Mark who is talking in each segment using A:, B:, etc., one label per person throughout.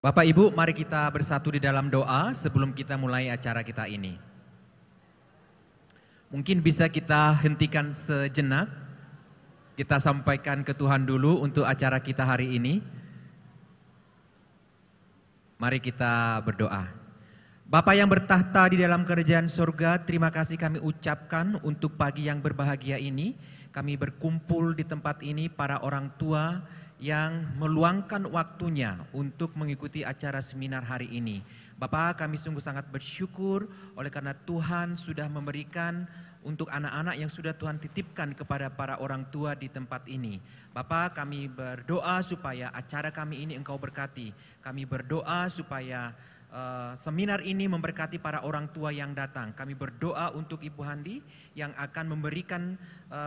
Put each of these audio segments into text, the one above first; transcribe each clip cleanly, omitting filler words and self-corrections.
A: Bapak Ibu, mari kita bersatu di dalam doa sebelum kita mulai acara kita ini. Mungkin bisa kita hentikan sejenak, kita sampaikan ke Tuhan dulu untuk acara kita hari ini. Mari kita berdoa. Bapa yang bertahta di dalam kerajaan surga, terima kasih kami ucapkan untuk pagi yang berbahagia ini. Kami berkumpul di tempat ini para orang tua yang meluangkan waktunya untuk mengikuti acara seminar hari ini. Bapak, kami sungguh sangat bersyukur oleh karena Tuhan sudah memberikan untuk anak-anak yang sudah Tuhan titipkan kepada para orang tua di tempat ini. Bapak, kami berdoa supaya acara kami ini Engkau berkati. Kami berdoa supaya seminar ini memberkati para orang tua yang datang. Kami berdoa untuk Ibu Handi yang akan memberikan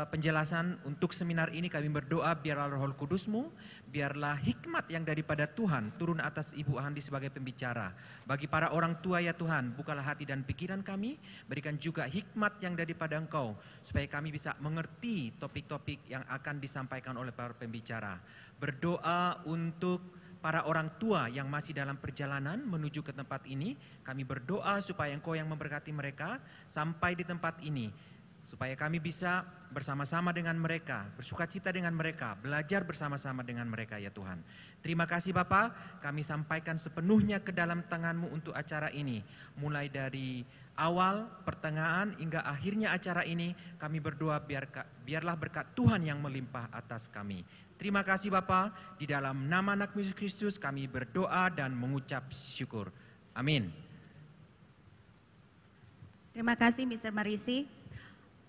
A: penjelasan untuk seminar ini. Kami berdoa biarlah Roh Kudus-Mu, biarlah hikmat yang daripada Tuhan turun atas Ibu Handi sebagai pembicara. Bagi para orang tua ya Tuhan, bukalah hati dan pikiran kami, berikan juga hikmat yang daripada Engkau, supaya kami bisa mengerti topik-topik yang akan disampaikan oleh para pembicara. Berdoa untuk para orang tua yang masih dalam perjalanan menuju ke tempat ini, kami berdoa supaya Engkau yang memberkati mereka sampai di tempat ini. Supaya kami bisa bersama-sama dengan mereka, bersukacita dengan mereka, belajar bersama-sama dengan mereka ya Tuhan. Terima kasih Bapa, kami sampaikan sepenuhnya ke dalam tangan-Mu untuk acara ini. Mulai dari awal, pertengahan, hingga akhirnya acara ini, kami berdoa biarlah berkat Tuhan yang melimpah atas kami. Terima kasih Bapa, di dalam nama anak Yesus Kristus kami berdoa dan mengucap syukur. Amin.
B: Terima kasih Mr. Marisi.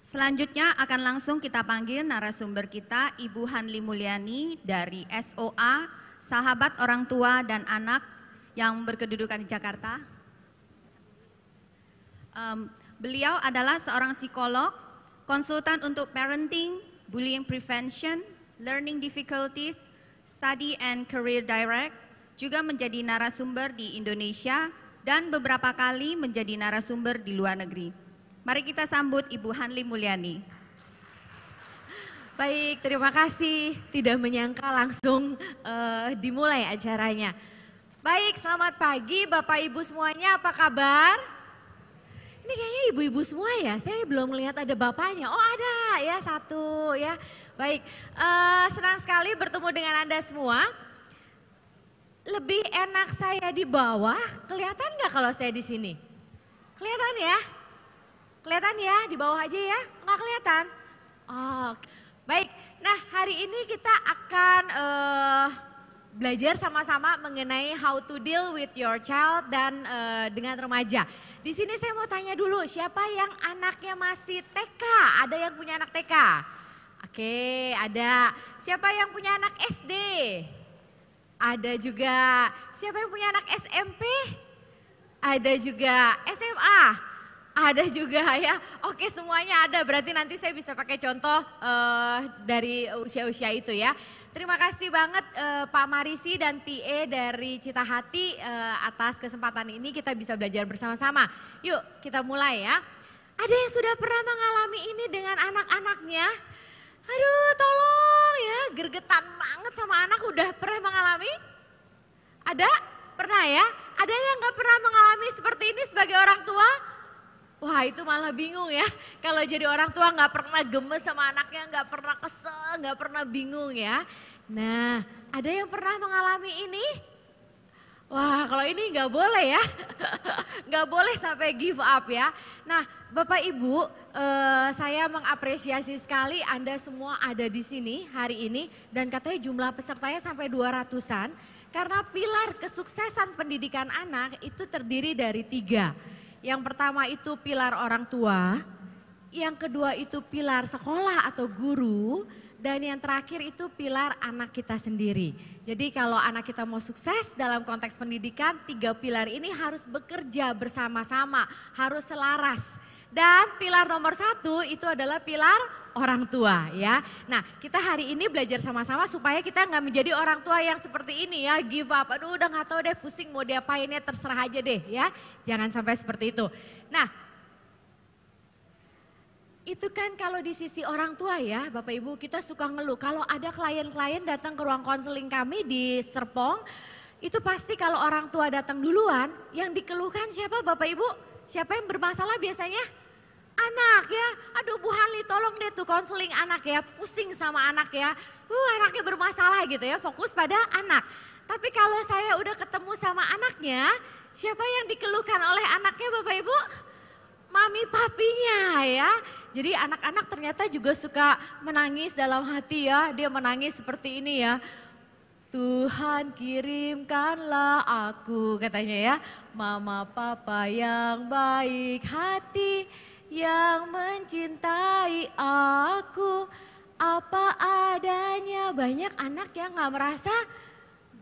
B: Selanjutnya akan langsung kita panggil narasumber kita, Ibu Hanli Mulyani dari SOA, Sahabat Orang Tua dan Anak yang berkedudukan di Jakarta. Beliau adalah seorang psikolog, konsultan untuk parenting, bullying prevention, learning difficulties, study and career direct, juga menjadi narasumber di Indonesia dan beberapa kali menjadi narasumber di luar negeri. Mari kita sambut Ibu Hanli Mulyani.
C: Baik, terima kasih. Tidak menyangka langsung dimulai acaranya. Baik, selamat pagi Bapak Ibu semuanya, apa kabar? Ini kayaknya ibu-ibu semua ya, saya belum melihat ada bapaknya. Oh ada ya, satu ya. Baik, senang sekali bertemu dengan Anda semua. Lebih enak saya di bawah, kelihatan nggak kalau saya di sini? Kelihatan ya? Kelihatan ya, di bawah aja ya? Nggak kelihatan? Oh, baik, nah hari ini kita akan belajar sama-sama mengenai how to deal with your child dan dengan remaja. Di sini saya mau tanya dulu, siapa yang anaknya masih TK? Ada yang punya anak TK? Oke, ada. Siapa yang punya anak SD? Ada juga. Siapa yang punya anak SMP? Ada juga. SMA? Ada juga ya. Oke, semuanya ada. Berarti nanti saya bisa pakai contoh dari usia-usia itu ya. Terima kasih banget Pak Marisi dan PA dari Cita Hati atas kesempatan ini kita bisa belajar bersama-sama. Yuk kita mulai ya. Ada yang sudah pernah mengalami ini dengan anak-anaknya? Aduh tolong ya, gergetan banget sama anak, udah pernah mengalami? Ada? Pernah ya? Ada yang gak pernah mengalami seperti ini sebagai orang tua? Wah itu malah bingung ya, kalau jadi orang tua gak pernah gemes sama anaknya, gak pernah kesel, gak pernah bingung ya. Nah ada yang pernah mengalami ini? Wah kalau ini gak boleh ya, gak boleh sampai give up ya. Nah Bapak Ibu, saya mengapresiasi sekali Anda semua ada di sini hari ini. Dan katanya jumlah pesertanya sampai 200-an. Karena pilar kesuksesan pendidikan anak itu terdiri dari 3. Yang pertama itu pilar orang tua, yang kedua itu pilar sekolah atau guru, dan yang terakhir itu pilar anak kita sendiri. Jadi kalau anak kita mau sukses dalam konteks pendidikan, 3 pilar ini harus bekerja bersama-sama, harus selaras. Dan pilar nomor 1 itu adalah pilar orang tua ya. Nah kita hari ini belajar sama-sama supaya kita nggak menjadi orang tua yang seperti ini ya, give up. Aduh udah nggak tahu deh, pusing mau diapainnya, terserah aja deh ya. Jangan sampai seperti itu. Nah itu kan kalau di sisi orang tua ya Bapak Ibu, kita suka ngeluh. Kalau ada klien-klien datang ke ruang konseling kami di Serpong, itu pasti kalau orang tua datang duluan, yang dikeluhkan siapa Bapak Ibu? Siapa yang bermasalah biasanya? Anak ya, aduh Bu Hali tolong deh tuh konseling anak ya, pusing sama anak ya. Anaknya bermasalah gitu ya, fokus pada anak. Tapi kalau saya udah ketemu sama anaknya, siapa yang dikeluhkan oleh anaknya Bapak Ibu? Mami papinya ya. Jadi anak-anak ternyata juga suka menangis dalam hati ya, dia menangis seperti ini ya. Tuhan kirimkanlah aku katanya ya, mama papa yang baik hati, yang mencintai aku apa adanya. Banyak anak yang gak merasa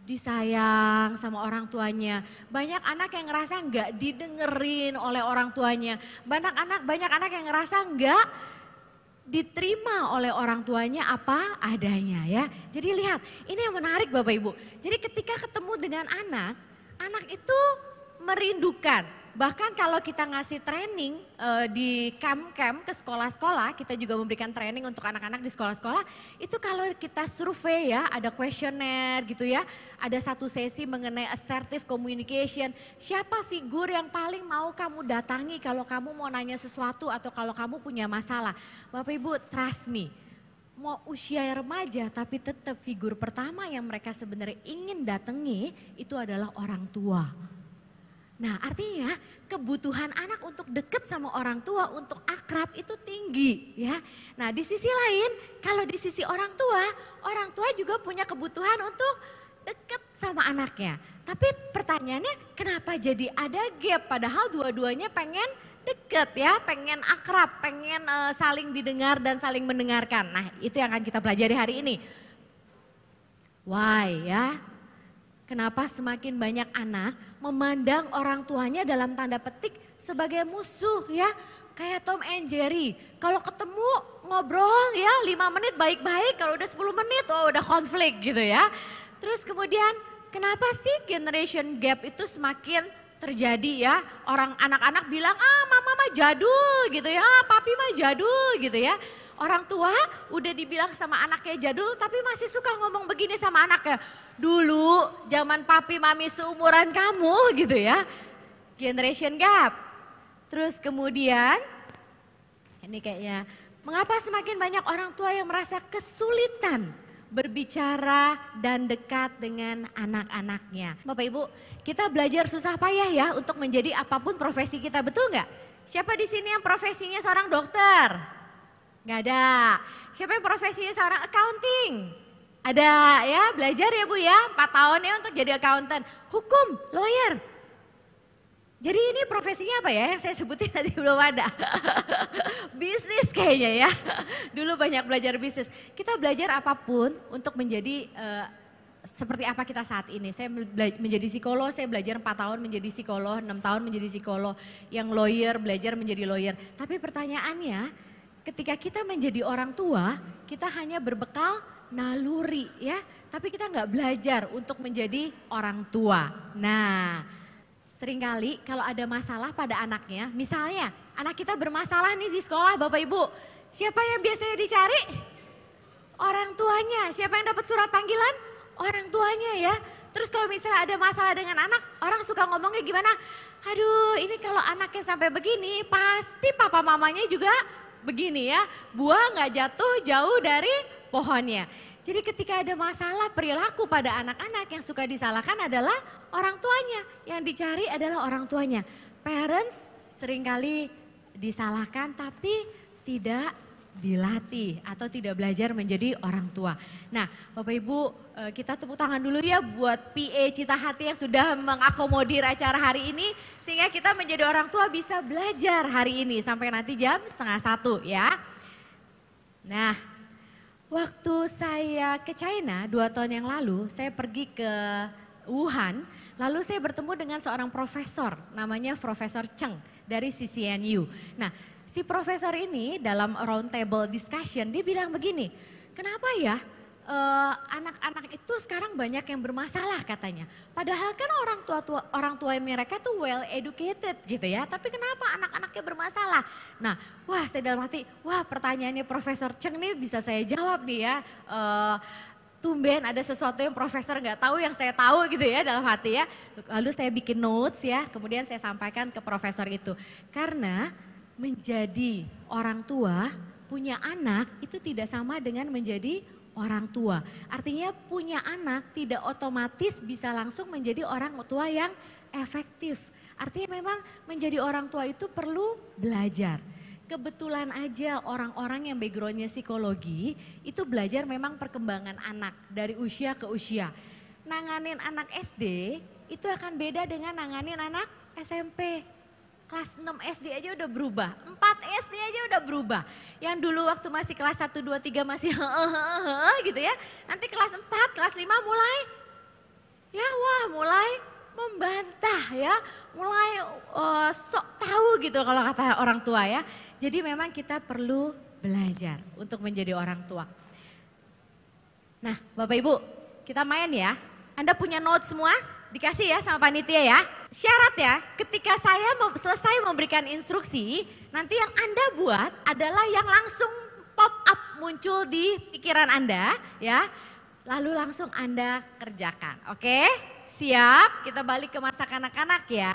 C: disayang sama orang tuanya. Banyak anak yang ngerasa gak didengerin oleh orang tuanya. Banyak anak yang ngerasa gak diterima oleh orang tuanya apa adanya ya. Jadi lihat, ini yang menarik Bapak Ibu. Jadi ketika ketemu dengan anak, anak itu merindukan. Bahkan kalau kita ngasih training di camp-camp ke sekolah-sekolah, kita juga memberikan training untuk anak-anak di sekolah-sekolah. Itu kalau kita survei ya, ada kuesioner gitu ya. Ada satu sesi mengenai assertive communication. Siapa figur yang paling mau kamu datangi kalau kamu mau nanya sesuatu atau kalau kamu punya masalah. Bapak Ibu, trust me. Mau usia remaja tapi tetap figur pertama yang mereka sebenarnya ingin datangi itu adalah orang tua. Nah artinya kebutuhan anak untuk deket sama orang tua, untuk akrab itu tinggi ya. Nah di sisi lain kalau di sisi orang tua juga punya kebutuhan untuk deket sama anaknya. Tapi pertanyaannya kenapa jadi ada gap padahal dua-duanya pengen deket ya, pengen akrab, pengen saling didengar dan saling mendengarkan. Nah itu yang akan kita pelajari hari ini. Why ya? Kenapa semakin banyak anak memandang orang tuanya dalam tanda petik sebagai musuh ya. Kayak Tom and Jerry. Kalau ketemu ngobrol ya 5 menit baik-baik, kalau udah 10 menit udah konflik gitu ya. Terus kemudian kenapa sih generation gap itu semakin terjadi ya. Orang anak-anak bilang mama mah jadul gitu ya, papi mah jadul gitu ya. Orang tua udah dibilang sama anaknya jadul tapi masih suka ngomong begini sama anaknya. Dulu zaman papi mami seumuran kamu gitu ya. Generation gap. Terus kemudian ini kayaknya mengapa semakin banyak orang tua yang merasa kesulitan berbicara dan dekat dengan anak-anaknya. Bapak Ibu, kita belajar susah payah ya untuk menjadi apapun profesi kita, betul nggak? Siapa di sini yang profesinya seorang dokter? Nggak ada. Siapa yang profesinya seorang accounting? Ada ya, belajar ya Bu ya, 4 tahun ya untuk jadi accountant. Hukum, lawyer. Jadi ini profesinya apa ya yang saya sebutin tadi belum ada. Bisnis kayaknya ya, dulu banyak belajar bisnis. Kita belajar apapun untuk menjadi seperti apa kita saat ini. Saya menjadi psikolog, saya belajar 4 tahun menjadi psikolog, 6 tahun menjadi psikolog. Yang lawyer, belajar menjadi lawyer. Tapi pertanyaannya, ketika kita menjadi orang tua, kita hanya berbekal naluri ya, tapi kita nggak belajar untuk menjadi orang tua. Nah, seringkali kalau ada masalah pada anaknya, misalnya anak kita bermasalah nih di sekolah Bapak Ibu, siapa yang biasanya dicari? Orang tuanya. Siapa yang dapat surat panggilan? Orang tuanya ya. Terus kalau misalnya ada masalah dengan anak, orang suka ngomongnya gimana? Aduh ini kalau anaknya sampai begini, pasti papa mamanya juga begini ya. Buah nggak jatuh jauh dari pohonnya. Jadi ketika ada masalah perilaku pada anak-anak yang suka disalahkan adalah orang tuanya. Yang dicari adalah orang tuanya. Parents seringkali disalahkan tapi tidak dilatih atau tidak belajar menjadi orang tua. Nah Bapak Ibu kita tepuk tangan dulu ya buat PA Cita Hati yang sudah mengakomodir acara hari ini. Sehingga kita menjadi orang tua bisa belajar hari ini sampai nanti jam 12:30 ya. Nah waktu saya ke China 2 tahun yang lalu, saya pergi ke Wuhan, lalu saya bertemu dengan seorang profesor, namanya Profesor Cheng dari CCNU. Nah, si profesor ini dalam round table discussion, dia bilang begini, kenapa ya anak-anak itu sekarang banyak yang bermasalah katanya. Padahal kan orang tua mereka tuh well educated gitu ya. Tapi kenapa anak-anaknya bermasalah? Nah, saya dalam hati, pertanyaannya Profesor Cheng nih bisa saya jawab nih ya. tumben ada sesuatu yang profesor nggak tahu yang saya tahu gitu ya dalam hati ya. Lalu saya bikin notes ya, kemudian saya sampaikan ke profesor itu. Karena menjadi orang tua, punya anak itu tidak sama dengan menjadi orang tua. Artinya punya anak tidak otomatis bisa langsung menjadi orang tua yang efektif. Artinya memang menjadi orang tua itu perlu belajar. Kebetulan aja orang-orang yang backgroundnya psikologi itu belajar memang perkembangan anak dari usia ke usia. Nanganin anak SD itu akan beda dengan nanganin anak SMP. Kelas 6 SD aja udah berubah, 4 SD aja udah berubah. Yang dulu waktu masih kelas 1, 2, 3 masih gitu ya. Nanti kelas 4, kelas 5 mulai mulai membantah ya, mulai sok tahu gitu kalau kata orang tua ya. Jadi memang kita perlu belajar untuk menjadi orang tua. Nah Bapak Ibu, kita main ya. Anda punya notes semua? Dikasih ya sama panitia ya. Syarat ya, ketika saya selesai memberikan instruksi, nanti yang Anda buat adalah yang langsung pop up muncul di pikiran Anda ya. Lalu langsung Anda kerjakan, oke? Siap, kita balik ke masa kanak-kanak ya.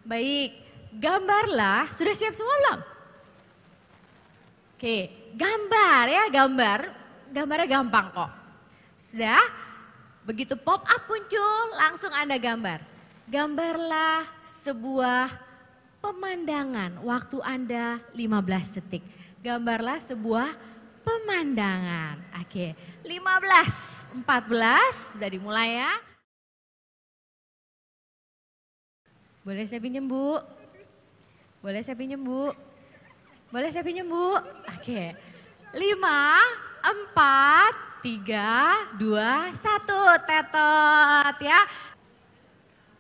C: Baik, gambarlah, sudah siap semua belum? Oke, gambar ya, gambarnya gampang kok. Sudah, begitu pop up muncul langsung Anda gambar. Gambarlah sebuah pemandangan waktu Anda 15 detik. Gambarlah sebuah pemandangan. Oke, 15, 14, sudah dimulai ya. Boleh saya pinjem Bu? Boleh saya pinjem Bu? Boleh saya pinjem Bu? Oke. 5, 4, 3, 2, 1. Tetot ya.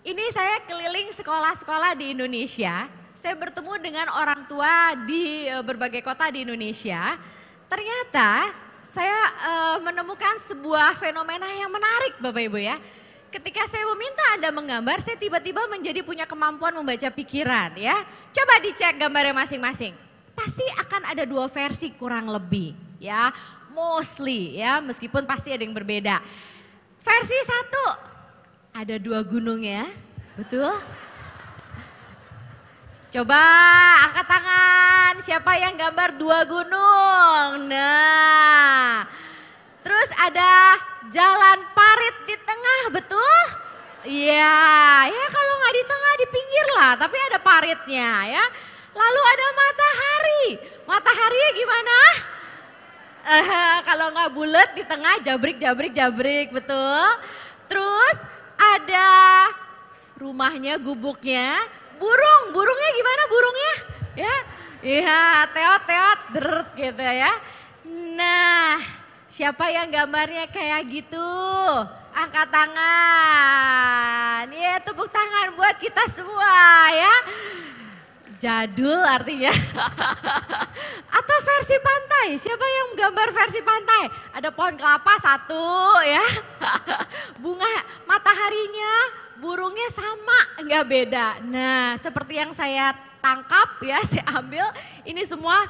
C: Ini saya keliling sekolah-sekolah di Indonesia. Saya bertemu dengan orang tua di berbagai kota di Indonesia. Ternyata saya menemukan sebuah fenomena yang menarik Bapak Ibu ya. Ketika saya meminta Anda menggambar, saya tiba-tiba menjadi punya kemampuan membaca pikiran ya. Coba dicek gambarnya masing-masing. Pasti akan ada 2 versi kurang lebih ya. Mostly ya, meskipun pasti ada yang berbeda. Versi 1, ada 2 gunung ya, betul? Coba angkat tangan, siapa yang gambar 2 gunung? Nah, terus ada jalan parit di tengah, betul? Iya, ya kalau nggak di tengah di pinggir lah, tapi ada paritnya ya. Lalu ada matahari, mataharinya gimana? Kalau nggak bulat di tengah jabrik, betul? Terus ada rumahnya, gubuknya, burungnya gimana burungnya? Ya, iya teot deret gitu ya. Nah, siapa yang gambarnya kayak gitu? Angkat tangan. Ya, tepuk tangan buat kita semua ya. Jadul artinya. Atau versi pantai. Siapa yang gambar versi pantai? Ada pohon kelapa 1 ya. Bunga mataharinya, burungnya sama, enggak beda. Nah, seperti yang saya tangkap ya, saya ambil ini semua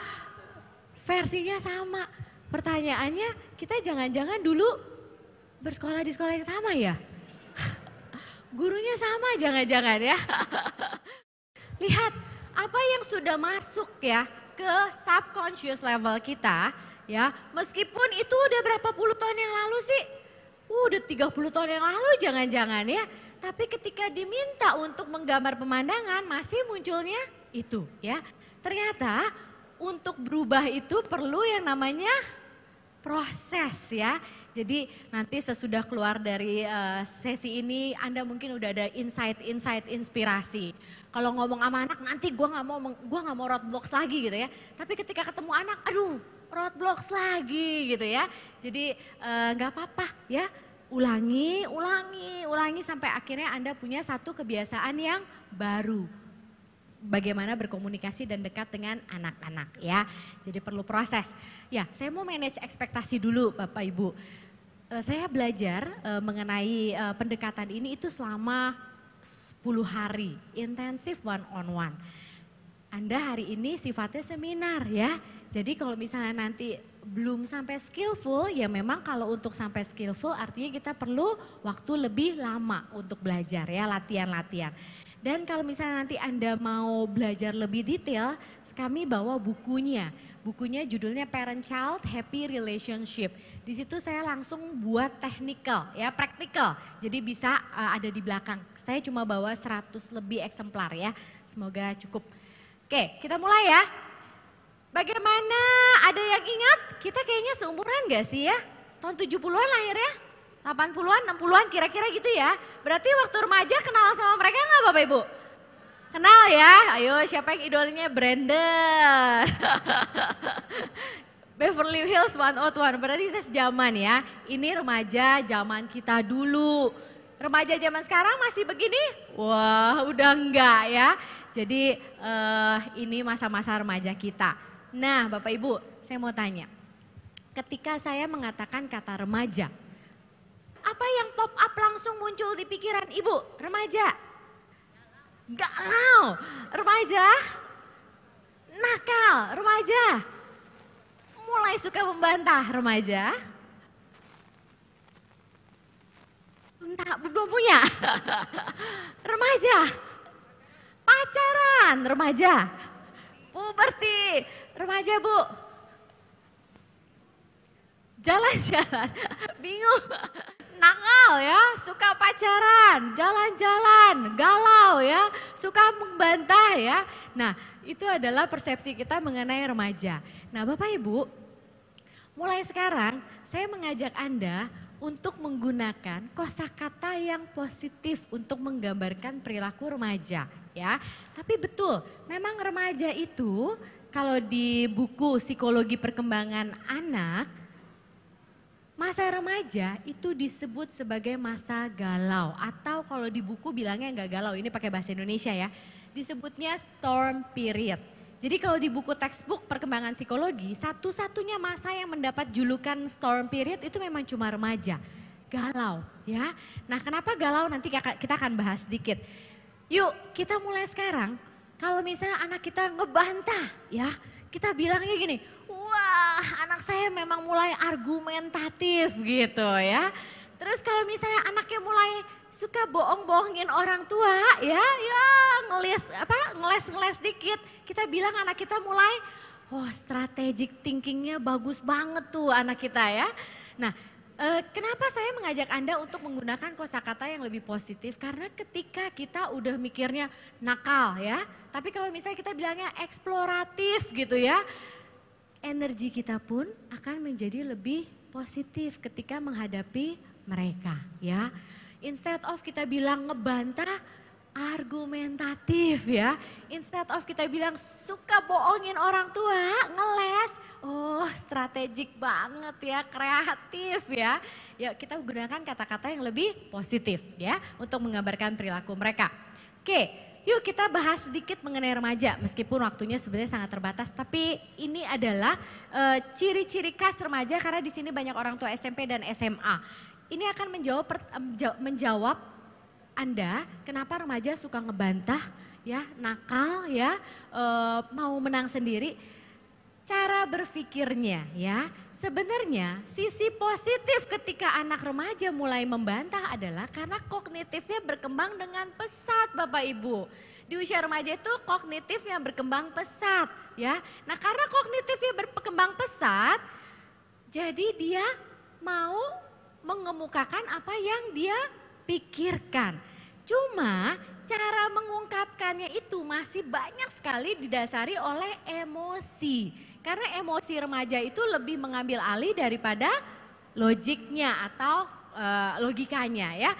C: versinya sama. Pertanyaannya, kita jangan-jangan dulu bersekolah di sekolah yang sama ya? Gurunya sama jangan-jangan ya? Lihat, apa yang sudah masuk ya ke subconscious level kita ya, meskipun itu udah berapa puluh tahun yang lalu sih? Udah 30 tahun yang lalu jangan-jangan ya. Tapi ketika diminta untuk menggambar pemandangan masih munculnya itu ya. Ternyata untuk berubah itu perlu yang namanya proses ya. Jadi nanti sesudah keluar dari sesi ini Anda mungkin udah ada insight inspirasi. Kalau ngomong sama anak nanti gua nggak mau roadblocks lagi gitu ya. Tapi ketika ketemu anak, aduh roadblocks lagi gitu ya. Jadi nggak apa-apa ya. Ulangi sampai akhirnya Anda punya satu kebiasaan yang baru. Bagaimana berkomunikasi dan dekat dengan anak-anak ya. Jadi perlu proses. Ya, saya mau manage ekspektasi dulu Bapak Ibu. Saya belajar mengenai pendekatan ini itu selama 10 hari, intensif one on one. Anda hari ini sifatnya seminar ya. Jadi kalau misalnya nanti belum sampai skillful, ya memang kalau untuk sampai skillful artinya kita perlu waktu lebih lama untuk belajar ya, latihan-latihan. Dan kalau misalnya nanti Anda mau belajar lebih detail, kami bawa bukunya. Bukunya judulnya Parent Child Happy Relationship. Di situ saya langsung buat technical ya, praktikal. Jadi bisa ada di belakang. Saya cuma bawa 100 lebih eksemplar ya. Semoga cukup. Oke, kita mulai ya. Bagaimana, ada yang ingat? Kita kayaknya seumuran gak sih ya? Tahun 70-an lahir ya? 80-an, 60-an kira-kira gitu ya. Berarti waktu remaja kenal sama mereka gak Bapak Ibu? Kenal ya? Ayo siapa yang idolanya Brandon? Beverly Hills 101, berarti saya sejaman ya. Ini remaja zaman kita dulu. Remaja zaman sekarang masih begini? Wah udah enggak ya. Jadi ini masa-masa remaja kita. Nah Bapak Ibu, saya mau tanya. Ketika saya mengatakan kata remaja, apa yang pop up langsung muncul di pikiran Ibu? Remaja. Galau. Remaja. Nakal. Remaja. Mulai suka membantah. Remaja. Belum punya. Remaja. Pacaran. Remaja. Puberti. Remaja Bu. Jalan-jalan. Bingung. Nakal ya, suka pacaran, jalan-jalan, galau ya, suka membantah ya. Nah itu adalah persepsi kita mengenai remaja. Nah Bapak Ibu, mulai sekarang saya mengajak Anda untuk menggunakan kosakata yang positif untuk menggambarkan perilaku remaja ya. Tapi betul, memang remaja itu kalau di buku psikologi perkembangan anak, masa remaja itu disebut sebagai masa galau atau kalau di buku bilangnya enggak galau, ini pakai bahasa Indonesia ya, disebutnya storm period. Jadi kalau di buku textbook perkembangan psikologi, satu-satunya masa yang mendapat julukan storm period itu memang cuma remaja, galau ya. Nah kenapa galau nanti kita akan bahas sedikit. Yuk kita mulai sekarang, kalau misalnya anak kita ngebantah ya, kita bilangnya gini, wah anak saya memang mulai argumentatif gitu ya. Terus kalau misalnya anaknya mulai suka bohong-bohongin orang tua ya ngeles dikit. Kita bilang anak kita mulai, strategic thinkingnya bagus banget tuh anak kita ya. Nah kenapa saya mengajak Anda untuk menggunakan kosakata yang lebih positif? Karena ketika kita udah mikirnya nakal ya. Tapi kalau misalnya kita bilangnya eksploratif gitu ya. Energi kita pun akan menjadi lebih positif ketika menghadapi mereka ya. Instead of kita bilang ngebantah, argumentatif ya. Instead of kita bilang suka bohongin orang tua, ngeles, strategik banget ya, kreatif ya. Ya kita gunakan kata-kata yang lebih positif ya untuk menggambarkan perilaku mereka. Oke. Yuk kita bahas sedikit mengenai remaja, meskipun waktunya sebenarnya sangat terbatas, tapi ini adalah ciri-ciri khas remaja karena di sini banyak orang tua SMP dan SMA. Ini akan menjawab Anda kenapa remaja suka ngebantah, ya, nakal, ya, mau menang sendiri. Cara berpikirnya, ya. Sebenarnya sisi positif ketika anak remaja mulai membantah adalah karena kognitifnya berkembang dengan pesat Bapak Ibu. Di usia remaja itu kognitifnya berkembang pesat ya. Nah karena kognitifnya berkembang pesat jadi dia mau mengemukakan apa yang dia pikirkan. Cuma cara mengungkapkannya itu masih banyak sekali didasari oleh emosi. Karena emosi remaja itu lebih mengambil alih daripada logiknya atau logikanya ya.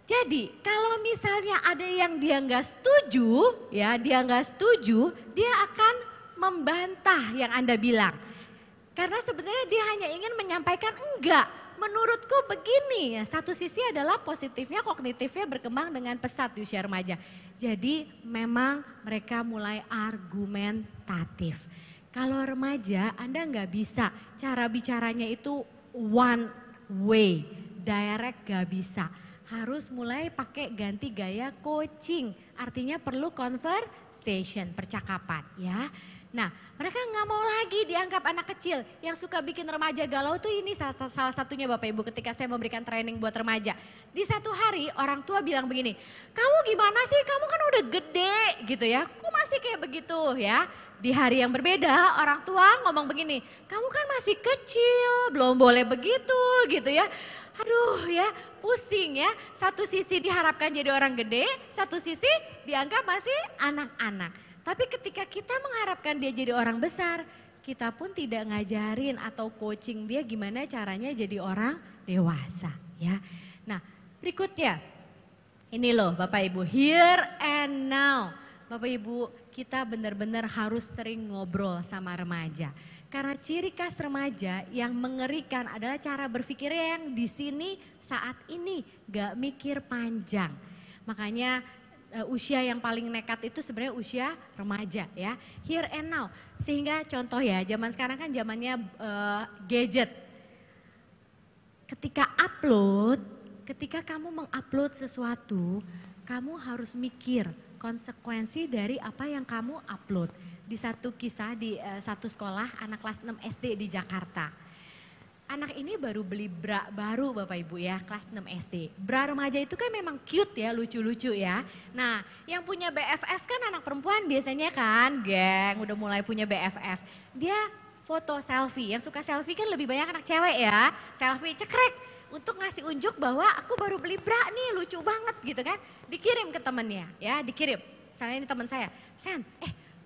C: Jadi kalau misalnya ada yang dia nggak setuju, ya dia nggak setuju, dia akan membantah yang Anda bilang. Karena sebenarnya dia hanya ingin menyampaikan enggak. Menurutku begini, satu sisi adalah positifnya kognitifnya berkembang dengan pesat di usia remaja. Jadi memang mereka mulai argumentatif. Kalau remaja Anda nggak bisa, cara bicaranya itu one way, direct nggak bisa. Harus mulai pakai ganti gaya coaching, artinya perlu conversation, percakapan ya. Nah mereka nggak mau lagi dianggap anak kecil. Yang suka bikin remaja galau tuh ini salah satunya Bapak Ibu ketika saya memberikan training buat remaja. Di satu hari orang tua bilang begini, kamu gimana sih, kamu kan udah gede gitu ya, kok masih kayak begitu ya. Di hari yang berbeda orang tua ngomong begini, kamu kan masih kecil, belum boleh begitu gitu ya. Aduh ya pusing ya, satu sisi diharapkan jadi orang gede, satu sisi dianggap masih anak-anak. Tapi ketika kita mengharapkan dia jadi orang besar, kita pun tidak ngajarin atau coaching dia gimana caranya jadi orang dewasa ya. Nah berikutnya, ini loh Bapak Ibu, here and now. Bapak Ibu, kita benar-benar harus sering ngobrol sama remaja. Karena ciri khas remaja yang mengerikan adalah cara berpikirnya yang di sini saat ini, gak mikir panjang. Makanya usia yang paling nekat itu sebenarnya usia remaja ya, here and now. Sehingga contoh ya, zaman sekarang kan zamannya gadget. Ketika kamu mengupload sesuatu, kamu harus mikir konsekuensi dari apa yang kamu upload. Di satu kisah di satu sekolah anak kelas 6 SD di Jakarta. Anak ini baru beli bra baru Bapak Ibu ya, kelas 6 SD. Bra remaja itu kan memang cute ya, lucu-lucu ya. Nah yang punya BFF kan anak perempuan biasanya kan, geng udah mulai punya BFF. Dia foto selfie, yang suka selfie kan lebih banyak anak cewek ya. Selfie cekrek untuk ngasih unjuk bahwa aku baru beli bra nih, lucu banget gitu kan. Dikirim ke temennya ya, dikirim. Misalnya ini teman saya, Sen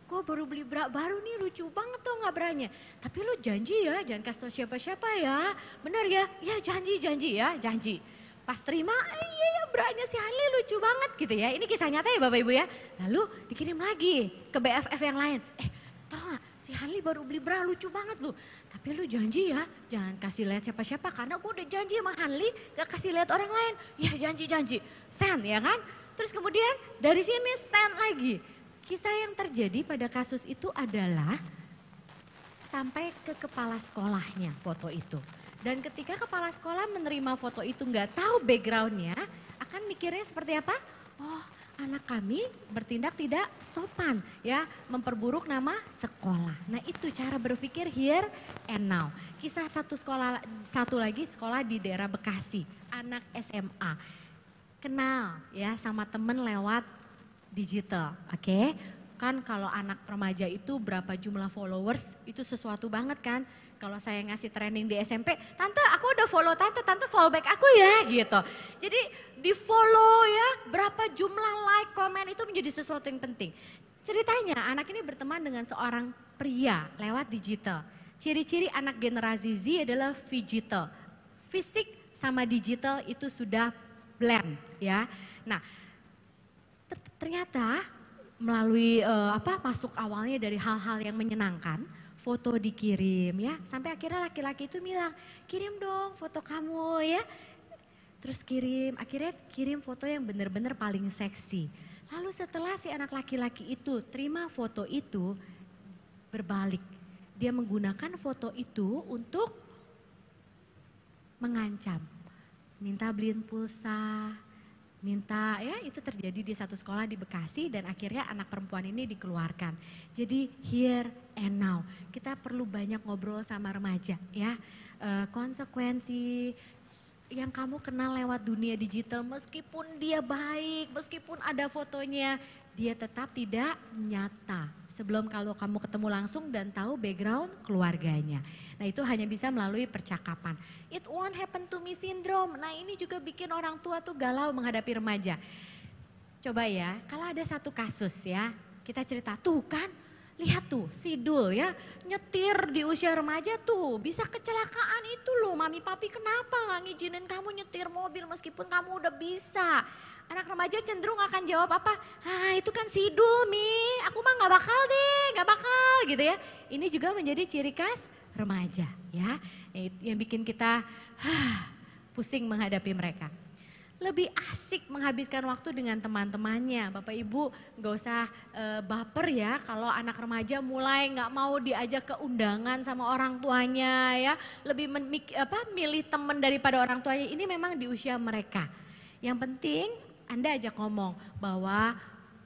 C: gue baru beli bra baru nih, lucu banget tuh nggak branya. Tapi lu janji ya jangan kasih tau siapa-siapa ya. Bener ya? Ya janji ya, janji. Pas terima, iya branya si Hanli lucu banget gitu ya. Ini kisah nyata ya Bapak Ibu ya. Lalu dikirim lagi ke BFF yang lain. Tau gak si Hanli baru beli bra lucu banget lu. Tapi lu janji ya jangan kasih lihat siapa-siapa. Karena gue udah janji sama Hanli gak kasih lihat orang lain. Ya janji. Send ya kan. Terus kemudian dari sini send lagi. Kisah yang terjadi pada kasus itu adalah sampai ke kepala sekolahnya foto itu. Dan ketika kepala sekolah menerima foto itu nggak tahu backgroundnya, akan mikirnya seperti apa? Oh anak kami bertindak tidak sopan ya, memperburuk nama sekolah. Nah itu cara berpikir here and now. Kisah satu lagi sekolah di daerah Bekasi, anak SMA. Kenal ya sama temen lewat digital, oke? Kan kalau anak remaja itu berapa jumlah followers itu sesuatu banget kan. Kalau saya ngasih training di SMP, tante aku udah follow tante follow back aku ya gitu. Jadi di follow ya, berapa jumlah like, komen itu menjadi sesuatu yang penting. Ceritanya anak ini berteman dengan seorang pria lewat digital. Ciri-ciri anak generasi Z adalah digital. Fisik sama digital itu sudah blend ya. Nah ternyata melalui masuk awalnya dari hal-hal yang menyenangkan, foto dikirim ya, sampai akhirnya laki-laki itu bilang, kirim dong foto kamu ya. Terus akhirnya kirim foto yang benar-benar paling seksi. Lalu setelah si anak laki-laki itu terima foto itu, berbalik. Dia menggunakan foto itu untuk mengancam, minta beliin pulsa, minta ya, itu terjadi di satu sekolah di Bekasi dan akhirnya anak perempuan ini dikeluarkan. Jadi here and now, kita perlu banyak ngobrol sama remaja ya. Konsekuensi yang kamu kenal lewat dunia digital, meskipun dia baik, meskipun ada fotonya, dia tetap tidak nyata. Sebelum kalau kamu ketemu langsung dan tahu background keluarganya. Nah itu hanya bisa melalui percakapan. It won't happen to me syndrome. Nah ini juga bikin orang tua tuh galau menghadapi remaja. Coba ya, kalau ada satu kasus ya, kita cerita tuh kan, lihat tuh Sidul ya, nyetir di usia remaja tuh bisa kecelakaan itu loh. Mami papi kenapa gak ngizinin kamu nyetir mobil meskipun kamu udah bisa. Anak remaja cenderung akan jawab apa? Itu kan Sidul Mi, aku mah gak bakal gitu ya. Ini juga menjadi ciri khas remaja ya, yang bikin kita pusing menghadapi mereka. Lebih asik menghabiskan waktu dengan teman-temannya. Bapak Ibu gak usah baper ya kalau anak remaja mulai gak mau diajak ke undangan sama orang tuanya ya. Lebih milih teman daripada orang tuanya, ini memang di usia mereka. Yang penting Anda ajak ngomong bahwa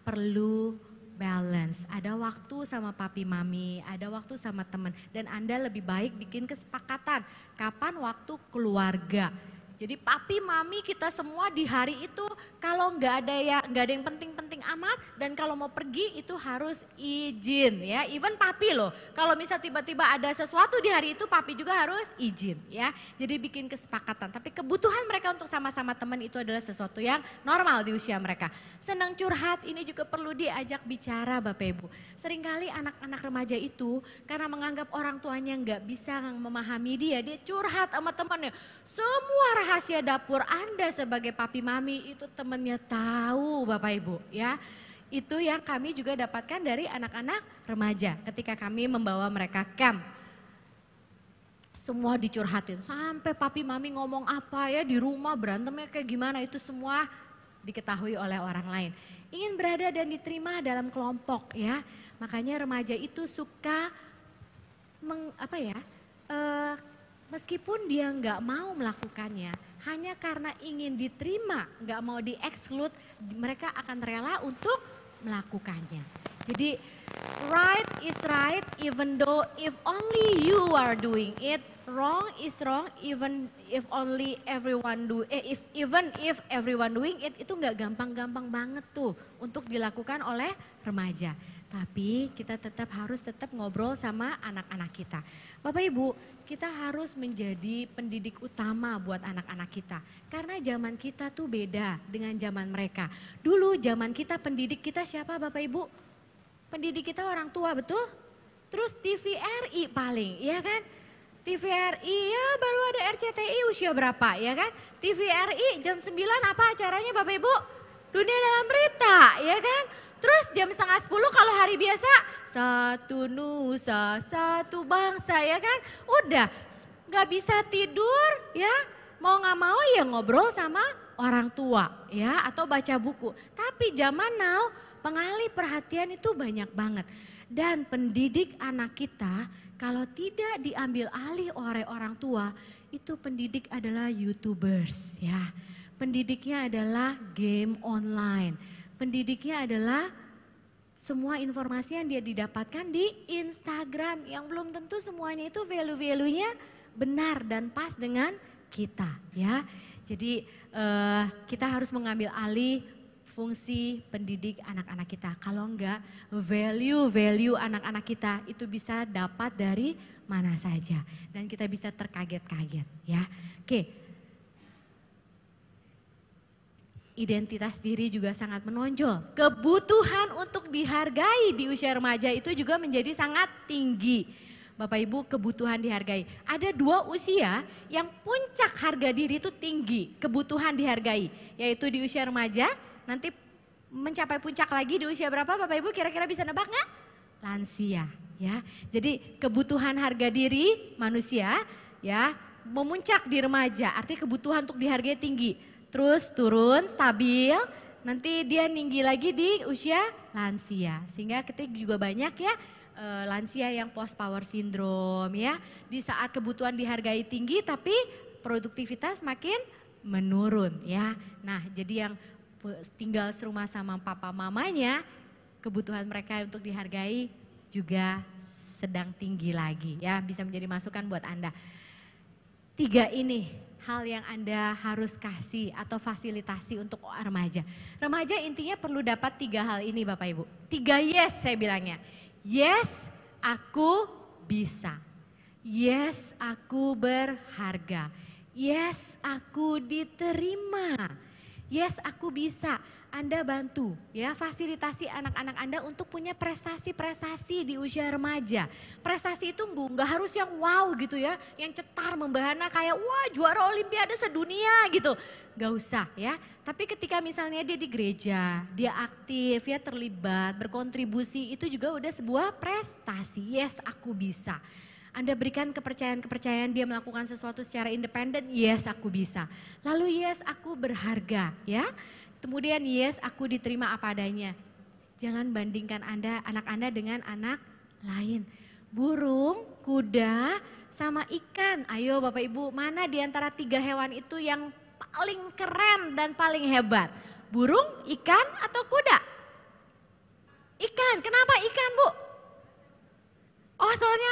C: perlu balance. Ada waktu sama papi mami, ada waktu sama teman. Dan Anda lebih baik bikin kesepakatan kapan waktu keluarga. Jadi papi mami kita semua di hari itu kalau nggak ada yang penting-penting amat, dan kalau mau pergi itu harus izin ya. Even papi loh, kalau misal tiba-tiba ada sesuatu di hari itu papi juga harus izin ya. Jadi bikin kesepakatan. Tapi kebutuhan mereka untuk sama-sama teman itu adalah sesuatu yang normal di usia mereka. Senang curhat ini juga perlu diajak bicara Bapak Ibu. Seringkali anak-anak remaja itu karena menganggap orang tuanya nggak bisa memahami dia curhat sama temannya. Semua rahasia dapur Anda sebagai papi mami itu temennya tahu Bapak Ibu ya. Itu yang kami juga dapatkan dari anak-anak remaja ketika kami membawa mereka camp. Semua dicurhatin sampai papi mami ngomong apa ya di rumah berantemnya kayak gimana itu semua diketahui oleh orang lain. Ingin berada dan diterima dalam kelompok ya. Makanya remaja itu suka meskipun dia nggak mau melakukannya, hanya karena ingin diterima, nggak mau di-exclude, mereka akan rela untuk melakukannya. Jadi right is right even though if only you are doing it, wrong is wrong even if everyone doing it, itu nggak gampang-gampang banget tuh untuk dilakukan oleh remaja. Tapi kita harus tetap ngobrol sama anak-anak kita. Bapak Ibu, kita harus menjadi pendidik utama buat anak-anak kita. Karena zaman kita tuh beda dengan zaman mereka. Dulu zaman kita pendidik kita siapa Bapak Ibu? Pendidik kita orang tua, betul? Terus TVRI paling, ya kan? TVRI ya baru ada RCTI usia berapa, ya kan? TVRI jam 9 apa acaranya Bapak Ibu? Dunia Dalam Berita, ya kan? Terus jam 9:30 kalau hari biasa, satu nusa, satu bangsa ya kan. Udah gak bisa tidur ya, mau gak mau ya ngobrol sama orang tua ya atau baca buku. Tapi zaman now pengalih perhatian itu banyak banget. Dan pendidik anak kita kalau tidak diambil alih oleh orang tua, itu pendidik adalah YouTubers ya. Pendidiknya adalah game online. Pendidiknya adalah semua informasi yang dia didapatkan di Instagram yang belum tentu semuanya itu value-value-nya benar dan pas dengan kita ya. Jadi kita harus mengambil alih fungsi pendidik anak-anak kita. Kalau enggak value anak-anak kita itu bisa dapat dari mana saja dan kita bisa terkaget-kaget ya. Oke. Identitas diri juga sangat menonjol. Kebutuhan untuk dihargai di usia remaja itu juga menjadi sangat tinggi. Bapak Ibu, kebutuhan dihargai. Ada 2 usia yang puncak harga diri itu tinggi, kebutuhan dihargai. Yaitu di usia remaja, nanti mencapai puncak lagi di usia berapa Bapak Ibu kira-kira bisa nebak nggak? Lansia ya. Jadi kebutuhan harga diri manusia ya memuncak di remaja, artinya kebutuhan untuk dihargai tinggi. Terus turun, stabil, nanti dia tinggi lagi di usia lansia. Sehingga kita juga banyak ya lansia yang post power syndrome ya. Di saat kebutuhan dihargai tinggi tapi produktivitas makin menurun ya. Nah jadi yang tinggal serumah sama papa mamanya, kebutuhan mereka untuk dihargai juga sedang tinggi lagi ya. Bisa menjadi masukan buat Anda. 3 ini hal yang Anda harus kasih atau fasilitasi untuk remaja. Remaja intinya perlu dapat 3 hal ini Bapak Ibu. 3 yes saya bilangnya. Yes, aku bisa. Yes, aku berharga. Yes, aku diterima. Yes, aku bisa. Anda bantu ya fasilitasi anak-anak Anda untuk punya prestasi-prestasi di usia remaja. Prestasi itu nggak harus yang wow gitu ya, yang cetar membahana kayak wah juara olimpiade sedunia gitu. Gak usah ya, tapi ketika misalnya dia di gereja, dia aktif ya terlibat, berkontribusi itu juga udah sebuah prestasi. Yes, aku bisa. Anda berikan kepercayaan-kepercayaan dia melakukan sesuatu secara independen, yes aku bisa. Lalu yes aku berharga ya. Kemudian yes aku diterima apa adanya. Jangan bandingkan anak Anda dengan anak lain. Burung, kuda, sama ikan. Ayo Bapak Ibu, mana di antara 3 hewan itu yang paling keren dan paling hebat? Burung, ikan, atau kuda? Ikan.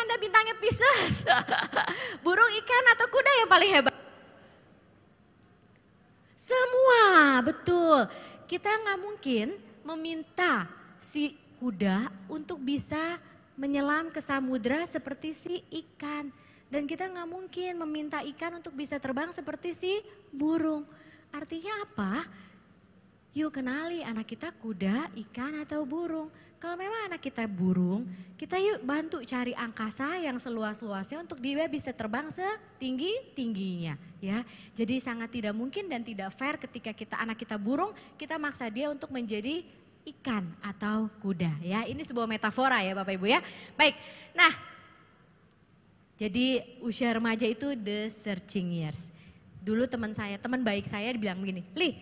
C: Anda bintangnya Pisces? Burung, ikan, atau kuda yang paling hebat? Semua, betul. Kita nggak mungkin meminta si kuda untuk bisa menyelam ke samudra seperti si ikan. Dan kita nggak mungkin meminta ikan untuk bisa terbang seperti si burung. Artinya apa? Yuk kenali anak kita kuda, ikan, atau burung. Kalau memang anak kita burung, kita yuk bantu cari angkasa yang seluas-luasnya untuk dia bisa terbang setinggi-tingginya. Ya, jadi sangat tidak mungkin dan tidak fair ketika anak kita burung, kita maksa dia untuk menjadi ikan atau kuda. Ya, ini sebuah metafora ya Bapak Ibu ya. Baik, nah jadi usia remaja itu the searching years. Dulu teman baik saya dibilang begini, Li,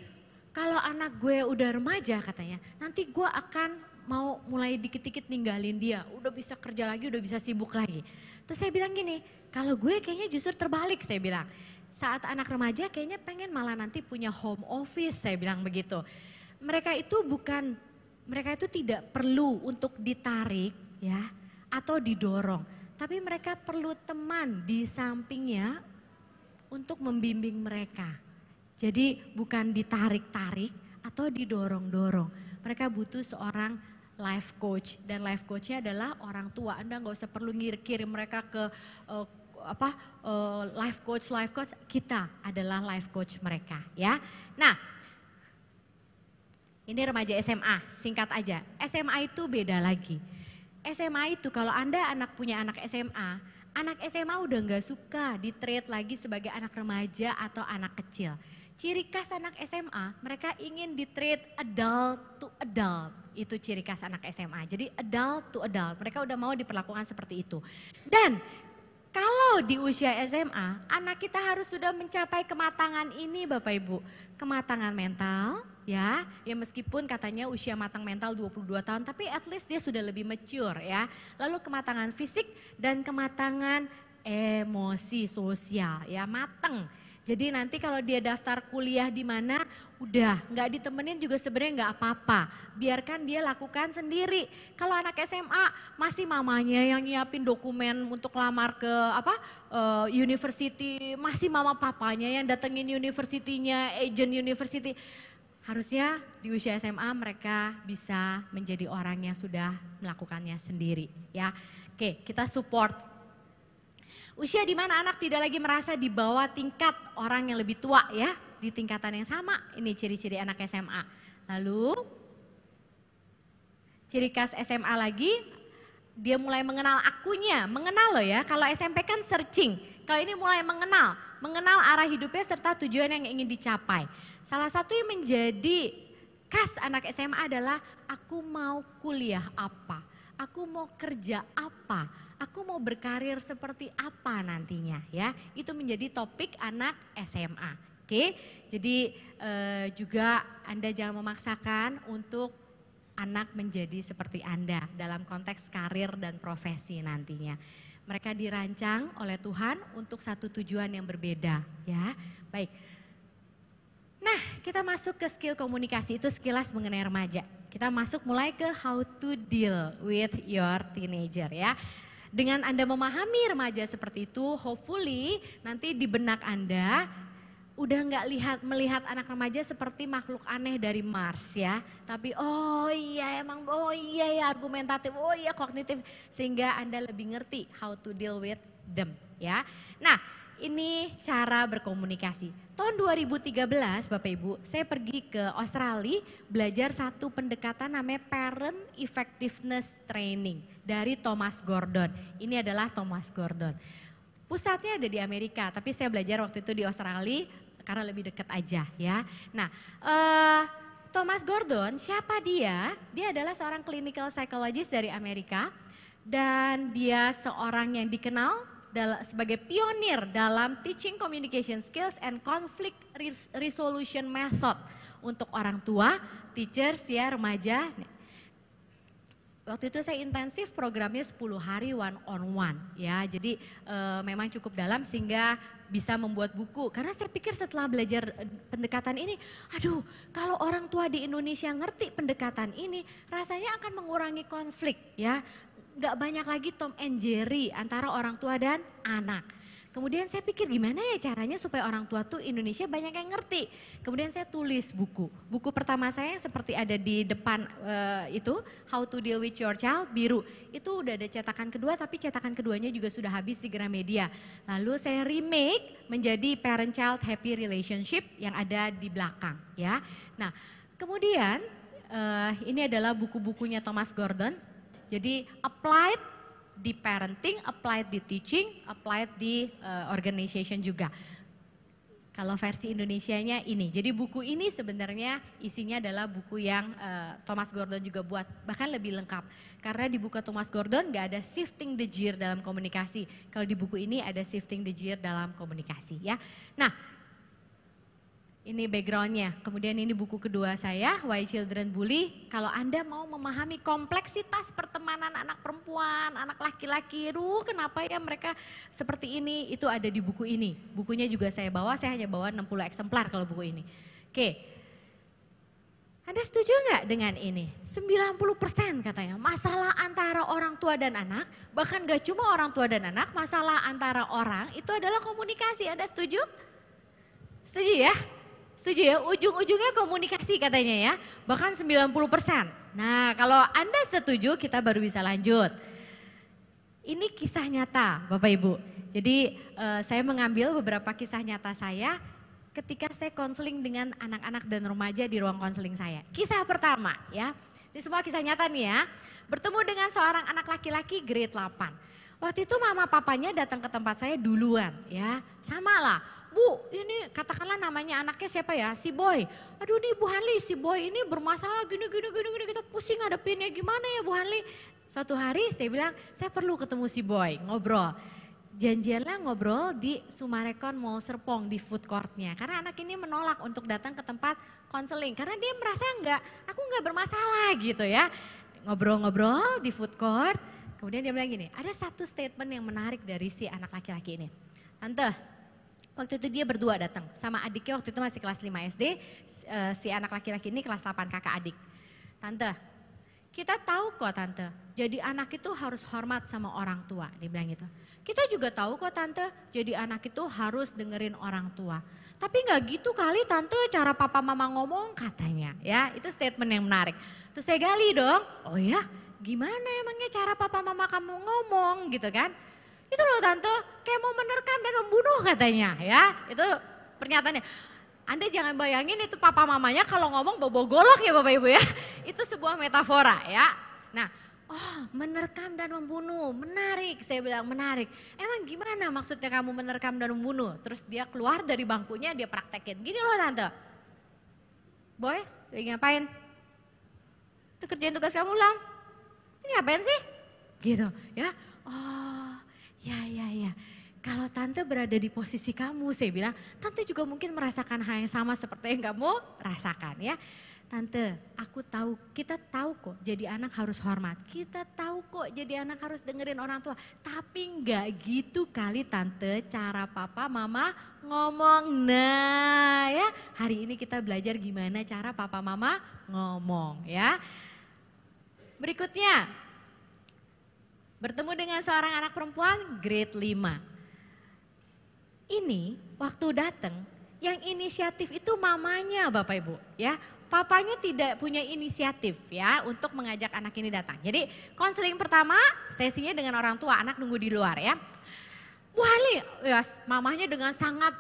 C: kalau anak gue udah remaja katanya, nanti gue akan mau mulai dikit-dikit ninggalin dia. Udah bisa kerja lagi, udah bisa sibuk lagi. Terus saya bilang gini, kalau gue kayaknya justru terbalik saya bilang. Saat anak remaja kayaknya pengen malah nanti punya home office, saya bilang begitu. Mereka itu tidak perlu untuk ditarik ya atau didorong. Tapi mereka perlu teman di sampingnya untuk membimbing mereka. Jadi bukan ditarik-tarik atau didorong-dorong. Mereka butuh seorang life coach dan life coachnya adalah orang tua. Anda nggak usah perlu kirim mereka ke life coach. Kita adalah life coach mereka ya. Nah, ini remaja SMA, singkat aja. SMA itu beda lagi. SMA itu kalau Anda punya anak SMA udah nggak suka di-treat lagi sebagai anak remaja atau anak kecil. Ciri khas anak SMA, mereka ingin di-treat adult to adult. Itu ciri khas anak SMA. Jadi adult to adult, mereka udah mau diperlakukan seperti itu. Dan kalau di usia SMA, anak kita harus sudah mencapai kematangan ini Bapak Ibu. Kematangan mental, ya meskipun katanya usia matang mental 22 tahun, tapi at least dia sudah lebih mature ya. Lalu kematangan fisik dan kematangan emosi sosial ya, mateng. Jadi nanti kalau dia daftar kuliah di mana, udah nggak ditemenin juga sebenarnya nggak apa-apa. Biarkan dia lakukan sendiri. Kalau anak SMA masih mamanya yang nyiapin dokumen untuk lamar ke university, masih mama papanya yang datengin universitinya, agent university. Harusnya di usia SMA mereka bisa menjadi orang yang sudah melakukannya sendiri ya. Oke, kita support. Usia di mana anak tidak lagi merasa di bawah tingkat orang yang lebih tua ya, di tingkatan yang sama. Ini ciri-ciri anak SMA. Lalu ciri khas SMA lagi, dia mulai mengenal akunya, mengenal loh ya. Kalau SMP kan searching, kalau ini mulai mengenal arah hidupnya serta tujuan yang ingin dicapai. Salah satu yang menjadi khas anak SMA adalah aku mau kuliah apa, aku mau kerja apa, aku mau berkarir seperti apa nantinya ya. Itu menjadi topik anak SMA. Oke, jadi juga Anda jangan memaksakan untuk anak menjadi seperti Anda dalam konteks karir dan profesi nantinya. Mereka dirancang oleh Tuhan untuk satu tujuan yang berbeda ya. Baik. Nah, kita masuk ke skill komunikasi, itu sekilas mengenai remaja. Kita masuk mulai ke how to deal with your teenager ya. Dengan Anda memahami remaja seperti itu, hopefully nanti di benak Anda udah nggak melihat anak remaja seperti makhluk aneh dari Mars ya. Tapi oh iya argumentatif, oh iya kognitif. Sehingga Anda lebih ngerti how to deal with them ya. Nah, ini cara berkomunikasi. Tahun 2013 Bapak Ibu, saya pergi ke Australia belajar satu pendekatan namanya Parent Effectiveness Training dari Thomas Gordon. Ini adalah Thomas Gordon. Pusatnya ada di Amerika, tapi saya belajar waktu itu di Australia karena lebih dekat aja ya. Nah, Thomas Gordon siapa dia? Dia adalah seorang clinical psychologist dari Amerika dan dia seorang yang dikenal sebagai pionir dalam teaching communication skills and conflict resolution method untuk orang tua, teachers ya, remaja. Waktu itu saya intensif programnya 10 hari one on one ya. Jadi memang cukup dalam sehingga bisa membuat buku. Karena saya pikir setelah belajar pendekatan ini, aduh kalau orang tua di Indonesia ngerti pendekatan ini rasanya akan mengurangi konflik ya. nggak banyak lagi Tom and Jerry antara orang tua dan anak. Kemudian saya pikir gimana ya caranya supaya orang tua tuh Indonesia banyak yang ngerti. Kemudian saya tulis buku. Buku pertama saya yang seperti ada di depan itu, How to Deal with Your Child, biru. Itu udah ada cetakan kedua, tapi cetakan keduanya juga sudah habis di Gramedia. Lalu saya remake menjadi Parent Child Happy Relationship yang ada di belakang ya. Nah kemudian ini adalah buku-bukunya Thomas Gordon. Jadi applied di parenting, applied di teaching, applied di organization juga. Kalau versi Indonesianya ini. Jadi buku ini sebenarnya isinya adalah buku yang Thomas Gordon juga buat, bahkan lebih lengkap. Karena di buku Thomas Gordon gak ada shifting the gear dalam komunikasi. Kalau di buku ini ada shifting the gear dalam komunikasi ya. Nah, ini backgroundnya. Kemudian ini buku kedua saya, Why Children Bully. Kalau Anda mau memahami kompleksitas pertemanan anak perempuan, anak laki-laki, kenapa ya mereka seperti ini, itu ada di buku ini. Bukunya juga saya bawa, saya hanya bawa 60 eksemplar kalau buku ini. Oke, Anda setuju nggak dengan ini? 90% katanya, masalah antara orang tua dan anak, bahkan gak cuma orang tua dan anak, masalah antara orang itu adalah komunikasi. Anda setuju? Setuju ya? Setuju ya, ujung-ujungnya komunikasi katanya ya, bahkan 90%. Nah kalau Anda setuju kita baru bisa lanjut. Ini kisah nyata Bapak Ibu. Jadi saya mengambil beberapa kisah nyata saya ketika saya konseling dengan anak-anak dan remaja di ruang konseling saya. Kisah pertama ya, ini semua kisah nyata nih ya. Bertemu dengan seorang anak laki-laki grade 8. Waktu itu mama papanya datang ke tempat saya duluan ya, sama lah. Bu, ini katakanlah namanya anaknya siapa ya? Si Boy. Aduh nih Bu Hanli, si Boy ini bermasalah gini, kita pusing ngadepinnya gimana ya Bu Hanli. Suatu hari saya bilang, saya perlu ketemu si Boy, ngobrol. Janjianlah ngobrol di Sumarekon Mall Serpong di food courtnya. Karena anak ini menolak untuk datang ke tempat konseling. Karena dia merasa aku nggak bermasalah gitu ya. Ngobrol-ngobrol di food court. Kemudian dia bilang gini, ada satu statement yang menarik dari si anak laki-laki ini. Tante, waktu itu dia berdua datang sama adiknya, waktu itu masih kelas 5 SD, si anak laki-laki ini kelas 8 kakak adik. Tante, kita tahu kok tante, jadi anak itu harus hormat sama orang tua, dia bilang gitu. Kita juga tahu kok tante, jadi anak itu harus dengerin orang tua. Tapi gak gitu kali tante cara papa mama ngomong katanya ya, itu statement yang menarik. Terus saya gali dong, oh ya gimana emangnya cara papa mama kamu ngomong gitu kan. Itu loh tante, kayak mau menerkam dan membunuh katanya ya. Itu pernyataannya. Anda jangan bayangin itu papa mamanya kalau ngomong bobo golok ya Bapak Ibu ya. Itu sebuah metafora ya. Nah, menerkam dan membunuh, menarik. Saya bilang menarik. Emang gimana maksudnya kamu menerkam dan membunuh? Terus dia keluar dari bangkunya, dia praktekin. Gini loh tante. Boy, lagi ngapain? Udah kerjain tugas kamu belum? Ini ngapain sih? Gitu ya. Oh, ya. Kalau tante berada di posisi kamu, saya bilang, tante juga mungkin merasakan hal yang sama seperti yang kamu rasakan ya. Tante, aku tahu, kita tahu kok jadi anak harus hormat. Kita tahu kok jadi anak harus dengerin orang tua. Tapi enggak gitu kali tante cara papa mama ngomong. Nah ya, hari ini kita belajar gimana cara papa mama ngomong ya. Berikutnya, bertemu dengan seorang anak perempuan grade 5. Ini waktu datang yang inisiatif itu mamanya Bapak Ibu ya. Papanya tidak punya inisiatif ya untuk mengajak anak ini datang. Jadi konseling pertama sesinya dengan orang tua, anak nunggu di luar ya. Bu Hanli, yes, mamanya dengan sangat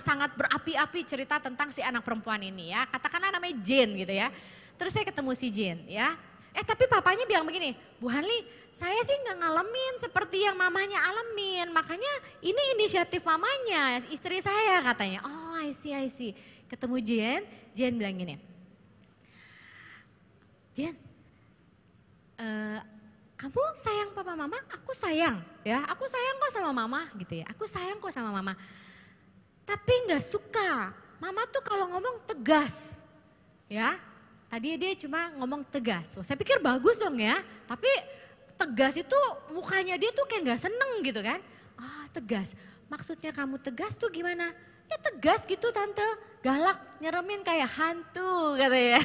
C: sangat berapi-api cerita tentang si anak perempuan ini ya. Katakanlah namanya Jane gitu ya. Terus saya ketemu si Jane ya. Tapi papanya bilang begini, Bu Hanli, saya sih nggak ngalamin seperti yang mamanya alamin. Makanya ini inisiatif mamanya, istri saya katanya. Oh I see. Ketemu Jen bilang gini. Jen, kamu sayang papa mama? Aku sayang ya, aku sayang kok sama mama gitu ya. Aku sayang kok sama mama. Tapi nggak suka, mama tuh kalau ngomong tegas ya. Tadi dia cuma ngomong tegas. Saya pikir bagus dong ya, tapi tegas itu mukanya dia tuh kayak gak seneng gitu kan. Tegas, maksudnya kamu tegas tuh gimana? Ya tegas gitu tante, galak, nyeremin kayak hantu katanya.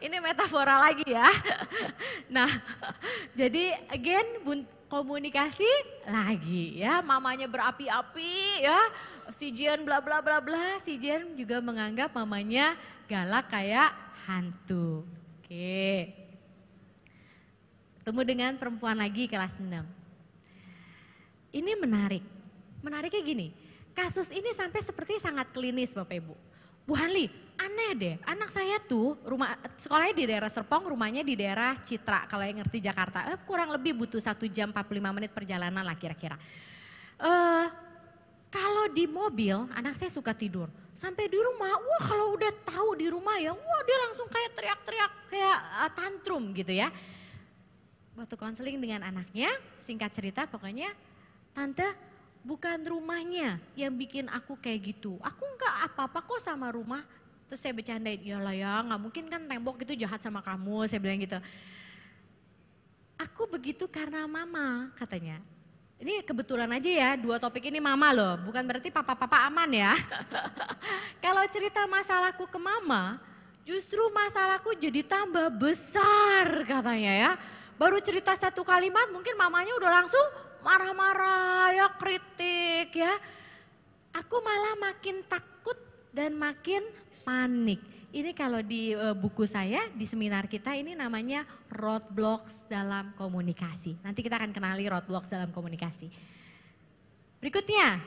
C: Ini metafora lagi ya. Nah, jadi again komunikasi lagi ya, mamanya berapi-api ya. Si Jen bla bla bla bla, si Jen juga menganggap mamanya galak kayak hantu. Oke. Ketemu dengan perempuan lagi kelas 6. Ini menarik. Menariknya gini, kasus ini sampai seperti sangat klinis Bapak Ibu. Bu Hanli, aneh deh, anak saya tuh sekolahnya di daerah Serpong, rumahnya di daerah Citra. Kalau yang ngerti Jakarta, kurang lebih butuh 1 jam 45 menit perjalanan lah kira-kira. Kalau di mobil, anak saya suka tidur. Sampai di rumah, wah kalau udah tahu di rumah ya, wah dia langsung kayak teriak-teriak, kayak tantrum gitu ya. Waktu konseling dengan anaknya, singkat cerita pokoknya, tante bukan rumahnya yang bikin aku kayak gitu. Aku enggak apa-apa kok sama rumah. Terus saya bercandain, yalah ya gak mungkin kan tembok itu jahat sama kamu, saya bilang gitu. Aku begitu karena mama katanya. Ini kebetulan aja ya, 2 topik ini mama loh, bukan berarti papa-papa aman ya. Kalau cerita masalahku ke mama, justru masalahku jadi tambah besar katanya ya. Baru cerita 1 kalimat mungkin mamanya udah langsung marah-marah ya, kritik ya. Aku malah makin takut dan makin panik. Ini kalau di buku saya, di seminar kita ini namanya roadblocks dalam komunikasi. Nanti kita akan kenali roadblocks dalam komunikasi. Berikutnya,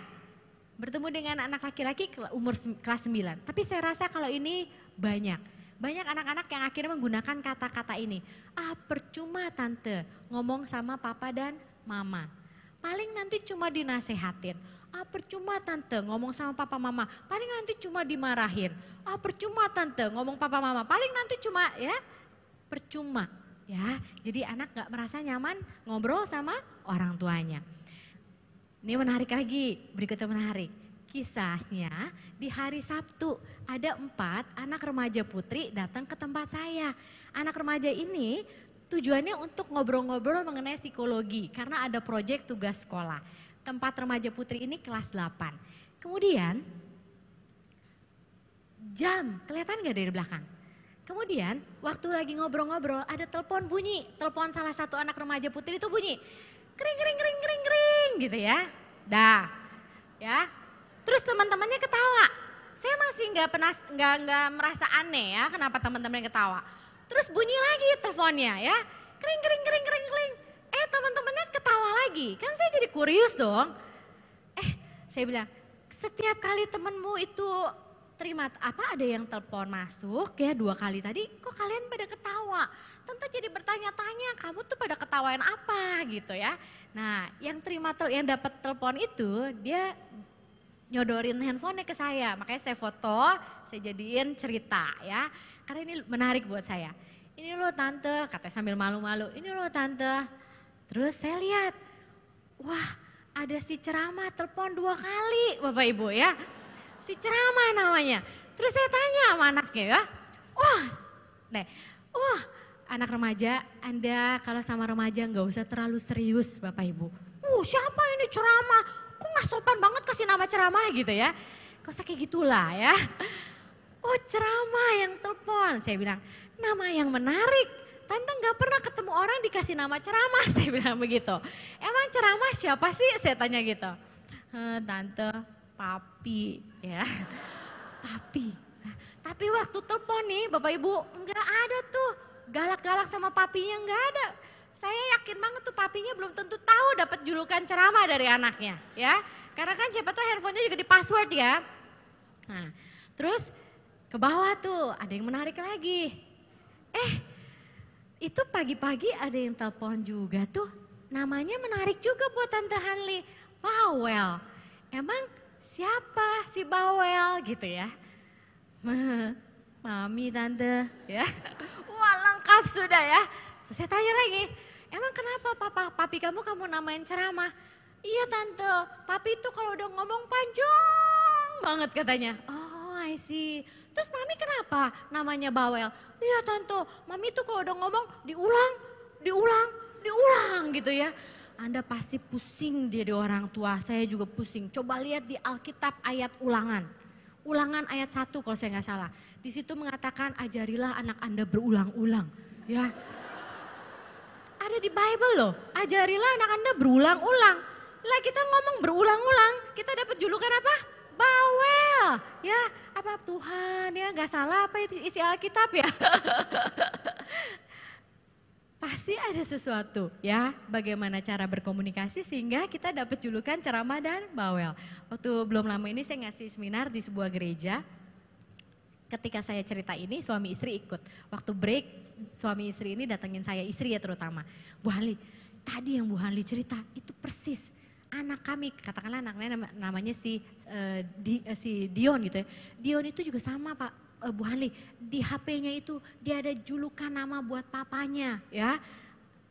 C: bertemu dengan anak laki-laki umur kelas 9. Tapi saya rasa kalau ini banyak. Banyak anak-anak yang akhirnya menggunakan kata-kata ini. Percuma tante ngomong sama papa dan mama. Paling nanti cuma dinasehatin. Percuma tante ngomong sama papa mama. Paling nanti cuma dimarahin. Percuma tante ngomong papa mama. Paling nanti cuma ya percuma. Ya, jadi anak gak merasa nyaman ngobrol sama orang tuanya. Ini menarik lagi, berikutnya menarik. Kisahnya di hari Sabtu ada 4 anak remaja putri datang ke tempat saya. Anak remaja ini tujuannya untuk ngobrol-ngobrol mengenai psikologi karena ada proyek tugas sekolah. Tempat remaja putri ini kelas 8. Kemudian jam, kelihatan gak dari belakang? Kemudian waktu lagi ngobrol-ngobrol ada telepon bunyi. Telepon salah satu anak remaja putri itu bunyi. Kering kering kering kering kering gitu ya. Dah ya. Terus teman-temannya ketawa. Saya masih nggak merasa aneh ya kenapa teman-temannya ketawa. Terus bunyi lagi teleponnya ya. Kering kering kering kering kering. Teman-temannya ketawa lagi. Kan saya jadi kurius dong. Saya bilang, setiap kali temenmu itu terima ada yang telepon masuk ya 2 kali tadi, kok kalian pada ketawa? Tante jadi bertanya-tanya, kamu tuh pada ketawain apa gitu ya. Nah, yang dapat telepon itu dia nyodorin handphonenya ke saya, makanya saya foto, saya jadiin cerita ya. Karena ini menarik buat saya. Ini loh tante, katanya sambil malu-malu, ini loh tante. Terus saya lihat, wah ada si ceramah telepon 2 kali Bapak Ibu ya. Si ceramah namanya. Terus saya tanya sama anaknya ya, wah anak remaja, Anda kalau sama remaja gak usah terlalu serius Bapak Ibu. Siapa ini ceramah? Kok gak sopan banget kasih nama ceramah gitu ya. Kok usah kayak gitulah ya. Ceramah yang telepon. Saya bilang, nama yang menarik. Tante gak pernah ketemu orang dikasih nama ceramah. Saya bilang begitu. Emang ceramah siapa sih? Saya tanya gitu. Tante, papi ya. Papi. Tapi waktu telepon nih Bapak Ibu gak ada tuh. Galak-galak sama papinya gak ada. Saya yakin banget tuh papinya belum tentu tahu dapat julukan ceramah dari anaknya ya. Karena kan siapa tuh handphonenya juga di password ya. Nah, terus ke bawah tuh ada yang menarik lagi. Itu pagi-pagi ada yang telepon juga tuh. Namanya menarik juga buat Tante Hanli. Bawel. Emang siapa si Bawel gitu ya. Mami tante ya. Wah lengkap sudah ya. Terus saya tanya lagi, emang kenapa papi kamu namain ceramah? Iya tante, papi itu kalau udah ngomong panjang banget katanya. Oh I see. Terus mami kenapa namanya Bawel? Iya tante, mami itu kalau udah ngomong diulang gitu ya. Anda pasti pusing jadi orang tua, saya juga pusing. Coba lihat di Alkitab ayat Ulangan. Ulangan ayat 1 kalau saya nggak salah. Di situ mengatakan ajarilah anak Anda berulang-ulang. Ya. Ada di Bible loh, ajarilah anak Anda berulang-ulang. Lah kita ngomong berulang-ulang, kita dapat julukan apa? Bawel. Ya, apa Tuhan ya, nggak salah apa isi Alkitab ya. Pasti ada sesuatu ya, bagaimana cara berkomunikasi sehingga kita dapat julukan ceramah dan bawel. Waktu belum lama ini saya ngasih seminar di sebuah gereja. Ketika saya cerita ini suami istri ikut. Waktu break suami istri ini datengin saya, istri ya terutama. Bu Hanli, tadi yang Bu Hanli cerita itu persis. Anak kami, katakanlah anaknya namanya si Dion gitu ya. Dion itu juga sama Pak. Bu Hanli, di HP-nya itu dia ada julukan nama buat papanya ya.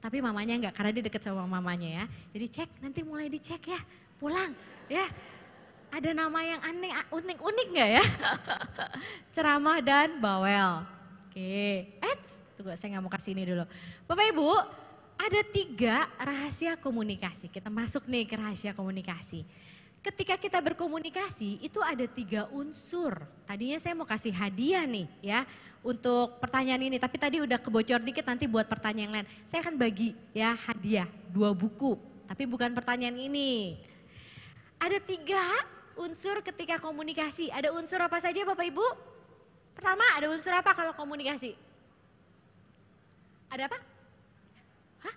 C: Tapi mamanya enggak, karena dia deket sama mamanya ya. Jadi cek, nanti mulai dicek ya, pulang ya. Ada nama yang aneh, unik-unik enggak ya? Ceramah dan bawel. Oke, tunggu saya nggak mau kasih ini dulu. Bapak Ibu, ada 3 rahasia komunikasi. Kita masuk nih ke rahasia komunikasi. Ketika kita berkomunikasi itu ada 3 unsur. Tadinya saya mau kasih hadiah nih ya untuk pertanyaan ini. Tapi tadi udah kebocor dikit, nanti buat pertanyaan yang lain. Saya akan bagi ya hadiah 2 buku. Tapi bukan pertanyaan ini. Ada 3 unsur ketika komunikasi. Ada unsur apa saja Bapak Ibu? Pertama ada unsur apa kalau komunikasi? Ada apa? Hah?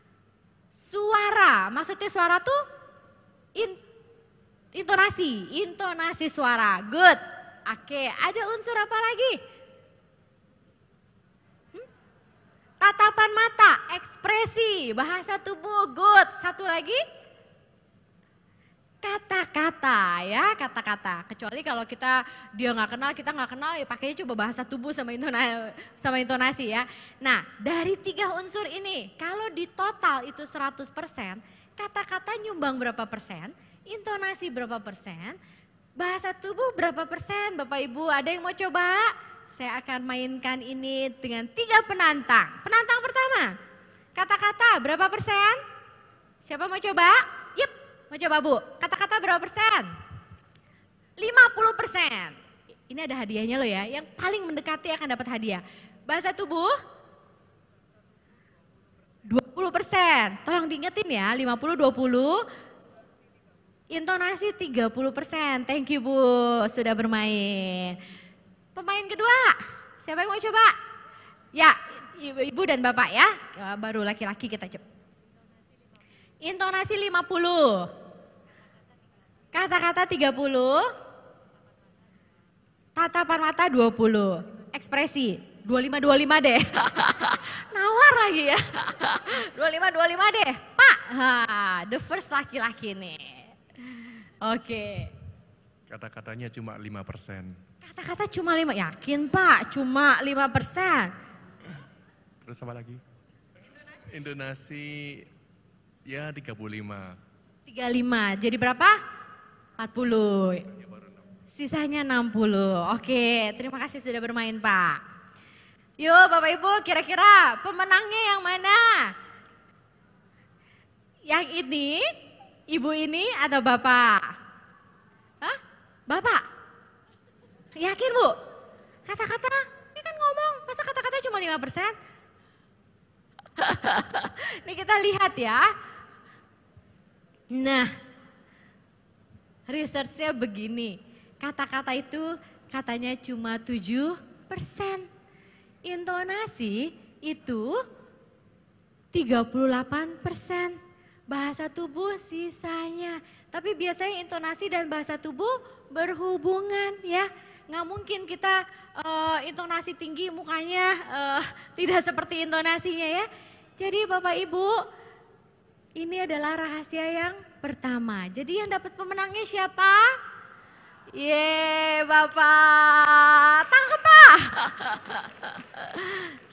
C: Suara. Maksudnya suara tuh intonasi suara. Good. Oke, ada unsur apa lagi? Tatapan mata, ekspresi, bahasa tubuh. Good. Satu lagi? Kata-kata ya, kata-kata. Kecuali kalau dia nggak kenal, kita nggak kenal, ya pakainya coba bahasa tubuh sama intonasi ya. Nah, dari 3 unsur ini, kalau di total itu 100%, kata-kata nyumbang berapa persen? Intonasi berapa persen, bahasa tubuh berapa persen, Bapak Ibu ada yang mau coba? Saya akan mainkan ini dengan 3 penantang. Penantang pertama, kata-kata berapa persen? Siapa mau coba? Yep, mau coba Bu, kata-kata berapa persen? 50%. Ini ada hadiahnya loh ya, yang paling mendekati akan dapat hadiah. Bahasa tubuh? 20%, tolong diingetin ya, 50-20. Intonasi 30%, thank you Bu sudah bermain. Pemain kedua, siapa yang mau coba? Ya, Ibu dan Bapak ya, baru laki-laki kita coba. Intonasi 50, kata-kata 30, tatapan mata 20, ekspresi 25-25 deh. Nawar lagi ya, 25-25 deh, Pak. The first laki-laki nih. Oke.
D: Kata-katanya cuma 5%.
C: Kata-kata cuma 5, yakin Pak? Cuma 5%.
D: Terus apa lagi? Intonasi ya 35.
C: 35, jadi berapa? 40. Sisanya 60. Oke, terima kasih sudah bermain Pak. Yuk Bapak Ibu, kira-kira pemenangnya yang mana? Yang ini? Ibu ini atau Bapak? Hah? Bapak? Yakin Bu? Kata-kata? Ini kan ngomong, masa kata-kata cuma 5%? Ini kita lihat ya. Nah, researchnya begini. Kata-kata itu katanya cuma 7%. Intonasi itu 38%. Bahasa tubuh sisanya. Tapi biasanya intonasi dan bahasa tubuh berhubungan ya. Nggak mungkin kita intonasi tinggi mukanya tidak seperti intonasinya ya. Jadi Bapak Ibu, ini adalah rahasia yang pertama. Jadi yang dapat pemenangnya siapa? Yeay Bapak, tangkap Pak.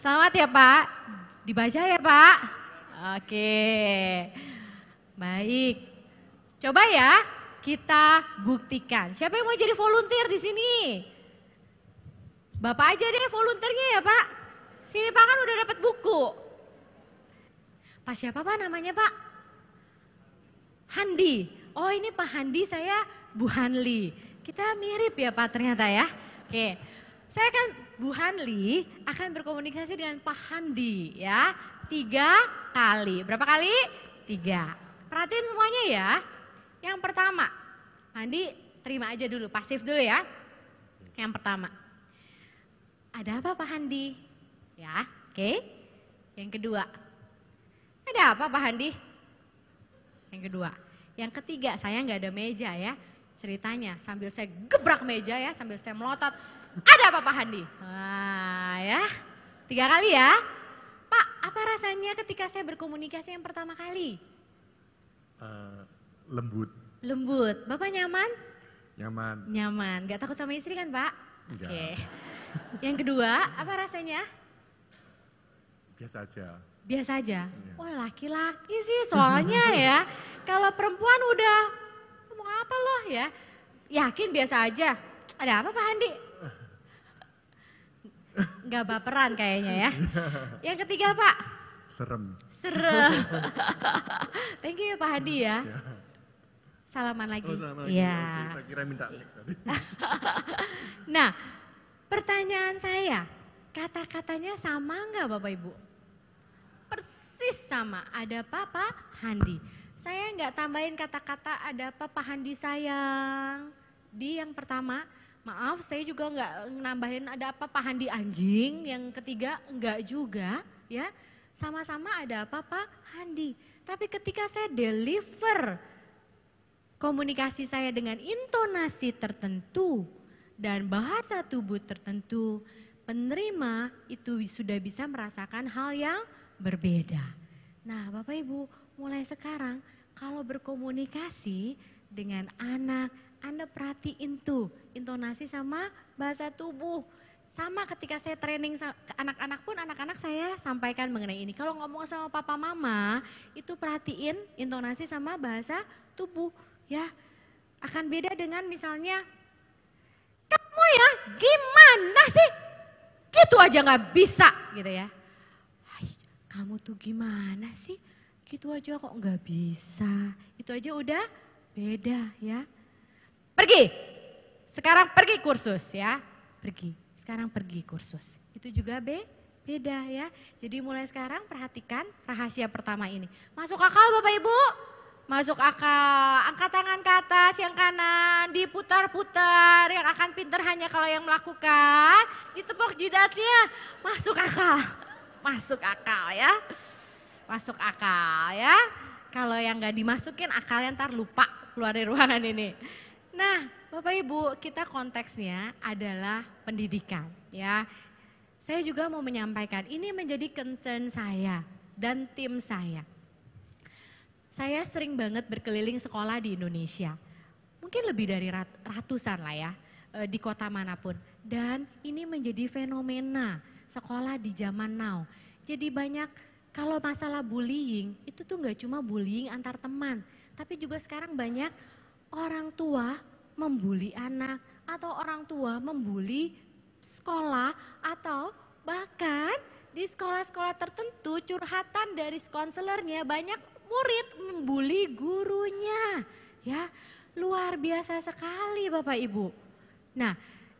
C: Selamat ya Pak, dibaca ya Pak. Oke. Baik, coba ya kita buktikan. Siapa yang mau jadi volunteer di sini? Bapak aja deh volunteernya ya Pak. Sini Pak kan udah dapat buku. Pak siapa Pak namanya Pak? Handi. Oh ini Pak Handi, saya Bu Hanli. Kita mirip ya Pak ternyata ya. Oke, saya akan Bu Hanli akan berkomunikasi dengan Pak Handi ya. 3 kali. Berapa kali? 3. Perhatiin semuanya ya. Yang pertama, Handi terima aja dulu, pasif dulu ya. Yang pertama, ada apa Pak Handi? Ya, oke. Yang kedua, ada apa Pak Handi? Yang kedua. Yang ketiga, saya nggak ada meja ya. Ceritanya sambil saya gebrak meja ya, sambil saya melotot. Ada apa Pak Handi? Wah ya, 3 kali ya. Pak, apa rasanya ketika saya berkomunikasi yang pertama kali?
D: Lembut,
C: Lembut. Bapak nyaman?
D: nyaman.
C: Nyaman. Gak takut sama istri kan Pak?
D: Enggak.
C: Oke. Yang kedua, apa rasanya?
D: Biasa aja.
C: Biasa aja. Oh laki-laki sih soalnya ya. Kalau perempuan udah ngomong apa loh ya. Yakin biasa aja. Ada apa Pak Handi? Gak baperan kayaknya ya. Yang ketiga Pak.
D: Serem.
C: Serem. Thank you ya Pak Handi ya. Salaman lagi.
D: Oh, sama lagi.
C: Iya.
D: Oke, saya kira minta mic tadi.
C: Nah pertanyaan saya. Kata-katanya sama nggak Bapak Ibu? Persis sama. Ada apa Pak Handi? Saya nggak tambahin kata-kata ada apa Pak Handi sayang. Di yang pertama, maaf saya juga nggak nambahin ada apa Pak Handi anjing. Yang ketiga enggak juga ya. Sama-sama ada apa Pak Handi. Tapi ketika saya deliver komunikasi saya dengan intonasi tertentu dan bahasa tubuh tertentu, penerima itu sudah bisa merasakan hal yang berbeda. Nah Bapak Ibu, mulai sekarang kalau berkomunikasi dengan anak, Anda perhatiin tuh intonasi sama bahasa tubuh. Sama ketika saya training ke anak-anak pun, anak-anak saya sampaikan mengenai ini. Kalau ngomong sama papa mama, itu perhatiin intonasi sama bahasa tubuh. Ya, akan beda dengan misalnya, kamu ya gimana sih? Gitu aja gak bisa gitu ya. Hai, kamu tuh gimana sih? Gitu aja kok gak bisa. Itu aja udah beda ya. Pergi, sekarang pergi kursus ya. Pergi, sekarang pergi kursus. Itu juga beda ya. Jadi mulai sekarang perhatikan rahasia pertama ini. Masuk akal Bapak Ibu? Masuk akal, angkat tangan ke atas yang kanan, diputar-putar, yang akan pintar hanya kalau yang melakukan, ditepuk jidatnya, masuk akal, masuk akal ya, masuk akal ya. Kalau yang gak dimasukin akalnya ntar lupa keluar dari ruangan ini. Nah Bapak Ibu, kita konteksnya adalah pendidikan ya. Saya juga mau menyampaikan, ini menjadi concern saya dan tim saya. Saya sering banget berkeliling sekolah di Indonesia. Mungkin lebih dari ratusan lah ya, di kota manapun. Dan ini menjadi fenomena sekolah di zaman now. Jadi banyak, kalau masalah bullying, itu tuh gak cuma bullying antar teman. Tapi juga sekarang banyak orang tua membuli anak, atau orang tua membuli sekolah, atau bahkan di sekolah-sekolah tertentu curhatan dari konselornya banyak murid membuli gurunya, ya luar biasa sekali Bapak Ibu. Nah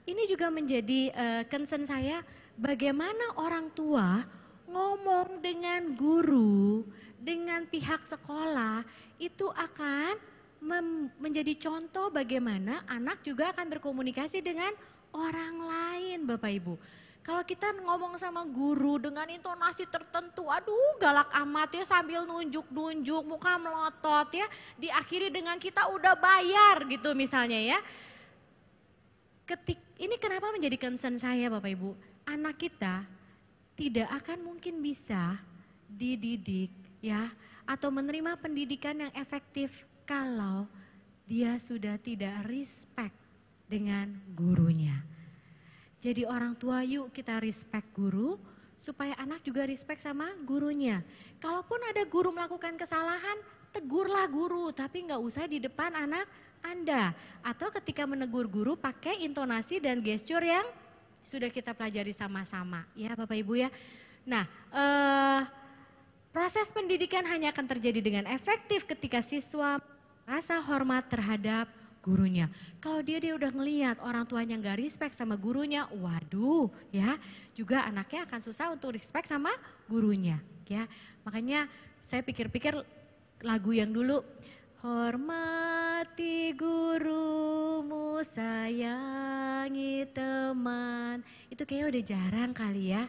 C: ini juga menjadi concern saya, bagaimana orang tua ngomong dengan guru, dengan pihak sekolah, itu akan menjadi contoh bagaimana anak juga akan berkomunikasi dengan orang lain Bapak Ibu. Kalau kita ngomong sama guru dengan intonasi tertentu, aduh galak amat ya sambil nunjuk-nunjuk, muka melotot ya. Diakhiri dengan kita udah bayar gitu misalnya ya. Ini kenapa menjadi concern saya Bapak Ibu. Anak kita tidak akan mungkin bisa dididik ya. Atau menerima pendidikan yang efektif kalau dia sudah tidak respect dengan gurunya. Jadi orang tua yuk kita respect guru supaya anak juga respect sama gurunya. Kalaupun ada guru melakukan kesalahan, tegurlah guru tapi nggak usah di depan anak Anda. Atau ketika menegur guru pakai intonasi dan gesture yang sudah kita pelajari sama-sama ya Bapak Ibu ya. Nah proses pendidikan hanya akan terjadi dengan efektif ketika siswa rasa hormat terhadap gurunya. Kalau dia udah ngelihat orang tuanya nggak respect sama gurunya, waduh ya, juga anaknya akan susah untuk respect sama gurunya ya. Makanya saya pikir-pikir lagu yang dulu, hormati gurumu, sayangi teman, itu kayaknya udah jarang kali ya.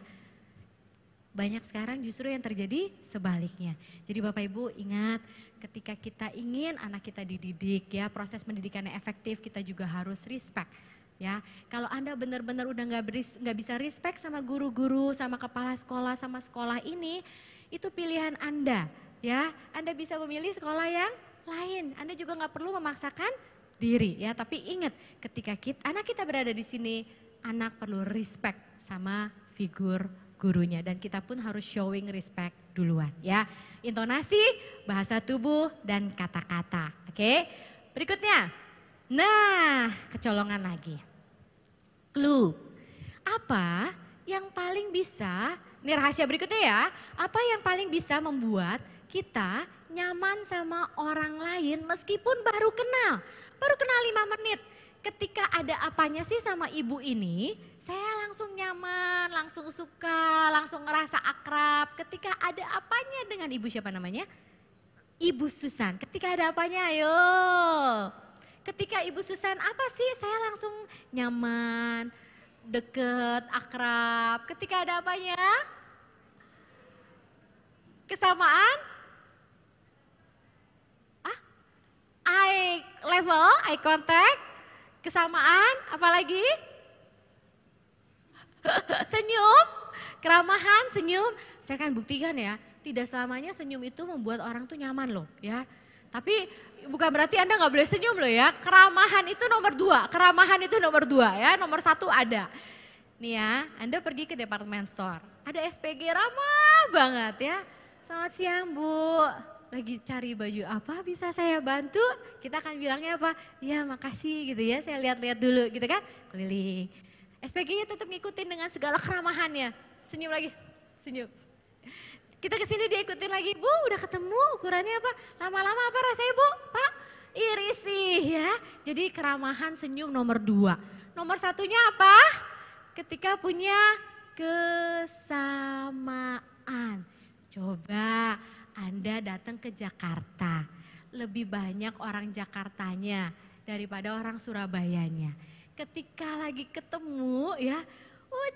C: Banyak sekarang justru yang terjadi sebaliknya. Jadi Bapak Ibu ingat, ketika kita ingin anak kita dididik ya, proses pendidikannya efektif, kita juga harus respect ya. Kalau Anda benar-benar udah nggak bisa respect sama guru-guru, sama kepala sekolah, sama sekolah ini, itu pilihan Anda ya. Anda bisa memilih sekolah yang lain. Anda juga nggak perlu memaksakan diri ya. Tapi ingat, ketika anak kita berada di sini, anak perlu respect sama figur gurunya, dan kita pun harus showing respect duluan ya. Intonasi, bahasa tubuh, dan kata-kata. Oke, berikutnya. Nah, kecolongan lagi. Clue. Apa yang paling bisa, ini rahasia berikutnya ya. Apa yang paling bisa membuat kita nyaman sama orang lain meskipun baru kenal. Baru kenal 5 menit. Ketika ada apanya sih sama ibu ini, saya langsung nyaman, langsung suka, langsung ngerasa akrab. Ketika ada apanya dengan ibu siapa namanya? Ibu Susan. Ketika ada apanya, ayo. Ketika Ibu Susan apa sih? Saya langsung nyaman, deket, akrab. Ketika ada apanya? Kesamaan? Eye level, eye contact. Kesamaan, apalagi? Senyum, keramahan, senyum. Saya akan buktikan ya, tidak selamanya senyum itu membuat orang tuh nyaman loh ya. Tapi bukan berarti Anda nggak boleh senyum loh ya. Keramahan itu nomor 2, keramahan itu nomor 2 ya. Nomor 1 ada. Nih ya, Anda pergi ke department store. Ada SPG ramah banget ya. Selamat siang Bu. Lagi cari baju apa bisa saya bantu? Kita akan bilangnya apa? Ya makasih gitu ya, saya lihat-lihat dulu gitu kan. Keliling. SPG-nya tetap ngikutin dengan segala keramahannya. Senyum lagi, senyum. Kita kesini dia ikutin lagi, Bu udah ketemu ukurannya apa? Lama-lama apa rasanya Bu? Pak, iri sih ya. Jadi keramahan senyum nomor 2. Nomor 1-nya apa? Ketika punya kesamaan. Coba Anda datang ke Jakarta, lebih banyak orang Jakartanya daripada orang Surabayanya. Ketika lagi ketemu ya,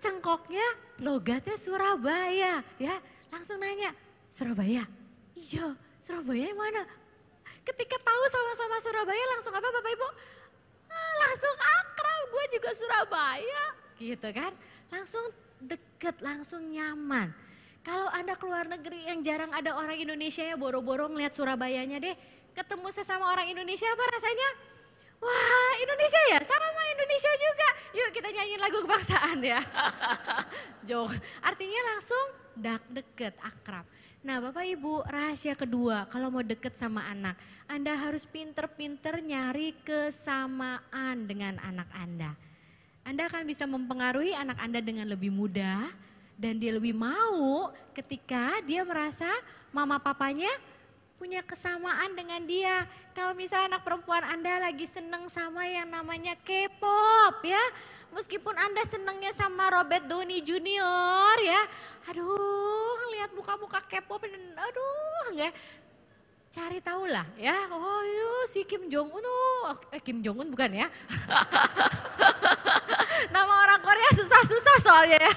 C: cengkoknya logatnya Surabaya ya, langsung nanya, Surabaya? Iya, Surabaya yang mana? Ketika tahu sama-sama Surabaya langsung apa Bapak Ibu? Langsung akrab, gue juga Surabaya gitu kan. Langsung deket, langsung nyaman. Kalau Anda keluar negeri yang jarang ada orang Indonesia ya, boro-boro ngeliat Surabayanya deh. Ketemu sesama orang Indonesia apa rasanya? Wah Indonesia ya, sama Indonesia juga. Yuk kita nyanyiin lagu kebangsaan ya. Jong, artinya langsung deket, akrab. Nah Bapak Ibu, rahasia kedua kalau mau deket sama anak, Anda harus pinter-pinter nyari kesamaan dengan anak Anda. Anda akan bisa mempengaruhi anak Anda dengan lebih mudah dan dia lebih mau ketika dia merasa mama papanya punya kesamaan dengan dia. Kalau misalnya anak perempuan Anda lagi seneng sama yang namanya K-pop ya. Meskipun Anda senengnya sama Robert Downey Junior ya. Aduh lihat muka-muka K-pop dan aduh enggak. Cari tahu lah ya. Oh yuk si Kim Jong Un tuh. Kim Jong Un bukan ya. Nama orang Korea susah-susah soalnya ya.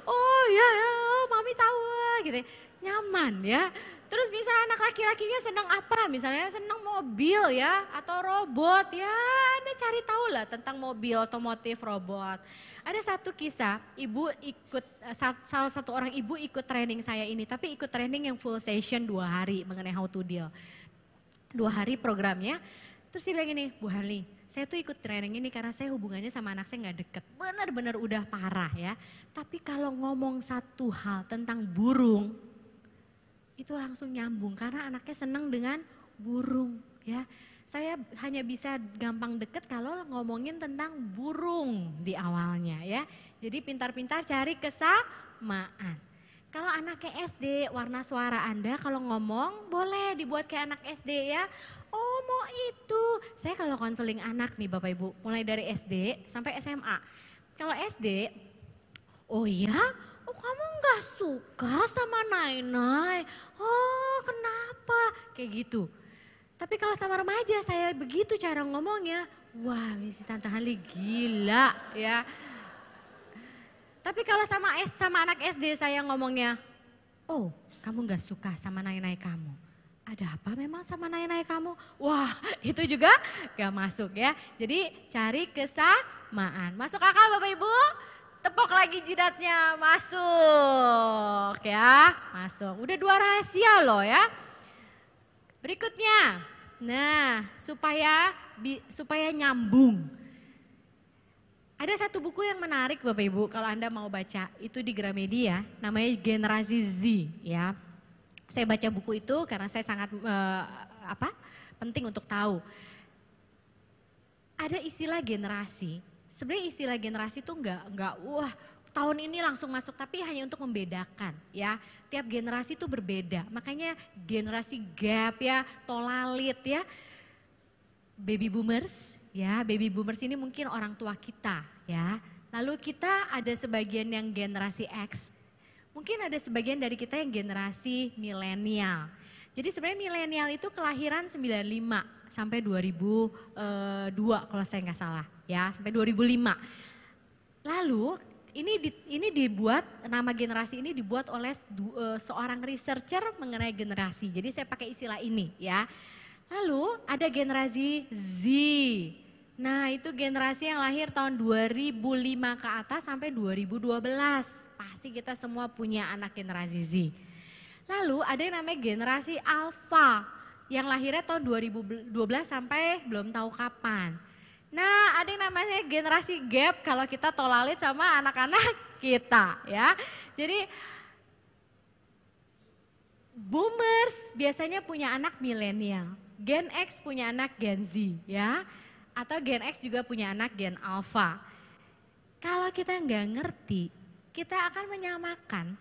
C: Oh ya, mami tahu gitu. Nyaman ya. Terus misalnya anak laki-lakinya senang apa? Misalnya senang mobil ya atau robot ya. Anda cari tahu lah tentang mobil, otomotif, robot. Ada satu kisah, ibu ikut, salah satu orang ibu ikut training saya ini. Tapi ikut training yang full session 2 hari mengenai how to deal. 2 hari programnya. Terus dia bilang gini, Bu Harli, saya tuh ikut training ini karena saya hubungannya sama anak saya gak deket. Benar-benar udah parah ya. Tapi kalau ngomong satu hal tentang burung, itu langsung nyambung karena anaknya senang dengan burung ya. Saya hanya bisa gampang deket kalau ngomongin tentang burung di awalnya ya. Jadi pintar-pintar cari kesamaan. Kalau anak pakai SD, warna suara Anda kalau ngomong boleh dibuat kayak anak SD ya. Oh mau itu, saya kalau konseling anak nih Bapak Ibu, mulai dari SD sampai SMA. Kalau SD, oh ya, oh kamu nggak suka sama Nai-Nai, oh kenapa, kayak gitu. Tapi kalau sama remaja saya begitu cara ngomongnya, wah si Tante Hanli gila ya. Tapi kalau sama anak SD saya ngomongnya, oh kamu gak suka sama Nai-Nai kamu. Ada apa memang sama Nai-Nai kamu? Wah itu juga gak masuk ya. Jadi cari kesamaan. Masuk akal Bapak Ibu? Tepok lagi jidatnya, masuk ya. Masuk, udah 2 rahasia loh ya. Berikutnya, nah supaya nyambung. Ada satu buku yang menarik Bapak Ibu kalau Anda mau baca, itu di Gramedia, namanya Generasi Z ya. Saya baca buku itu karena saya sangat penting untuk tahu. Ada istilah generasi. Sebenarnya istilah generasi itu enggak wah tahun ini langsung masuk, tapi hanya untuk membedakan ya. Tiap generasi itu berbeda. Makanya generasi gap ya, tolalit ya. Baby boomers ya, baby boomers ini mungkin orang tua kita ya. Lalu kita ada sebagian yang generasi X, mungkin ada sebagian dari kita yang generasi milenial. Jadi sebenarnya milenial itu kelahiran 95 sampai 2002 kalau saya nggak salah ya, sampai 2005. Lalu ini dibuat, nama generasi ini dibuat oleh seorang researcher mengenai generasi. Jadi saya pakai istilah ini ya. Lalu ada generasi Z. Nah itu generasi yang lahir tahun 2005 ke atas sampai 2012. Pasti kita semua punya anak generasi Z. Lalu ada yang namanya generasi Alpha yang lahirnya tahun 2012 sampai belum tahu kapan. Nah ada yang namanya generasi Gap kalau kita tolalit sama anak-anak kita ya. Jadi boomers biasanya punya anak milenial. Gen X punya anak Gen Z ya, atau Gen X juga punya anak Gen Alpha. Kalau kita nggak ngerti, kita akan menyamakan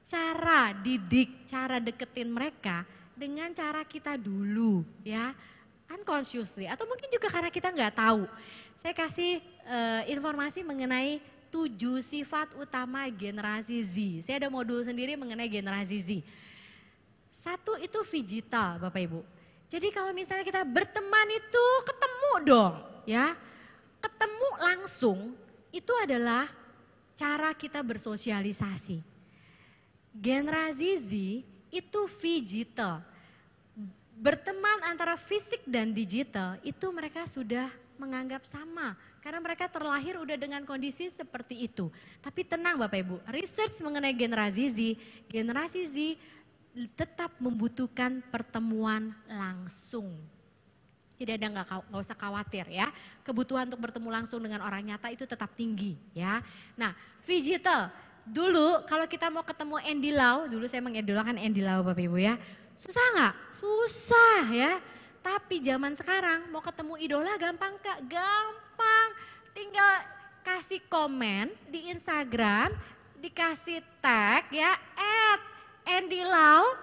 C: cara didik, cara deketin mereka dengan cara kita dulu ya, unconsciously. Atau mungkin juga karena kita nggak tahu. Saya kasih informasi mengenai 7 sifat utama generasi Z. Saya ada modul sendiri mengenai generasi Z. 1 itu digital Bapak Ibu. Jadi kalau misalnya kita berteman itu ketemu dong ya. Ketemu langsung itu adalah cara kita bersosialisasi. Generasi Z itu digital. Berteman antara fisik dan digital itu mereka sudah menganggap sama. Karena mereka terlahir udah dengan kondisi seperti itu. Tapi tenang Bapak Ibu, research mengenai generasi Z tetap membutuhkan pertemuan langsung. Jadi Anda nggak usah khawatir ya. Kebutuhan untuk bertemu langsung dengan orang nyata itu tetap tinggi ya. Nah, digital. Dulu kalau kita mau ketemu Andy Lau, dulu saya mengidolakan Andy Lau Bapak Ibu ya. Susah nggak? Susah ya. Tapi zaman sekarang mau ketemu idola gampang Kak? Gampang. Tinggal kasih komen di Instagram, dikasih tag ya, Andy Lau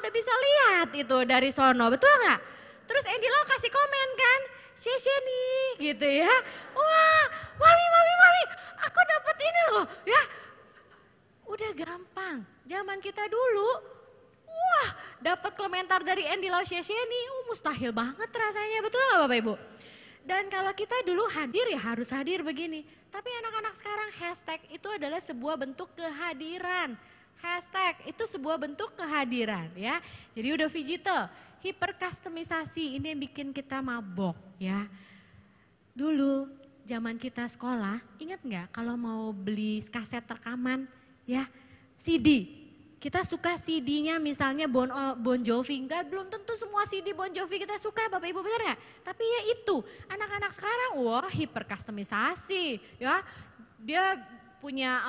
C: udah bisa lihat itu dari sono, betul nggak? Terus Andy Lau kasih komen kan, Sheshe nih gitu ya. Wah, mami, aku dapet ini loh ya. Udah gampang, zaman kita dulu, wah dapat komentar dari Andy Lau Sheshe nih, mustahil banget rasanya, betul nggak Bapak Ibu? Dan kalau kita dulu hadir ya harus hadir begini. Tapi anak-anak sekarang hashtag itu adalah sebuah bentuk kehadiran. Hashtag itu sebuah bentuk kehadiran ya. Jadi udah digital, hiper customisasi ini yang bikin kita mabok ya. Dulu zaman kita sekolah, ingat nggak kalau mau beli kaset rekaman ya, CD. Kita suka CD-nya misalnya Bon Jovi, belum tentu semua CD Bon Jovi kita suka Bapak Ibu, benar ya? Tapi ya itu, anak-anak sekarang wah hiper customisasi ya. Dia punya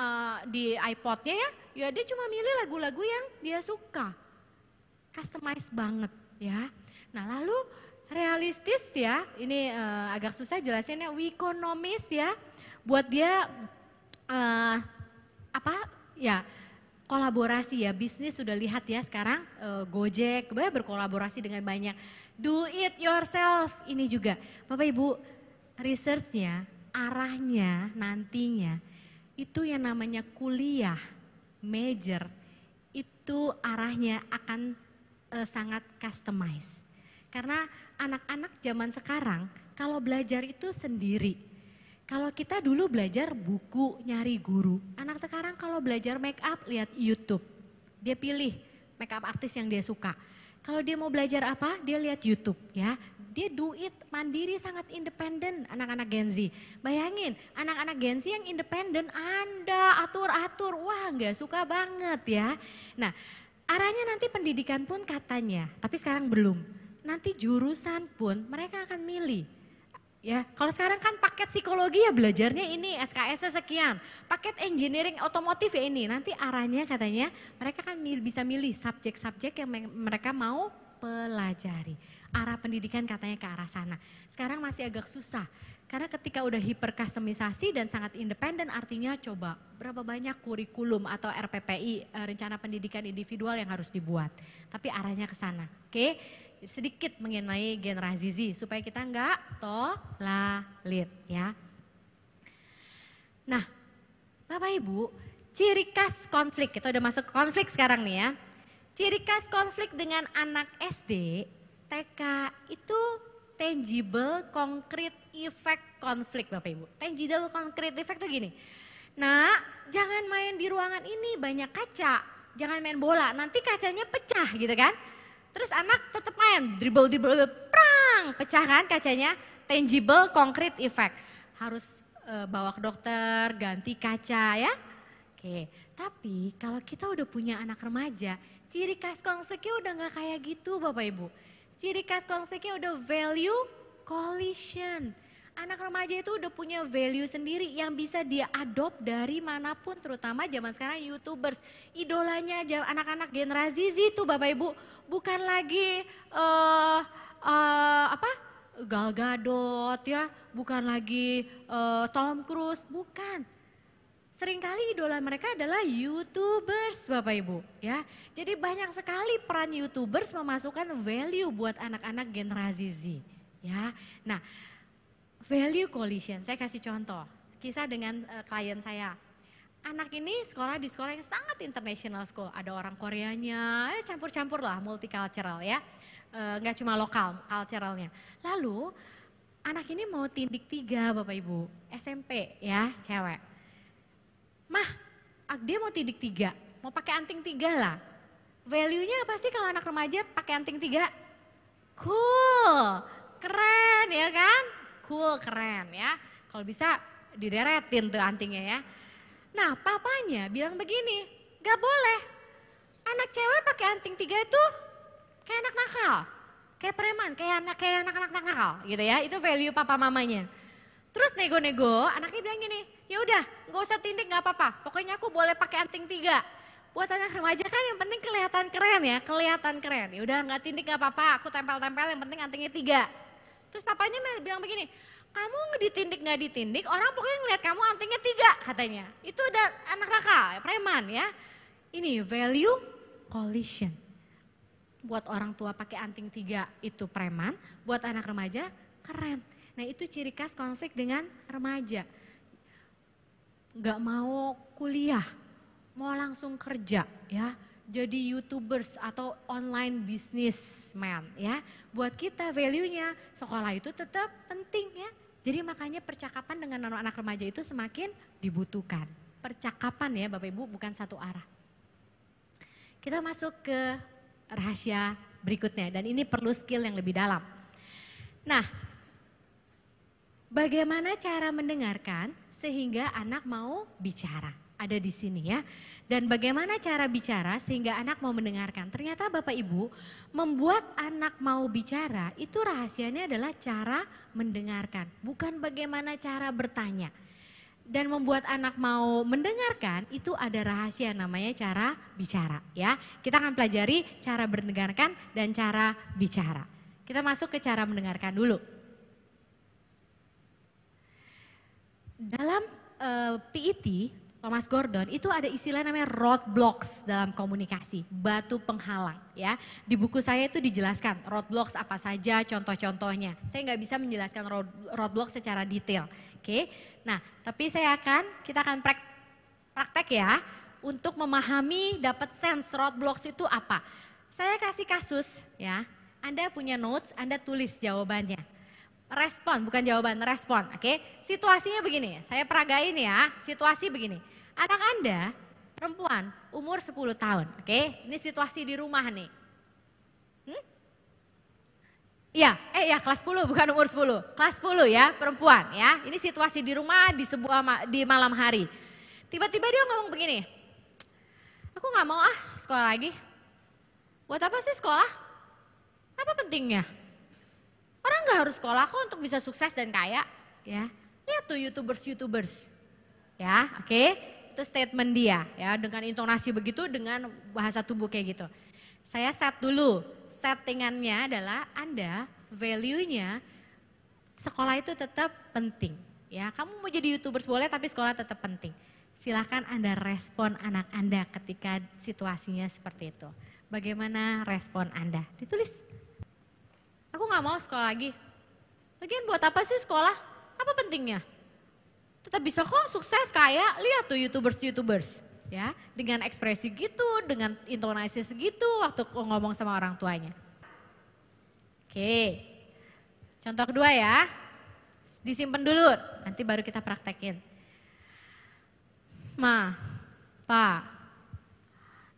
C: di iPod-nya ya dia cuma milih lagu-lagu yang dia suka. Customize banget ya. Nah lalu realistis ya, ini agak susah jelasinnya, wikonomis ya. Buat dia kolaborasi ya, bisnis sudah lihat ya sekarang Gojek berkolaborasi dengan banyak. Do it yourself ini juga. Bapak Ibu, researchnya, arahnya nantinya itu yang namanya kuliah, major, itu arahnya akan sangat customize. Karena anak-anak zaman sekarang kalau belajar itu sendiri. Kalau kita dulu belajar buku, nyari guru. Anak sekarang kalau belajar make up, lihat YouTube. Dia pilih make up artis yang dia suka. Kalau dia mau belajar apa, dia lihat YouTube ya. Dia do it, mandiri, sangat independen anak-anak Gen Z. Bayangin, anak-anak Gen Z yang independen, Anda atur-atur, wah nggak suka banget ya. Nah, arahnya nanti pendidikan pun katanya, tapi sekarang belum. Nanti jurusan pun mereka akan milih. Ya, kalau sekarang kan paket psikologi ya belajarnya ini, SKS-nya sekian. Paket engineering otomotif ya ini. Nanti arahnya katanya mereka kan bisa milih subjek-subjek yang mereka mau pelajari. Arah pendidikan katanya ke arah sana. Sekarang masih agak susah. Karena ketika udah hiperkustomisasi dan sangat independen artinya coba berapa banyak kurikulum atau RPPI, rencana pendidikan individual yang harus dibuat. Tapi arahnya ke sana. Oke? Sedikit mengenai generasi Z supaya kita nggak tolalit ya. Nah, Bapak Ibu, ciri khas konflik, kita udah masuk konflik sekarang nih ya. Ciri khas konflik dengan anak SD, TK itu tangible concrete effect konflik Bapak Ibu. Tangible concrete effect tuh gini. Nah, jangan main di ruangan ini banyak kaca, jangan main bola, nanti kacanya pecah gitu kan. Terus anak tetap main, dribble, prang, pecah kan kacanya, tangible concrete effect. Harus bawa ke dokter, ganti kaca ya. Oke, tapi kalau kita udah punya anak remaja, ciri khas konfliknya udah gak kayak gitu Bapak Ibu. Ciri khas konfliknya udah value collision. Anak remaja itu udah punya value sendiri yang bisa dia adopt dari manapun, terutama zaman sekarang YouTubers. Idolanya anak-anak generasi Z itu Bapak Ibu, bukan lagi Gal Gadot ya, bukan lagi Tom Cruise, bukan. Seringkali idola mereka adalah YouTubers Bapak Ibu ya. Jadi banyak sekali peran YouTubers memasukkan value buat anak-anak generasi Z ya. Nah, value collision, saya kasih contoh, kisah dengan klien saya. Anak ini sekolah di sekolah yang sangat international school, ada orang Koreanya, campur-campur lah, multicultural ya, nggak cuma lokal, culturalnya. Lalu anak ini mau tindik 3 Bapak Ibu, SMP ya, cewek. Mah, dia mau tindik 3, mau pakai anting 3 lah. Value-nya apa sih kalau anak remaja pakai anting 3? Cool, keren ya kan? Cool, keren ya. Kalau bisa dideretin tuh antingnya ya. Nah papanya bilang begini, gak boleh. Anak cewek pakai anting 3 itu kayak anak nakal. Kayak preman, kayak anak-anak nakal gitu ya. Itu value papa mamanya. Terus nego-nego, anaknya bilang gini, ya udah gak usah tindik gak apa-apa. Pokoknya aku boleh pakai anting 3. Buat anak remaja kan yang penting kelihatan keren ya, kelihatan keren. Ya udah gak tindik gak apa-apa, aku tempel-tempel yang penting antingnya 3. Terus papanya bilang begini, kamu ditindik gak ditindik, orang pokoknya ngeliat kamu antingnya 3 katanya. Itu udah anak nakal, preman ya. Ini value collision. Buat orang tua pakai anting 3 itu preman, buat anak remaja keren. Nah itu ciri khas konflik dengan remaja. Gak mau kuliah, mau langsung kerja ya. Jadi YouTubers atau online businessman ya. Buat kita value-nya sekolah itu tetap penting ya. Jadi makanya percakapan dengan anak-anak remaja itu semakin dibutuhkan. Percakapan ya Bapak Ibu bukan satu arah. Kita masuk ke rahasia berikutnya dan ini perlu skill yang lebih dalam. Nah, bagaimana cara mendengarkan sehingga anak mau bicara? Ada di sini ya. Dan bagaimana cara bicara sehingga anak mau mendengarkan. Ternyata Bapak Ibu membuat anak mau bicara itu rahasianya adalah cara mendengarkan. Bukan bagaimana cara bertanya. Dan membuat anak mau mendengarkan itu ada rahasia namanya cara bicara ya. Kita akan pelajari cara mendengarkan dan cara bicara. Kita masuk ke cara mendengarkan dulu. Dalam PET Thomas Gordon itu ada istilah namanya roadblocks dalam komunikasi, batu penghalang ya. Di buku saya itu dijelaskan roadblocks apa saja, contoh-contohnya. Saya nggak bisa menjelaskan roadblocks secara detail, oke. Nah, tapi kita akan praktek ya untuk memahami, dapat sense roadblocks itu apa. Saya kasih kasus ya, Anda punya notes, Anda tulis jawabannya. Respon, bukan jawaban, respon, oke. Situasinya begini, saya peragain ya, situasi begini. Anak Anda, perempuan, umur 10 tahun, oke. Ini situasi di rumah nih. Iya, kelas 10 bukan umur 10. Kelas 10 ya, perempuan ya. Ini situasi di rumah di malam hari. Tiba-tiba dia ngomong begini, aku gak mau sekolah lagi. Buat apa sih sekolah? Apa pentingnya? Orang gak harus sekolah kok untuk bisa sukses dan kaya. Ya, lihat tuh YouTubers. Ya, oke. Itu statement dia ya, dengan intonasi begitu, dengan bahasa tubuh kayak gitu. Saya set dulu, settingannya adalah Anda value-nya sekolah itu tetap penting. Ya, kamu mau jadi YouTubers boleh tapi sekolah tetap penting. Silakan Anda respon anak Anda ketika situasinya seperti itu. Bagaimana respon Anda? Ditulis. Aku gak mau sekolah lagi. Lagian buat apa sih sekolah? Apa pentingnya? Tetap bisa kok sukses kaya, lihat tuh YouTubers ya, dengan ekspresi gitu, dengan intonasi segitu waktu ngomong sama orang tuanya. Oke, contoh kedua ya, disimpan dulu, nanti baru kita praktekin. Ma, Pa,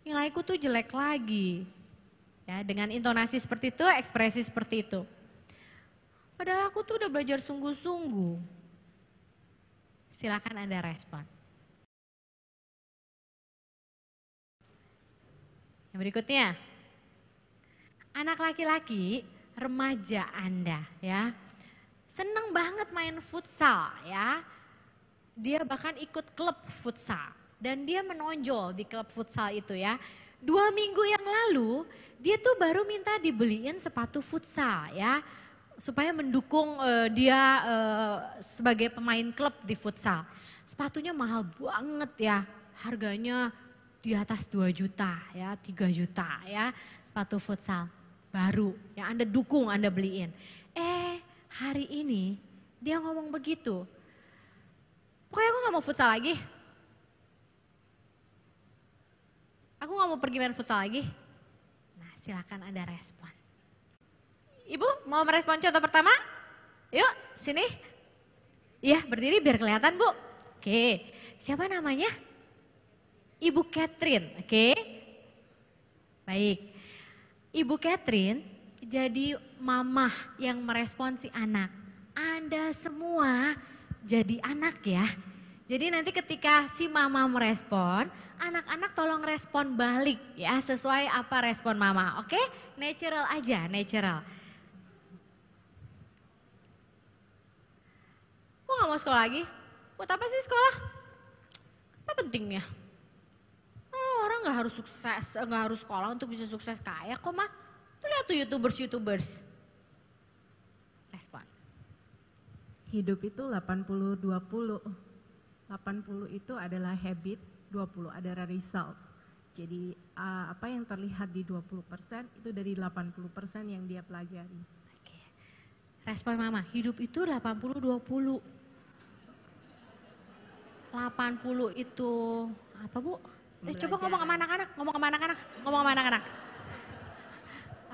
C: nilaiku tuh jelek lagi. Ya, dengan intonasi seperti itu, ekspresi seperti itu. Padahal aku tuh udah belajar sungguh-sungguh. Silakan Anda respon. Yang berikutnya, anak laki-laki remaja Anda ya, seneng banget main futsal ya. Dia bahkan ikut klub futsal dan dia menonjol di klub futsal itu ya. 2 minggu yang lalu dia tuh baru minta dibeliin sepatu futsal ya, supaya mendukung dia sebagai pemain klub di futsal. Sepatunya mahal banget ya, harganya di atas 2 juta ya, 3 juta ya, sepatu futsal baru yang Anda dukung, Anda beliin. Hari ini dia ngomong begitu, pokoknya aku gak mau futsal lagi. Aku gak mau pergi main futsal lagi. Nah, silakan Anda respon. Ibu mau merespon contoh pertama? Yuk sini. Iya berdiri biar kelihatan Bu. Oke, siapa namanya? Ibu Catherine, oke. Baik, Ibu Catherine jadi mamah yang merespon si anak. Anda semua jadi anak ya. Jadi nanti ketika si mama merespon, anak-anak tolong respon balik ya sesuai apa respon mama, oke? Natural aja, natural. Aku gak mau sekolah lagi. Buat apa sih sekolah? Apa pentingnya? Orang gak harus sukses, gak harus sekolah untuk bisa sukses kaya kok mah. Tuh lihat tuh YouTubers. Respon.
E: Hidup itu 80-20. 80 itu adalah habit, 20 adalah result. Jadi apa yang terlihat di 20% itu dari 80% yang dia pelajari.
C: Oke. Respon mama, hidup itu 80-20. 80 itu apa Bu? Coba ngomong sama anak-anak, ngomong sama anak-anak.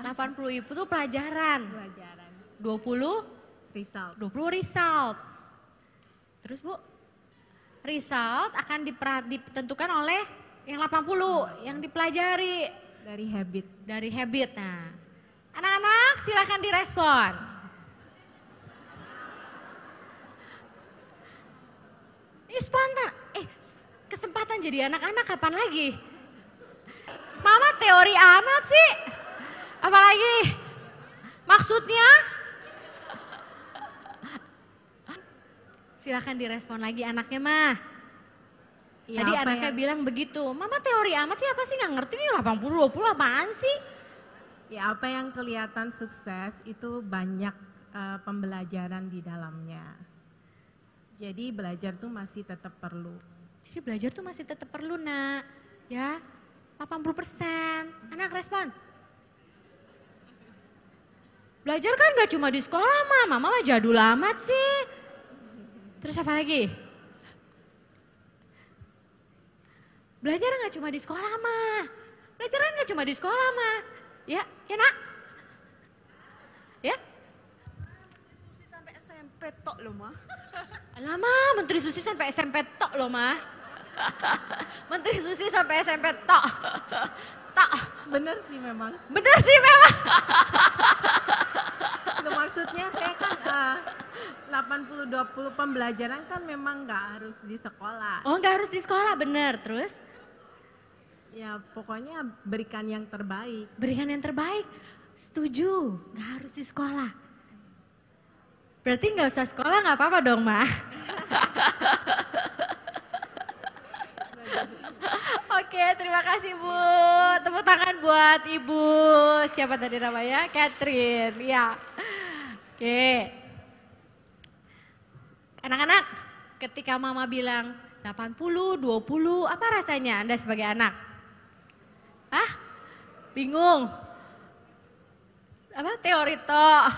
C: 80 itu pelajaran. 20
E: result.
C: 20 result. Terus Bu, result akan ditentukan oleh yang 80 yang dipelajari.
E: Dari
C: habit. Nah, anak-anak silakan direspon. Ini spontan. Kesempatan jadi anak-anak kapan lagi? Mama teori amat sih. Apalagi maksudnya? Silakan direspon lagi anaknya mah.
E: Ya,
C: Tadi anaknya bilang begitu, mama teori amat sih apa sih gak ngerti nih 80-20 apaan sih?
E: Ya apa yang kelihatan sukses itu banyak pembelajaran di dalamnya. Jadi belajar tuh masih tetap perlu.
C: Jadi belajar tuh masih tetap perlu nak. Ya, 80%. Anak respon. Belajar kan gak cuma di sekolah mama mah jadul amat sih. Terus apa lagi? Belajar gak cuma di sekolah mah. Belajar kan gak cuma di sekolah mah. Ya, ya nak? Ya?
F: Susi sampai SMP tok loh mah.
C: Lama Menteri Susi sampai SMP tok loh mah. Menteri Susi sampai SMP tok. Tok.
E: Bener sih memang.
C: Bener sih memang.
E: Loh, maksudnya saya kan 80-20 pembelajaran kan memang nggak harus di sekolah.
C: Oh nggak harus di sekolah bener. Terus?
E: Ya pokoknya berikan yang terbaik.
C: Berikan yang terbaik. Setuju, nggak harus di sekolah. Berarti nggak usah sekolah nggak apa-apa dong mah. Oke, terima kasih Bu. Tepuk tangan buat Ibu. Siapa tadi namanya? Catherine. Ya. Oke. Anak-anak, ketika Mama bilang 80, 20, apa rasanya Anda sebagai anak? Hah? Bingung? Apa? Teori toh.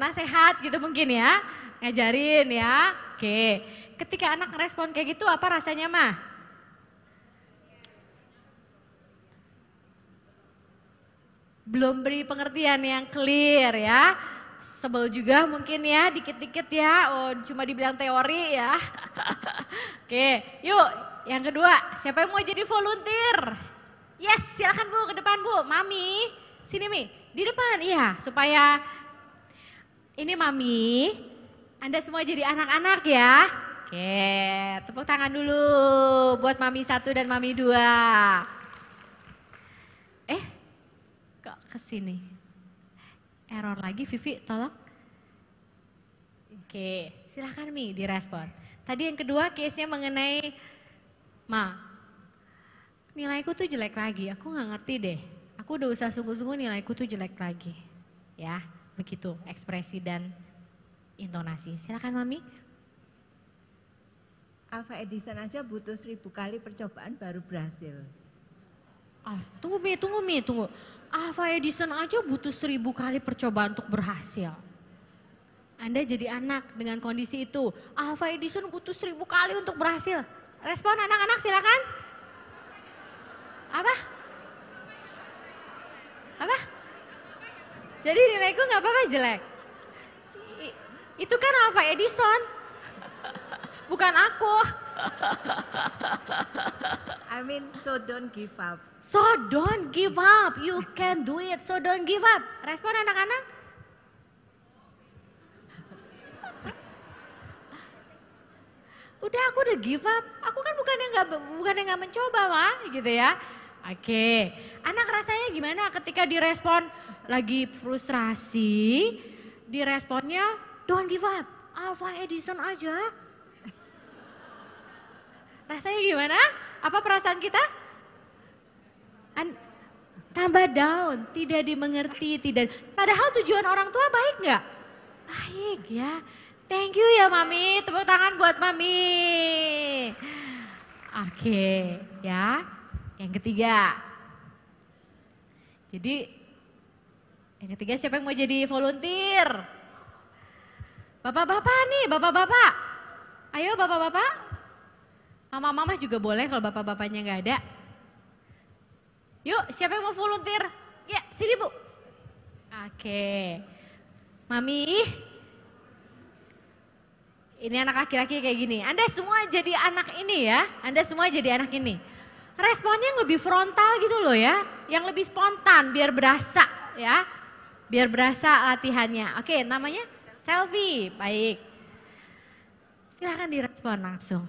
C: Nasehat gitu mungkin ya. Ngajarin ya. Oke. Ketika anak respon kayak gitu apa rasanya mah? Belum beri pengertian yang clear ya. Sebel juga mungkin ya, dikit-dikit ya. Oh, cuma dibilang teori ya. Oke, yuk yang kedua. Siapa yang mau jadi volunteer? Yes, silakan Bu, ke depan Bu. Mami, sini Mi, di depan. Iya, supaya ini Mami, Anda semua jadi anak-anak ya. Oke, tepuk tangan dulu buat Mami 1 dan Mami 2. Kok kesini? Error lagi Vivi, tolong. Oke, silakan Mi direspon. Tadi yang kedua case-nya mengenai, Ma, nilaiku tuh jelek lagi, aku gak ngerti deh. Aku udah usaha sungguh-sungguh nilaiku tuh jelek lagi. Ya, begitu ekspresi dan intonasi. Silakan Mami.
F: Alpha Edison aja butuh 1000 kali percobaan baru berhasil.
C: Tunggu Mi. Alpha Edison aja butuh 1000 kali percobaan untuk berhasil. Anda jadi anak dengan kondisi itu. Alpha Edison butuh 1000 kali untuk berhasil. Respon anak-anak silakan. Apa? Jadi nilaiku gak apa-apa jelek. Itu kan Alpha Edison. Bukan aku.
F: I mean, so don't give up.
C: So don't give up, you can do it, so don't give up. Respon anak-anak? Udah aku udah give up, aku kan bukan yang nggak mencoba mah gitu ya. Oke, anak rasanya gimana ketika direspon lagi frustrasi, diresponnya don't give up, Alpha Edison aja. Rasanya gimana? Apa perasaan kita? Tambah down, tidak dimengerti, tidak. Padahal tujuan orang tua baik nggak? Baik ya. Thank you ya Mami, tepuk tangan buat Mami. Oke, ya. Yang ketiga. Jadi yang ketiga siapa yang mau jadi volunteer? Bapak-bapak nih, bapak-bapak. Ayo bapak-bapak. Mama-mama juga boleh kalau bapak-bapaknya nggak ada. Yuk, siapa yang mau volunteer? Ya, sini Bu. Oke. Mami, ini anak laki-laki kayak gini. Anda semua jadi anak ini ya. Anda semua jadi anak ini. Responnya yang lebih frontal gitu loh ya. Yang lebih spontan biar berasa ya. Biar berasa latihannya. Oke, namanya selfie. Baik. Silahkan direspon langsung.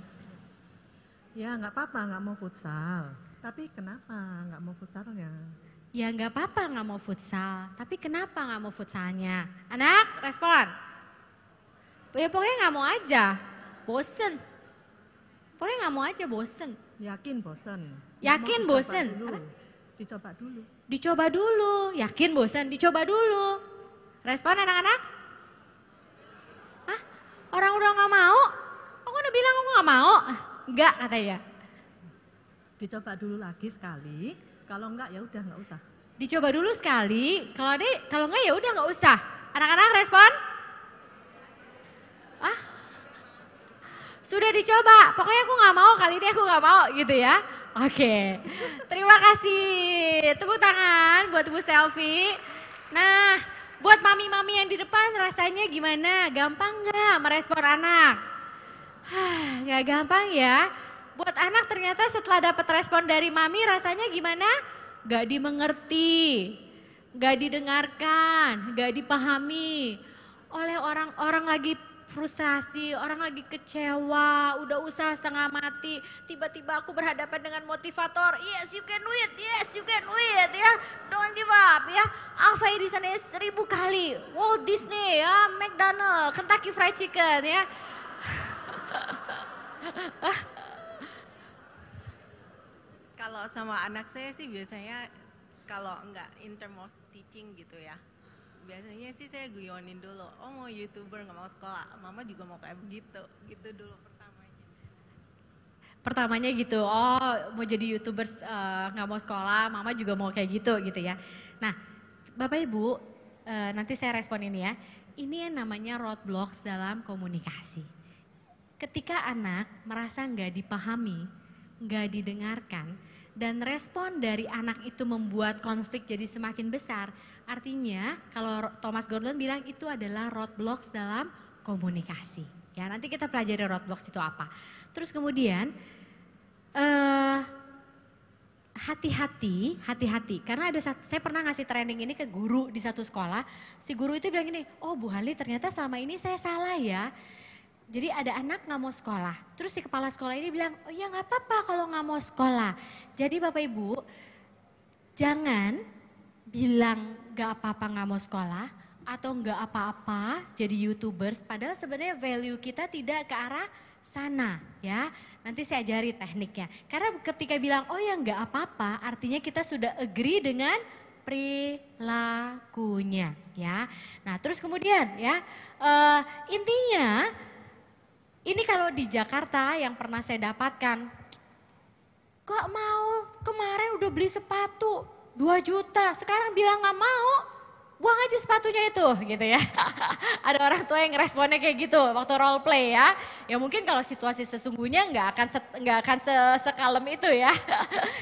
G: Ya nggak apa-apa nggak mau futsal. Tapi kenapa nggak mau futsalnya?
C: Ya nggak apa-apa nggak mau futsal. Tapi kenapa nggak mau futsalnya? Anak respon. Ya pokoknya nggak mau aja. Bosen. Pokoknya nggak mau aja bosen.
G: Yakin bosen.
C: Yakin
G: Mau dicoba
C: bosen.
G: dulu.
C: Apa?
G: Dicoba dulu.
C: Dicoba dulu. Yakin bosen dicoba dulu. Respon anak-anak? Hah? Orang udah nggak mau? Aku udah bilang aku nggak mau. enggak katanya.
G: Dicoba dulu lagi sekali, kalau enggak ya udah enggak usah.
C: Dicoba dulu sekali, kalau enggak ya udah enggak usah. Anak-anak respon? Ah? Sudah dicoba, pokoknya aku nggak mau, kali ini aku nggak mau gitu ya. Oke, terima kasih. Tepuk tangan buat Ibu Selvi. Nah, buat mami-mami yang di depan rasanya gimana? Gampang nggak merespon anak? Nggak gampang ya. Buat anak ternyata setelah dapat respon dari mami rasanya gimana? Nggak dimengerti, nggak didengarkan, nggak dipahami oleh orang-orang lagi frustrasi, orang lagi kecewa, udah usaha setengah mati, tiba-tiba aku berhadapan dengan motivator, yes you can do it, ya, don't give up ya, Alpha Edison 1000 kali, Walt Disney ya, McDonald, Kentucky Fried Chicken ya.
H: Kalau sama anak saya sih biasanya kalau enggak in term of teaching gitu ya. Biasanya sih saya guyonin dulu, oh mau YouTuber nggak mau sekolah, mama juga mau kayak begitu, gitu dulu pertamanya.
C: Pertamanya gitu, oh mau jadi YouTuber nggak mau sekolah, mama juga mau kayak gitu ya. Nah Bapak Ibu, nanti saya respon ini ya, ini yang namanya roadblocks dalam komunikasi. Ketika anak merasa nggak dipahami, nggak didengarkan, dan respon dari anak itu membuat konflik jadi semakin besar, artinya kalau Thomas Gordon bilang itu adalah roadblocks dalam komunikasi. Ya, nanti kita pelajari roadblocks itu apa. Terus kemudian hati-hati, karena saya pernah ngasih training ini ke guru di satu sekolah. Si guru itu bilang gini, oh Bu Harley ternyata selama ini saya salah ya. Jadi ada anak nggak mau sekolah, terus si kepala sekolah ini bilang, oh ya nggak apa-apa kalau nggak mau sekolah. Jadi Bapak Ibu, jangan bilang nggak apa-apa nggak mau sekolah, atau nggak apa-apa jadi YouTubers, padahal sebenarnya value kita tidak ke arah sana ya. Nanti saya ajari tekniknya. Karena ketika bilang, oh ya nggak apa-apa, artinya kita sudah agree dengan perilakunya ya. Nah terus kemudian ya, intinya, ini kalau di Jakarta yang pernah saya dapatkan, kok mau kemarin udah beli sepatu 2 juta, sekarang bilang gak mau, buang aja sepatunya itu gitu ya. Ada orang tua yang responnya kayak gitu waktu role play ya. Ya mungkin kalau situasi sesungguhnya nggak akan sekalem itu ya.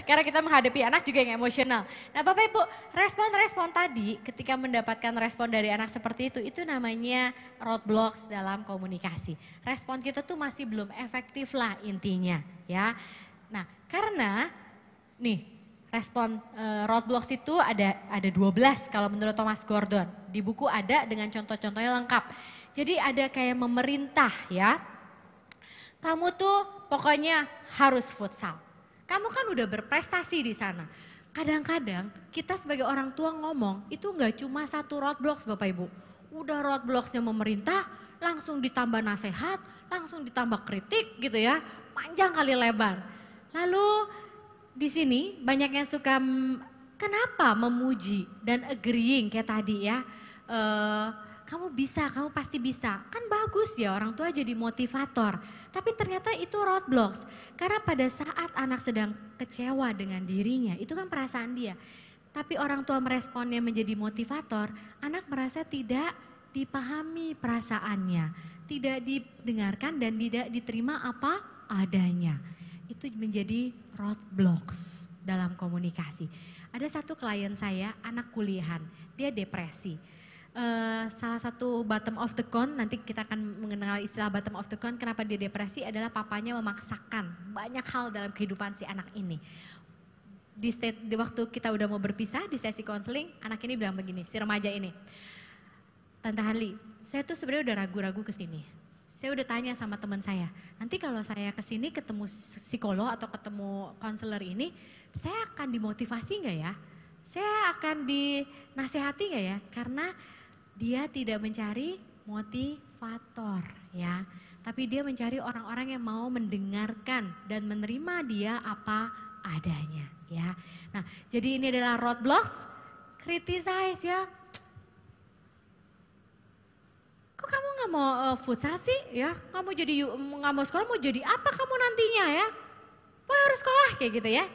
C: Karena kita menghadapi anak juga yang emosional. Nah Bapak Ibu, respon-respon tadi ketika mendapatkan respon dari anak seperti itu namanya roadblocks dalam komunikasi. Respon kita tuh masih belum efektif lah intinya ya. Nah karena nih, respon roadblocks itu ada 12 kalau menurut Thomas Gordon. Di buku ada dengan contoh-contohnya lengkap. Jadi ada kayak memerintah ya. Kamu tuh pokoknya harus futsal. Kamu kan udah berprestasi di sana. Kadang-kadang kita sebagai orang tua ngomong itu nggak cuma satu roadblocks Bapak Ibu. Udah roadblocks-nya memerintah, langsung ditambah nasihat, langsung ditambah kritik gitu ya. Panjang kali lebar. Lalu di sini banyak yang suka kenapa memuji dan agreeing kayak tadi ya. Kamu bisa, kamu pasti bisa. Kan bagus ya orang tua jadi motivator. Tapi ternyata itu roadblocks. Karena pada saat anak sedang kecewa dengan dirinya, itu kan perasaan dia. Tapi orang tua meresponnya menjadi motivator, anak merasa tidak dipahami perasaannya. Tidak didengarkan dan tidak diterima apa adanya. Itu menjadi roadblocks dalam komunikasi. Ada satu klien saya, anak kuliahan, dia depresi. Salah satu bottom of the con, nanti kita akan mengenal istilah bottom of the con, kenapa dia depresi adalah papanya memaksakan banyak hal dalam kehidupan si anak ini. Di waktu kita udah mau berpisah di sesi konseling, anak ini bilang begini, si remaja ini, Tante Harley, saya tuh sebenarnya udah ragu-ragu ke sini. Saya udah tanya sama teman saya, nanti kalau saya kesini ketemu psikolog atau ketemu konselor ini, saya akan dimotivasi nggak ya? Saya akan dinasehati nggak ya? Karena dia tidak mencari motivator ya, tapi dia mencari orang-orang yang mau mendengarkan dan menerima dia apa adanya ya. Nah, jadi ini adalah roadblocks, criticize ya. Kok kamu nggak mau futsal sih ya? Nggak mau jadi nggak mau sekolah, mau jadi apa kamu nantinya ya? Wah harus sekolah kayak gitu ya.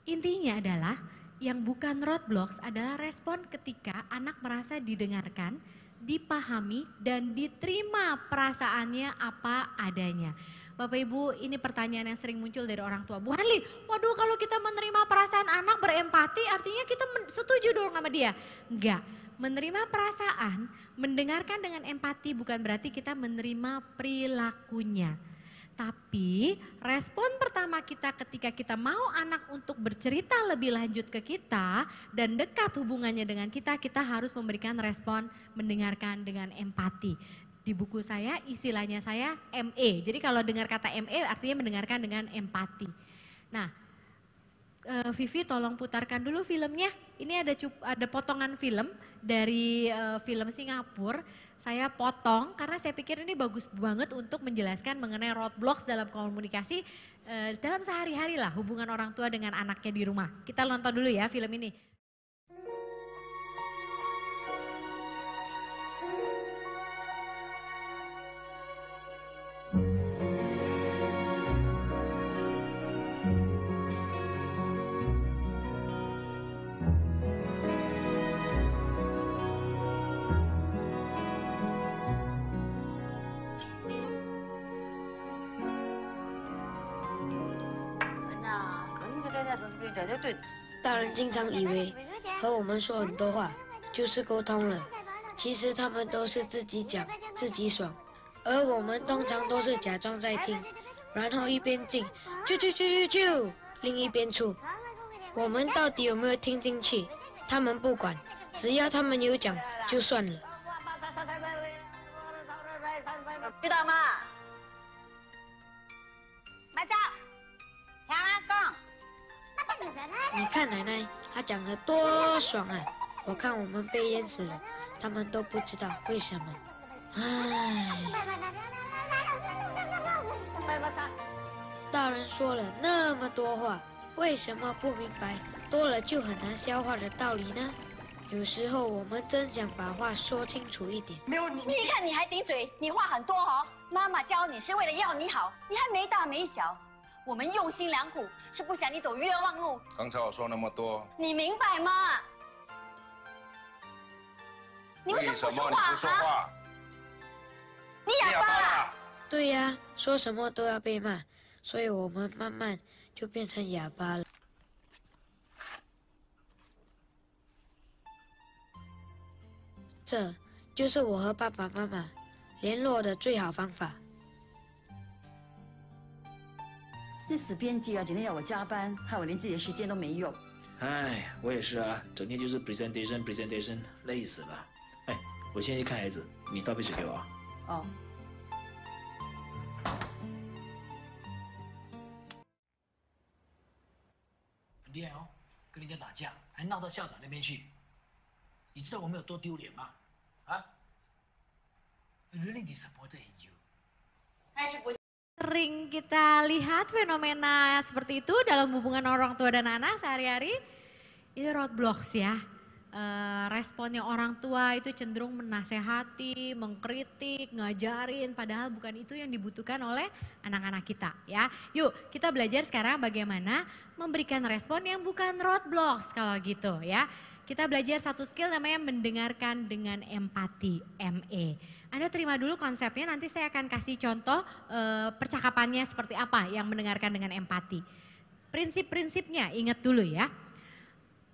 C: Intinya adalah yang bukan roadblocks adalah respon ketika anak merasa didengarkan, dipahami dan diterima perasaannya apa adanya. Bapak Ibu, ini pertanyaan yang sering muncul dari orang tua. Bu Hanli, waduh kalau kita menerima perasaan anak berempati artinya kita setuju dong sama dia. Enggak, menerima perasaan, mendengarkan dengan empati bukan berarti kita menerima perilakunya. Tapi respon pertama kita ketika kita mau anak untuk bercerita lebih lanjut ke kita dan dekat hubungannya dengan kita harus memberikan respon mendengarkan dengan empati. Di buku saya istilahnya saya ME, jadi kalau dengar kata ME artinya mendengarkan dengan empati. Nah Vivi tolong putarkan dulu filmnya, ini ada potongan film dari film Singapura. Saya potong karena saya pikir ini bagus banget untuk menjelaskan mengenai roadblocks dalam komunikasi dalam sehari-hari lah hubungan orang tua dengan anaknya di rumah. Kita nonton dulu ya film ini.
I: 大人经常以为和我们说很多话就是沟通了，其实他们都是自己讲自己爽，而我们通常都是假装在听，然后一边进啾，另一边出。我们到底有没有听进去？他们不管，只要他们有讲就算了。
J: 知道吗？马甲，听我讲。
I: 你看奶奶，她讲得多爽啊！我看我们被淹死了，他们都不知道为什么。唉，大人说了那么多话，为什么不明白多了就很难消化的道理呢？有时候我们真想把话说清楚一点。
J: 没有你看你还顶嘴，你话很多哦。妈妈教你是为了要你好，你还没大没小。我们用心良苦，是不想你走冤枉路。
K: 刚才我说那么多，
J: 你明白吗？你为什么不说话？
K: 你不说话？
J: 你哑巴！
I: 对呀，说什么都要被骂，所以我们慢慢就变成哑巴了。这就是我和爸爸妈妈联络的最好方法。
J: 那死编辑啊，整天要我加班，害我连自己的时间都没有。
L: 哎，我也是啊，整天就是 presentation， 累死了。哎，我先去看孩子，你倒杯水给我啊。
J: 哦。
L: 很厉害哦，跟人家打架，还闹到校长那边去。你知道我们有多丢脸吗？啊 ？I really disappointed in you。
J: 还是不。
C: Sering kita lihat fenomena seperti itu dalam hubungan orang tua dan anak sehari-hari, itu roadblocks ya. Responnya orang tua itu cenderung menasehati, mengkritik, ngajarin, padahal bukan itu yang dibutuhkan oleh anak-anak kita ya. Yuk kita belajar sekarang bagaimana memberikan respon yang bukan roadblocks kalau gitu ya. Kita belajar satu skill namanya mendengarkan dengan empati, ME. Anda terima dulu konsepnya, nanti saya akan kasih contoh percakapannya seperti apa yang mendengarkan dengan empati. Prinsip-prinsipnya ingat dulu ya.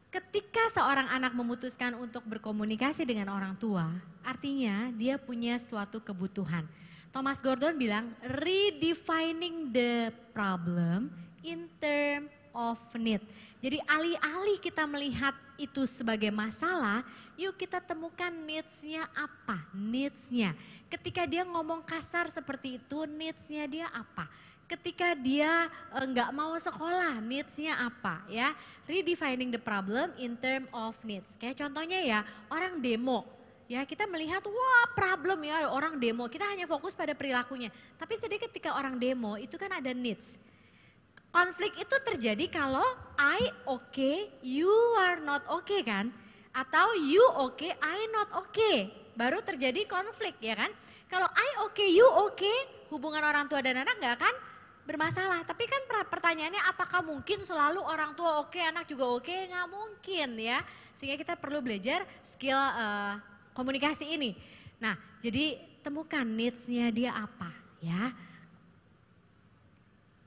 C: Ketika seorang anak memutuskan untuk berkomunikasi dengan orang tua, artinya dia punya suatu kebutuhan. Thomas Gordon bilang, redefining the problem in terms of need. Jadi alih-alih kita melihat itu sebagai masalah, yuk kita temukan needs-nya apa, needs-nya. Ketika dia ngomong kasar seperti itu, needs-nya dia apa? Ketika dia nggak mau sekolah, needs-nya apa ya? Redefining the problem in term of needs. Kayak contohnya ya, orang demo. Ya kita melihat, wah problem ya orang demo, kita hanya fokus pada perilakunya. Tapi sedikit ketika orang demo itu kan ada needs. Konflik itu terjadi kalau I okay, you are not okay kan. Atau you okay, I not okay. Baru terjadi konflik ya kan. Kalau I okay, you okay, hubungan orang tua dan anak gak akan bermasalah. Tapi kan pertanyaannya apakah mungkin selalu orang tua oke, anak juga oke? Nggak mungkin ya. Sehingga kita perlu belajar skill komunikasi ini. Nah, jadi temukan needs-nya dia apa ya.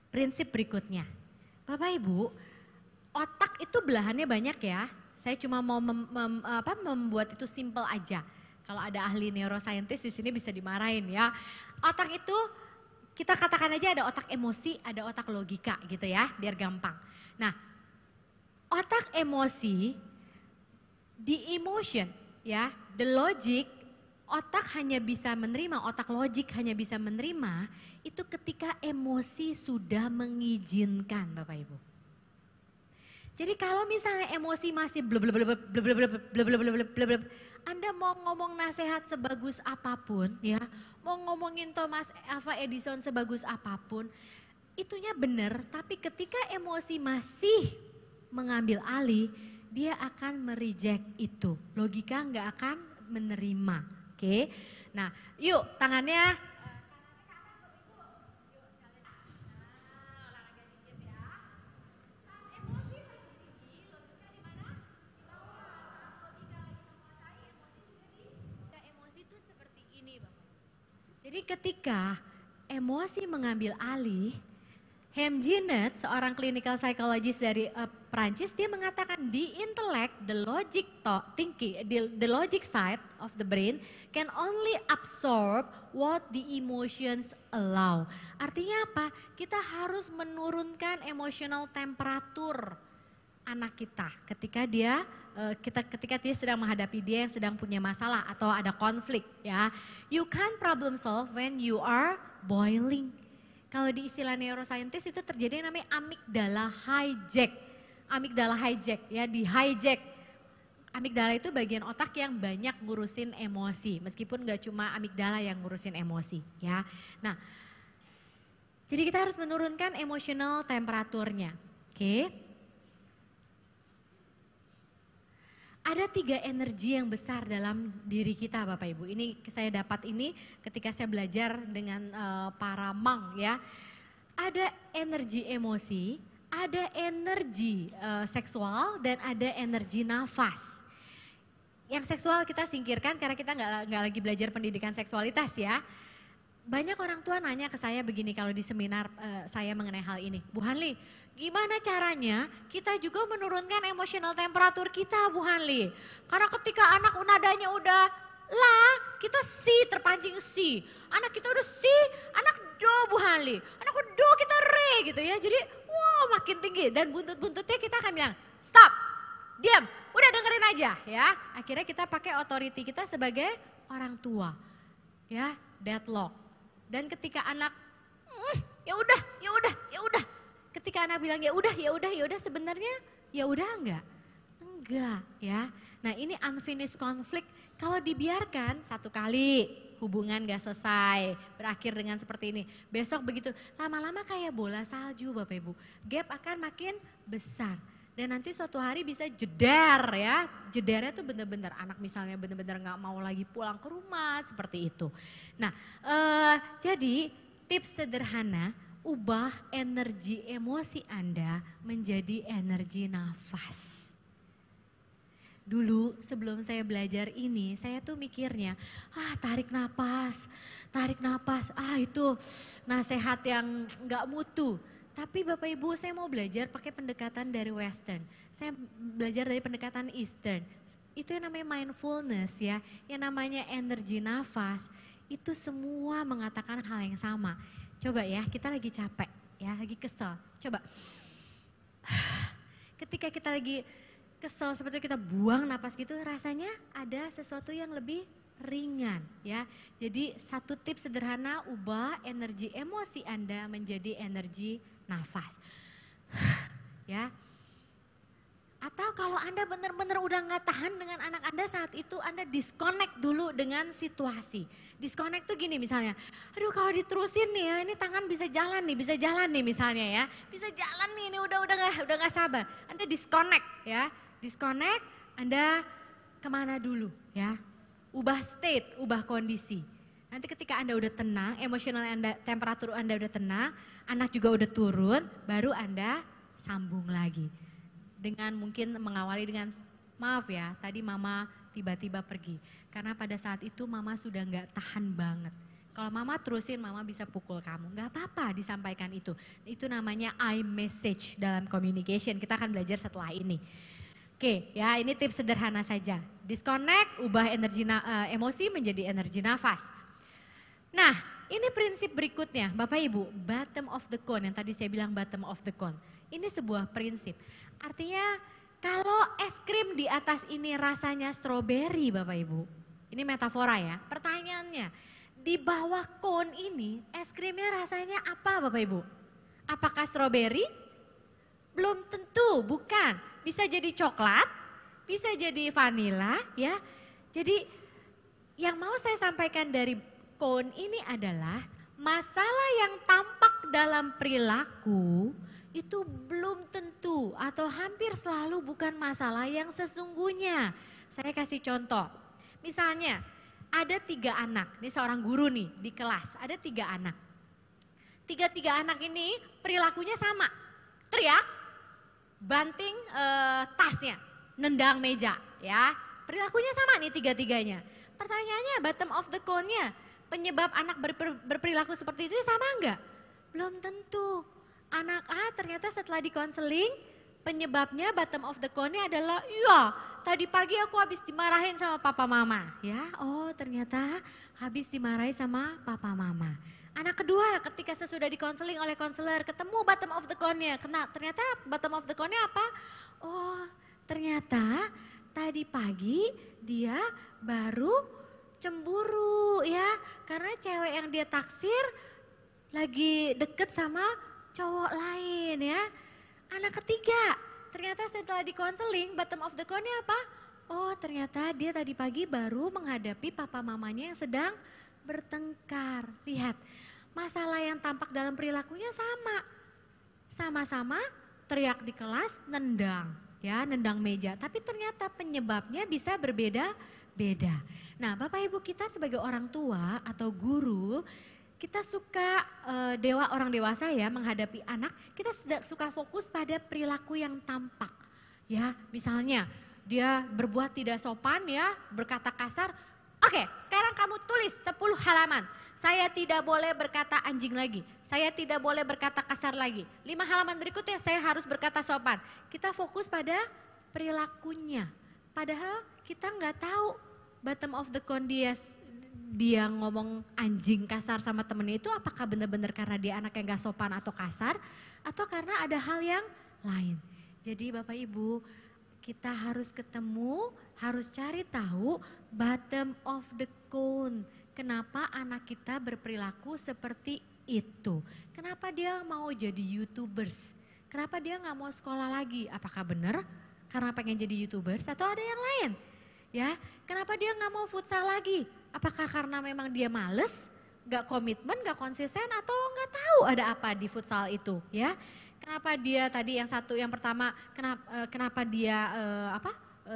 C: Prinsip berikutnya. Bapak Ibu, otak itu belahannya banyak ya. Saya cuma mau membuat itu simple aja. Kalau ada ahli neuroscientist di sini bisa dimarahin ya. Otak itu kita katakan aja ada otak emosi, ada otak logika gitu ya, biar gampang. Nah, otak emosi, the emotion ya, the logic, otak hanya bisa menerima, otak logik hanya bisa menerima itu ketika emosi sudah mengizinkan Bapak Ibu. Jadi kalau misalnya emosi masih Anda mau ngomong nasihat sebagus apapun ya, mau ngomongin Thomas Alva Edison sebagus apapun, itunya benar, tapi ketika emosi masih mengambil alih, dia akan mereject itu. Logika nggak akan menerima. Oke. Nah, yuk tangannya jadi ketika emosi mengambil alih, Hemjinet, seorang clinical psychologist dari Prancis, dia mengatakan the intellect, the logic thinking, the logic side of the brain can only absorb what the emotions allow. Artinya apa? Kita harus menurunkan emotional temperatur anak kita ketika dia sedang menghadapi dia yang sedang punya masalah atau ada konflik ya. You can't problem solve when you are boiling. Kalau di istilah neuroscientist itu terjadi yang namanya amigdala hijack. Amigdala hijack ya, di hijack. Amigdala itu bagian otak yang banyak ngurusin emosi, meskipun gak cuma amigdala yang ngurusin emosi ya. Nah, jadi kita harus menurunkan emotional temperaturnya. Oke. Ada 3 energi yang besar dalam diri kita Bapak Ibu. Ini saya dapat ini ketika saya belajar dengan para monk ya. Ada energi emosi, ada energi seksual dan ada energi nafas. Yang seksual kita singkirkan karena kita nggak lagi belajar pendidikan seksualitas ya. Banyak orang tua nanya ke saya begini kalau di seminar saya mengenai hal ini. Bu Hanli, gimana caranya kita juga menurunkan emotional temperatur kita Bu Hanli. Karena ketika anak nadanya udah la, kita si terpancing si. Anak kita udah si, anak do Bu Hanli. Anak do kita re gitu ya. Jadi wow makin tinggi dan buntut-buntutnya kita akan bilang stop, diam, udah dengerin aja ya. Akhirnya kita pakai authority kita sebagai orang tua ya, deadlock. Dan ketika anak ya udah. Ketika anak bilang ya udah sebenarnya ya udah enggak ya. Nah ini unfinished conflict kalau dibiarkan satu kali hubungan gak selesai berakhir dengan seperti ini. Besok begitu lama-lama kayak bola salju Bapak Ibu. Gap akan makin besar dan nanti suatu hari bisa jedar ya. Jedarnya tuh bener-bener anak misalnya bener-bener gak mau lagi pulang ke rumah seperti itu. Nah jadi tips sederhana. Ubah energi emosi Anda menjadi energi nafas. Dulu sebelum saya belajar ini, saya tuh mikirnya, tarik napas, itu nasihat yang gak mutu. Tapi Bapak Ibu saya mau belajar pakai pendekatan dari Western. Saya belajar dari pendekatan Eastern. Itu yang namanya mindfulness ya, yang namanya energi nafas. Itu semua mengatakan hal yang sama. Coba ya, kita lagi capek ya, lagi kesel. Coba, ketika kita lagi kesel seperti kita buang napas gitu, rasanya ada sesuatu yang lebih ringan ya. Jadi satu tips sederhana, ubah energi emosi Anda menjadi energi nafas. Ya. Atau kalau Anda benar-benar udah gak tahan dengan anak Anda saat itu, Anda disconnect dulu dengan situasi. Disconnect tuh gini misalnya, aduh kalau diterusin nih ya, ini tangan bisa jalan nih misalnya ya. Bisa jalan nih, ini udah gak sabar. Anda disconnect ya, disconnect, Anda kemana dulu ya. Ubah state, ubah kondisi. Nanti ketika Anda udah tenang, emosional Anda, temperatur Anda udah tenang, anak juga udah turun, baru Anda sambung lagi. Dengan mungkin mengawali dengan, maaf ya tadi mama tiba-tiba pergi. Karena pada saat itu mama sudah gak tahan banget. Kalau mama terusin, mama bisa pukul kamu. Gak apa-apa disampaikan itu. Itu namanya I message dalam communication. Kita akan belajar setelah ini. Oke, ya ini tips sederhana saja. Disconnect, ubah energi emosi menjadi energi nafas. Nah, ini prinsip berikutnya. Bapak Ibu, bottom of the cone. Yang tadi saya bilang bottom of the cone. Ini sebuah prinsip. Artinya kalau es krim di atas ini rasanya stroberi Bapak Ibu. Ini metafora ya. Pertanyaannya, di bawah cone ini es krimnya rasanya apa Bapak Ibu? Apakah stroberi? Belum tentu, bukan. Bisa jadi coklat, bisa jadi vanila ya. Jadi yang mau saya sampaikan dari cone ini adalah masalah yang tampak dalam perilaku itu belum tentu atau hampir selalu bukan masalah yang sesungguhnya. Saya kasih contoh, misalnya ada 3 anak, ini seorang guru nih di kelas, ada 3 anak. 3 anak ini perilakunya sama, teriak, banting tasnya, nendang meja ya. Perilakunya sama nih 3-tiganya. Pertanyaannya bottom of the cone-nya, penyebab anak berperilaku seperti itu sama enggak? Belum tentu. Anak A ternyata setelah dikonseling penyebabnya bottom of the cone-nya adalah iya tadi pagi aku habis dimarahin sama papa mama ya. Oh ternyata habis dimarahi sama papa mama. Anak kedua ketika sesudah dikonseling oleh konselor ketemu bottom of the cone-nya. Ternyata bottom of the cone-nya apa? Oh ternyata tadi pagi dia baru cemburu ya. Karena cewek yang dia taksir lagi deket sama cowok lain ya. Anak ketiga ternyata setelah dikonseling bottom of the cone-nya apa? Oh ternyata dia tadi pagi baru menghadapi papa mamanya yang sedang bertengkar. Lihat, masalah yang tampak dalam perilakunya sama. Sama-sama teriak di kelas, nendang ya, nendang meja. Tapi ternyata penyebabnya bisa berbeda-beda. Nah Bapak Ibu kita sebagai orang tua atau guru, kita suka orang dewasa ya menghadapi anak, kita suka fokus pada perilaku yang tampak. Ya, misalnya dia berbuat tidak sopan ya, berkata kasar. Oke, sekarang kamu tulis 10 halaman. Saya tidak boleh berkata anjing lagi. Saya tidak boleh berkata kasar lagi. 5 halaman berikutnya saya harus berkata sopan. Kita fokus pada perilakunya. Padahal kita nggak tahu bottom of the cone dia ngomong anjing kasar sama temennya itu apakah benar-benar karena dia anak yang gak sopan atau kasar atau karena ada hal yang lain. Jadi Bapak Ibu kita harus ketemu, harus cari tahu bottom of the cone. Kenapa anak kita berperilaku seperti itu? Kenapa dia mau jadi YouTubers? Kenapa dia gak mau sekolah lagi? Apakah benar karena pengen jadi YouTubers atau ada yang lain? Ya, kenapa dia gak mau futsal lagi? Apakah karena memang dia males, gak komitmen, gak konsisten atau gak tahu ada apa di futsal itu ya. Kenapa dia tadi yang pertama kenapa dia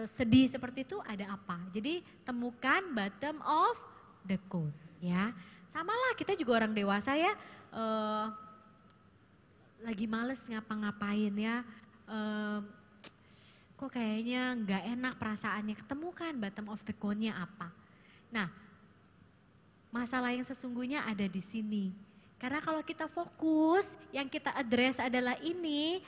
C: sedih seperti itu ada apa. Jadi temukan bottom of the cone ya. Sama lah kita juga orang dewasa ya lagi males ngapa-ngapain ya. Kok kayaknya gak enak perasaannya, ketemukan bottom of the cone-nya apa. Nah, masalah yang sesungguhnya ada di sini. Karena kalau kita fokus, yang kita address adalah ini,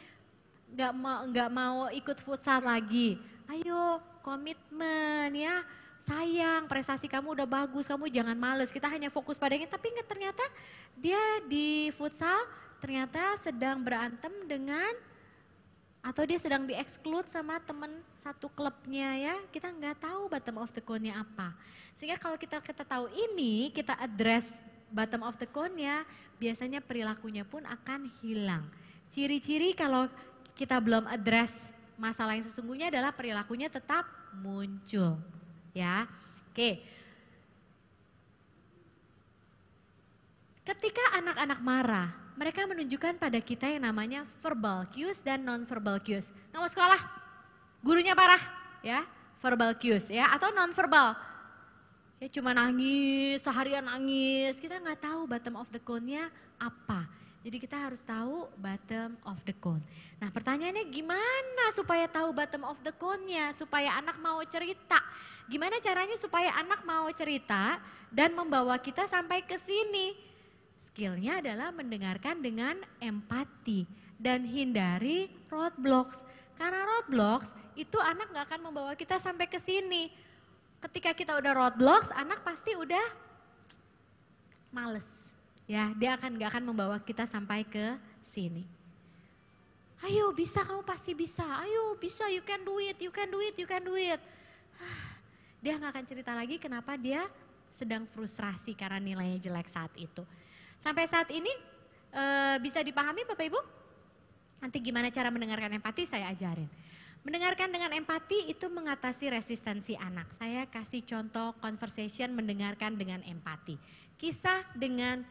C: nggak mau ikut futsal lagi. Ayo komitmen ya, sayang prestasi kamu udah bagus, kamu jangan males. Kita hanya fokus padanya, tapi ternyata dia di futsal ternyata sedang berantem dengan atau dia sedang di-exclude sama teman satu klubnya ya, kita nggak tahu bottom of the cone-nya apa. Sehingga kalau kita tahu ini, kita address bottom of the cone-nya, biasanya perilakunya pun akan hilang. Ciri-ciri kalau kita belum address masalah yang sesungguhnya adalah perilakunya tetap muncul. Ya, oke. Ketika anak-anak marah, mereka menunjukkan pada kita yang namanya verbal cues dan non-verbal cues. Nggak mau sekolah, gurunya parah, ya. verbal cues ya, atau non-verbal. Ya cuma nangis, seharian nangis, kita nggak tahu bottom of the cone-nya apa. Jadi kita harus tahu bottom of the cone. Nah pertanyaannya gimana supaya tahu bottom of the cone-nya, supaya anak mau cerita. Gimana caranya supaya anak mau cerita dan membawa kita sampai ke sini. Skillnya adalah mendengarkan dengan empati dan hindari roadblocks. Karena roadblocks itu anak gak akan membawa kita sampai ke sini. Ketika kita udah roadblocks, anak pasti udah males. Ya, dia gak akan membawa kita sampai ke sini. Ayo bisa, kamu pasti bisa. Ayo bisa, you can do it, you can do it, you can do it. Dia gak akan cerita lagi kenapa dia sedang frustrasi karena nilainya jelek saat itu. Sampai saat ini bisa dipahami Bapak Ibu? Nanti gimana cara mendengarkan empati saya ajarin. Mendengarkan dengan empati itu mengatasi resistensi anak. Saya kasih contoh conversation mendengarkan dengan empati. Kisah dengan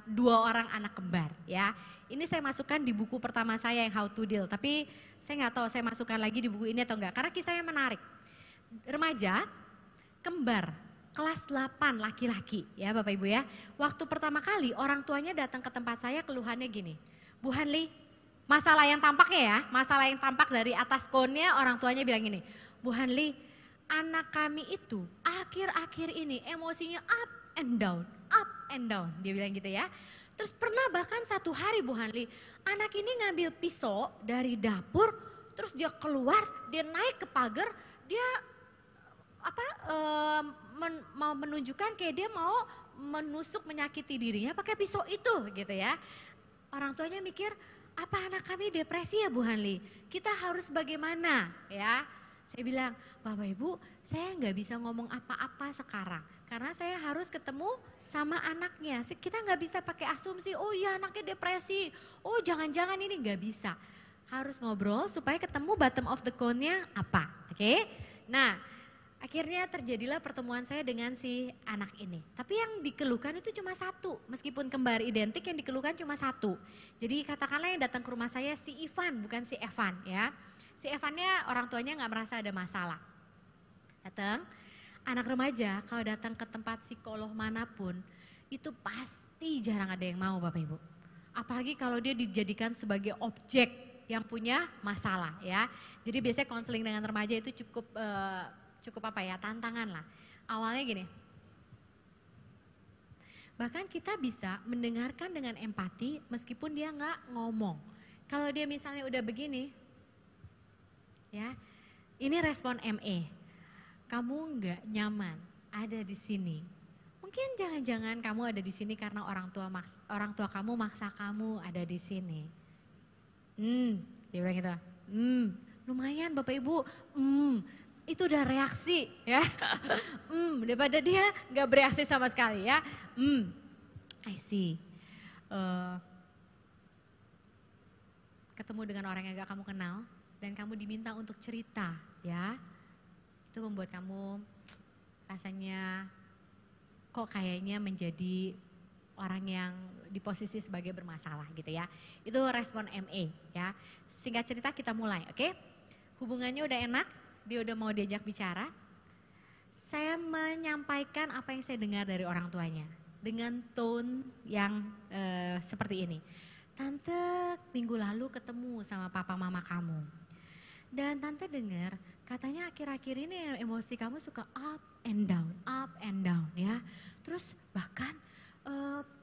C: dua orang anak kembar ya. Ini saya masukkan di buku pertama saya yang How to Deal. Tapi saya nggak tahu saya masukkan lagi di buku ini atau enggak. Karena kisahnya menarik. Remaja kembar kelas 8 laki-laki ya Bapak Ibu ya. Waktu pertama kali orang tuanya datang ke tempat saya keluhannya gini. Bu Hanli, masalah yang tampaknya ya, masalah yang tampak dari atas konnya orang tuanya bilang gini. Bu Hanli, anak kami itu akhir-akhir ini emosinya up and down. Dia bilang gitu ya. Terus pernah bahkan satu hari Bu Hanli, anak ini ngambil pisau dari dapur, terus dia keluar, dia naik ke pagar, dia mau menunjukkan kayak dia mau menusuk menyakiti dirinya pakai pisau itu gitu ya. Orang tuanya mikir, apa anak kami depresi ya Bu Hanli? Kita harus bagaimana ya? Saya bilang, Bapak Ibu saya nggak bisa ngomong apa-apa sekarang. Karena saya harus ketemu sama anaknya. Kita nggak bisa pakai asumsi, oh iya anaknya depresi. Oh jangan-jangan ini nggak bisa. Harus ngobrol supaya ketemu bottom of the cone-nya apa. Oke? Nah akhirnya terjadilah pertemuan saya dengan si anak ini. Tapi yang dikeluhkan itu cuma satu. Meskipun kembar identik yang dikeluhkan cuma satu. Jadi katakanlah yang datang ke rumah saya si Ivan bukan si Evan ya. Si Evannya orang tuanya nggak merasa ada masalah. Datang, anak remaja kalau datang ke tempat psikolog manapun itu pasti jarang ada yang mau Bapak Ibu. Apalagi kalau dia dijadikan sebagai objek yang punya masalah ya. Jadi biasanya konseling dengan remaja itu cukup tantangan lah. Awalnya gini, bahkan kita bisa mendengarkan dengan empati meskipun dia nggak ngomong. Kalau dia misalnya udah begini, ya, ini respon ME, kamu nggak nyaman ada di sini. Mungkin jangan-jangan kamu ada di sini karena orang tua kamu maksa kamu ada di sini. Dia bilang gitu. Lumayan Bapak Ibu. Itu udah reaksi ya. Daripada dia nggak bereaksi sama sekali ya. I see. Ketemu dengan orang yang gak kamu kenal dan kamu diminta untuk cerita ya. Itu membuat kamu rasanya kok kayaknya menjadi orang yang di posisi sebagai bermasalah gitu ya. Itu respon ME ya. Singkat cerita kita mulai, oke? Hubungannya udah enak. Dia udah mau diajak bicara, saya menyampaikan apa yang saya dengar dari orang tuanya. Dengan tone yang seperti ini. Tante minggu lalu ketemu sama papa mama kamu. Dan tante dengar katanya akhir-akhir ini emosi kamu suka up and down ya. Terus bahkan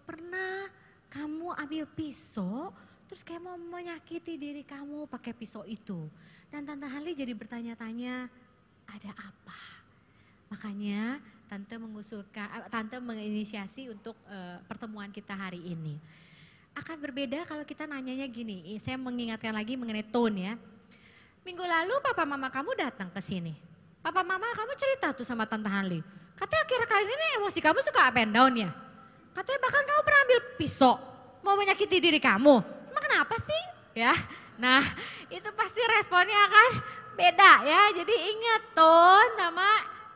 C: pernah kamu ambil pisau, terus kayak mau menyakiti diri kamu pakai pisau itu. Dan Tante Hanli jadi bertanya-tanya, ada apa? Makanya Tante menginisiasi untuk pertemuan kita hari ini. Akan berbeda kalau kita nanyanya gini, saya mengingatkan lagi mengenai tone ya. Minggu lalu papa mama kamu datang ke sini. Papa mama kamu cerita tuh sama Tante Hanli. Katanya akhir-akhir ini emosi kamu suka up and down ya. Katanya bahkan kamu pernah ambil pisau, mau menyakiti diri kamu. Emang kenapa sih? Ya. Nah itu pasti responnya akan beda ya. Jadi ingat tone sama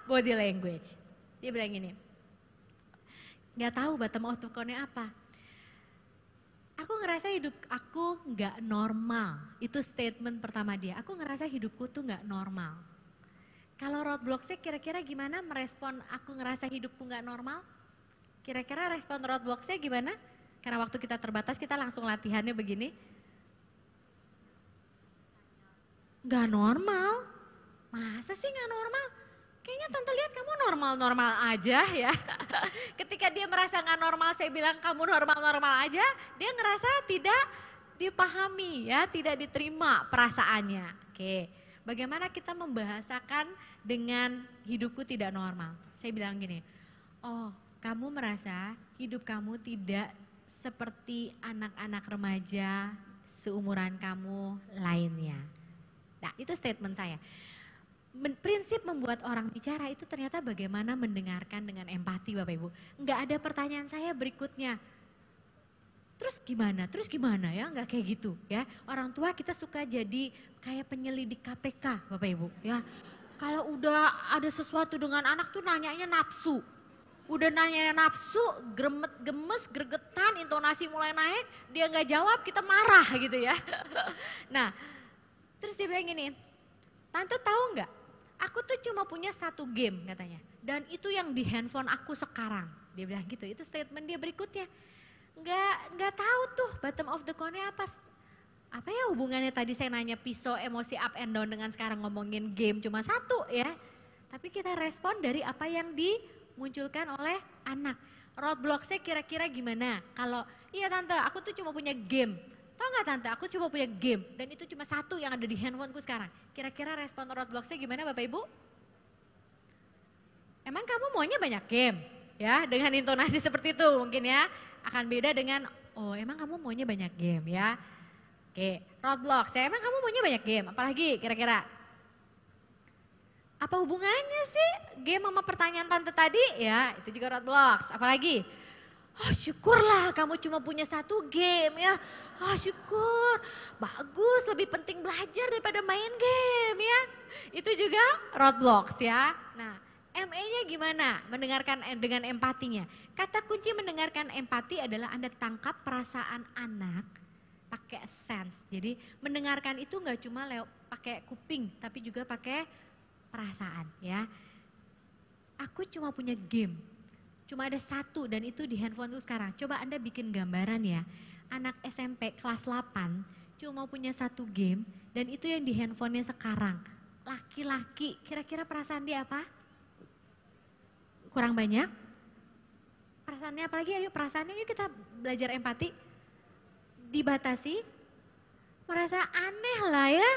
C: body language. Dia bilang gini, gak tahu bottom of the cone-nya apa. Aku ngerasa hidup aku gak normal. Itu statement pertama dia. Aku ngerasa hidupku tuh gak normal. Kalau roadblock-nya kira-kira gimana merespon aku ngerasa hidupku nggak normal? Kira-kira respon roadblock-nya gimana? Karena waktu kita terbatas, kita langsung latihannya begini. Nggak normal. Masa sih nggak normal? Kayaknya tante lihat kamu normal-normal aja ya. Ketika dia merasa nggak normal, saya bilang kamu normal-normal aja, dia ngerasa tidak dipahami ya, tidak diterima perasaannya. Oke, bagaimana kita membahasakan dengan hidupku tidak normal? Saya bilang gini, oh kamu merasa hidup kamu tidak seperti anak-anak remaja seumuran kamu lainnya. Nah itu statement saya. Prinsip membuat orang bicara itu ternyata bagaimana mendengarkan dengan empati Bapak Ibu. Enggak ada pertanyaan saya berikutnya. Terus gimana ya, enggak kayak gitu ya. Orang tua kita suka jadi kayak penyelidik KPK Bapak Ibu ya. Kalau udah ada sesuatu dengan anak tuh nanyanya nafsu. Udah nanyanya nafsu, gemes, gregetan, intonasi mulai naik, dia enggak jawab, kita marah gitu ya. Nah, terus dia bilang gini, tante tahu enggak? Aku tuh cuma punya satu game katanya. Dan itu yang di handphone aku sekarang. Dia bilang gitu, itu statement dia berikutnya. Nggak tahu tuh bottom of the cone-nya apa ya hubungannya tadi saya nanya pisau emosi up and down dengan sekarang ngomongin game cuma satu ya. Tapi kita respon dari apa yang dimunculkan oleh anak. Roadblock-nya kira-kira gimana? Kalau iya tante aku tuh cuma punya game. Tahu nggak tante, aku cuma punya game dan itu cuma satu yang ada di handphoneku sekarang. Kira-kira respon roadblock-nya gimana Bapak Ibu? Emang kamu maunya banyak game? Ya, dengan intonasi seperti itu mungkin ya. Akan beda dengan, oh emang kamu maunya banyak game ya. Oke, roadblock, emang kamu maunya banyak game? Apalagi kira-kira? Apa hubungannya sih game sama pertanyaan tante tadi? Ya, itu juga roadblocks. Apalagi? Oh syukurlah kamu cuma punya satu game ya. Oh syukur, bagus lebih penting belajar daripada main game ya. Itu juga roadblocks ya. Nah ME-nya gimana? Mendengarkan dengan empatinya. Kata kunci mendengarkan empati adalah Anda tangkap perasaan anak pakai sense. Jadi mendengarkan itu nggak cuma pakai kuping tapi juga pakai perasaan ya. Aku cuma punya game. Cuma ada satu dan itu di handphone tuh sekarang. Coba Anda bikin gambaran ya. Anak SMP kelas 8 cuma punya satu game dan itu yang di handphonenya sekarang. Laki-laki, kira-kira perasaan dia apa? Kurang banyak? Perasaannya apalagi? Ayo perasaannya yuk kita belajar empati. Dibatasi, merasa aneh lah ya.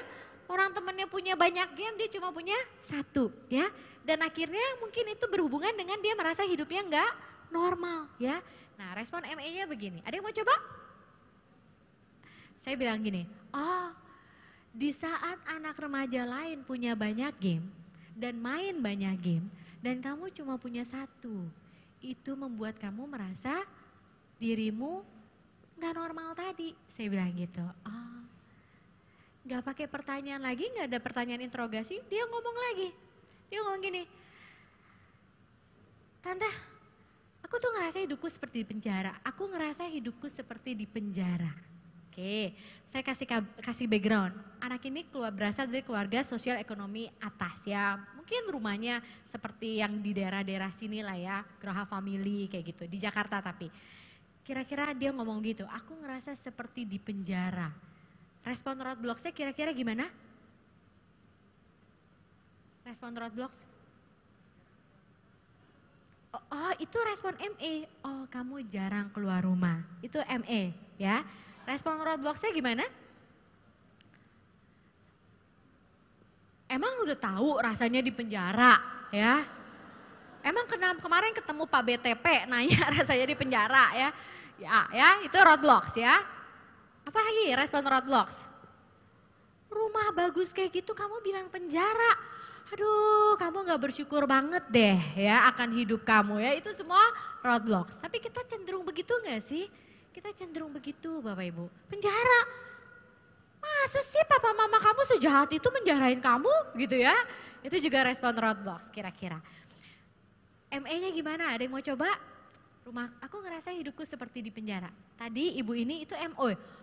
C: Orang temennya punya banyak game, dia cuma punya satu ya. Dan akhirnya mungkin itu berhubungan dengan dia merasa hidupnya enggak normal ya. Nah respon ME-nya begini, ada yang mau coba? Saya bilang gini, oh di saat anak remaja lain punya banyak game dan main banyak game dan kamu cuma punya satu. Itu membuat kamu merasa dirimu enggak normal tadi. Saya bilang gitu, oh. Gak pakai pertanyaan lagi, gak ada pertanyaan interogasi, dia ngomong lagi. Dia ngomong gini, tante aku tuh ngerasa hidupku seperti di penjara, aku ngerasa hidupku seperti di penjara. Oke, saya kasih background. Anak ini berasal dari keluarga sosial ekonomi atas ya. Mungkin rumahnya seperti yang di daerah-daerah sini lah ya, Geraha Family kayak gitu, di Jakarta tapi. Kira-kira dia ngomong gitu, aku ngerasa seperti di penjara. Respon roadblocks-nya kira-kira gimana? Respon roadblocks? Oh itu respon ME, oh kamu jarang keluar rumah, itu ME ya. Respon roadblocks-nya gimana? Emang udah tahu rasanya di penjara ya? Emang kemarin ketemu Pak BTP nanya rasanya di penjara ya? Ya itu roadblocks ya. Apalagi respon roadblocks? Rumah bagus kayak gitu kamu bilang penjara. Aduh kamu gak bersyukur banget deh ya akan hidup kamu ya. Itu semua roadblocks. Tapi kita cenderung begitu gak sih? Kita cenderung begitu Bapak Ibu. Penjara. Masa sih papa mama kamu sejahat itu menjarain kamu gitu ya. Itu juga respon roadblocks kira-kira. ME-nya gimana? Ada yang mau coba? Aku ngerasa hidupku seperti di penjara. Tadi ibu ini itu MO.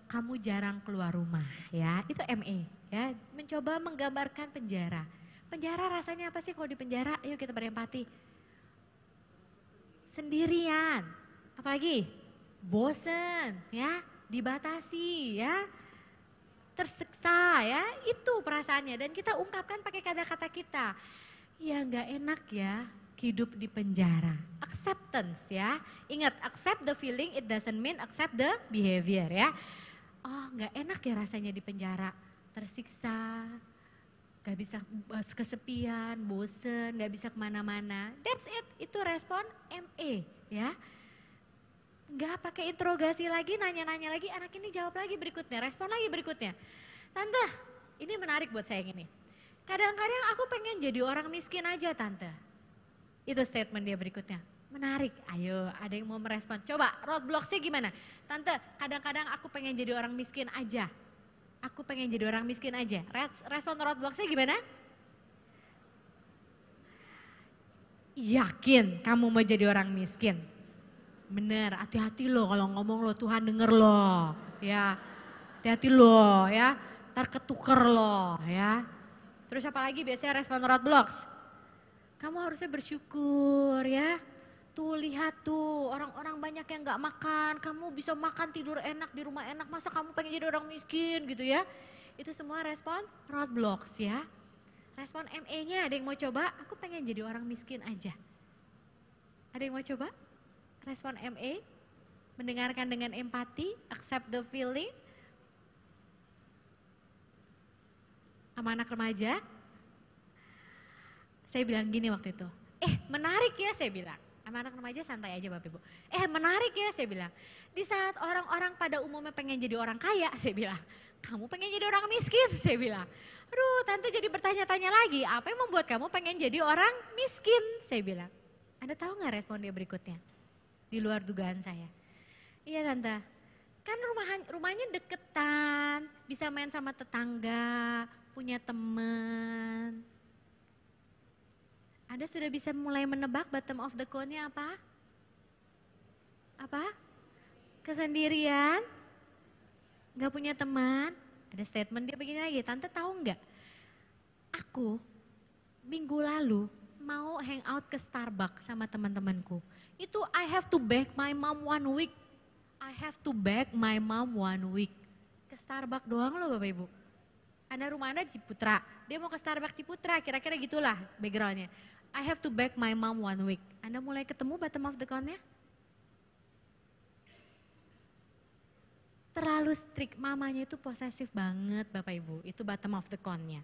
C: Kamu jarang keluar rumah ya, itu ME ya, mencoba menggambarkan penjara. Penjara rasanya apa sih kalau di penjara? Ayo kita berempati. Sendirian, apalagi bosen ya, dibatasi ya, tersiksa ya, itu perasaannya. Dan kita ungkapkan pakai kata-kata kita. Ya nggak enak ya hidup di penjara. Acceptance ya. Ingat, accept the feeling, it doesn't mean accept the behavior ya. Oh nggak enak ya rasanya di penjara. Tersiksa, gak bisa kesepian, bosen, gak bisa kemana-mana. That's it, itu respon ME ya. Gak pakai interogasi lagi, nanya-nanya lagi, anak ini jawab lagi berikutnya, respon lagi berikutnya. Tante, ini menarik buat saya yang ini. Kadang-kadang aku pengen jadi orang miskin aja tante. Itu statement dia berikutnya. Menarik, ayo ada yang mau merespon. Coba roadblock-nya gimana? Tante, kadang-kadang aku pengen jadi orang miskin aja. Aku pengen jadi orang miskin aja. Respon roadblock-nya gimana? Yakin kamu mau jadi orang miskin? Bener, hati-hati loh kalau ngomong lo, Tuhan denger lo. Ya, hati-hati lo ya, ntar ketuker lo ya. Terus apa lagi biasanya respon roadblocks? Kamu harusnya bersyukur ya. Tuh lihat tuh orang-orang banyak yang gak makan, kamu bisa makan tidur enak di rumah enak, masa kamu pengen jadi orang miskin gitu ya. Itu semua respon roadblocks ya. Respon ME-nya ada yang mau coba, aku pengen jadi orang miskin aja. Ada yang mau coba? Respon ME, mendengarkan dengan empati, accept the feeling. Sama anak remaja, saya bilang gini waktu itu, menarik ya saya bilang. Sama anak remaja santai aja Bapak Ibu. Menarik ya saya bilang. Di saat orang-orang pada umumnya pengen jadi orang kaya, saya bilang. Kamu pengen jadi orang miskin, saya bilang. Aduh tante jadi bertanya-tanya lagi, apa yang membuat kamu pengen jadi orang miskin, saya bilang. Anda tahu gak respon dia berikutnya? Di luar dugaan saya. Iya tante, kan rumahnya deketan, bisa main sama tetangga, punya teman. Anda sudah bisa mulai menebak bottom of the cone-nya apa? Apa? Kesendirian, gak punya teman. Ada statement dia begini lagi, tante tahu nggak? Aku minggu lalu mau hangout ke Starbucks sama teman-temanku. Itu I have to beg my mom 1 week. I have to beg my mom 1 week. Ke Starbucks doang loh Bapak Ibu. Rumah Anda di Ciputra, dia mau ke Starbucks Ciputra, kira-kira gitulah backgroundnya. I have to beg my mom 1 week. Anda mulai ketemu bottom of the cone-nya? Terlalu strict, mamanya itu posesif banget Bapak Ibu, itu bottom of the cone-nya.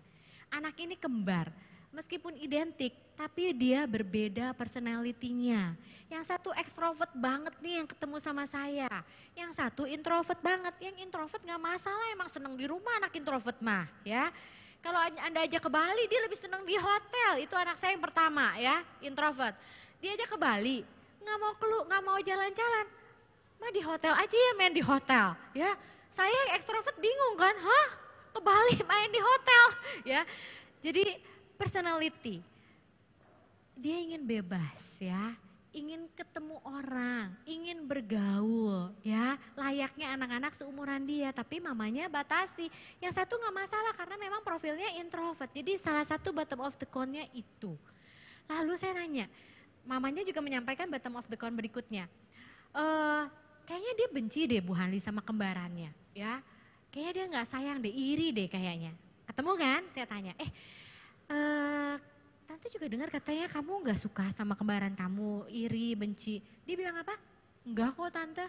C: Anak ini kembar, meskipun identik, tapi dia berbeda personality-nya. Yang satu ekstrovert banget nih yang ketemu sama saya. Yang satu introvert banget, yang introvert gak masalah emang seneng di rumah anak introvert mah ya. Kalau Anda ajak ke Bali dia lebih seneng di hotel, itu anak saya yang pertama ya, introvert. Dia ajak ke Bali, gak mau jalan-jalan. Mah di hotel aja ya, main di hotel ya. Saya yang ekstrovert bingung kan, ke Bali main di hotel ya. Jadi personality, dia ingin bebas ya, ingin ketemu orang, ingin bergaul ya, layaknya anak-anak seumuran dia, tapi mamanya batasi. Yang satu gak masalah karena memang profilnya introvert, jadi salah satu bottom of the cone-nya itu. Lalu saya nanya, mamanya juga menyampaikan bottom of the cone berikutnya. Kayaknya dia benci deh Bu Hanli sama kembarannya ya, kayaknya dia gak sayang deh, iri deh kayaknya. Ketemu kan, saya tanya, tante juga dengar katanya kamu gak suka sama kembaran kamu, iri, benci. Dia bilang apa? Enggak kok tante,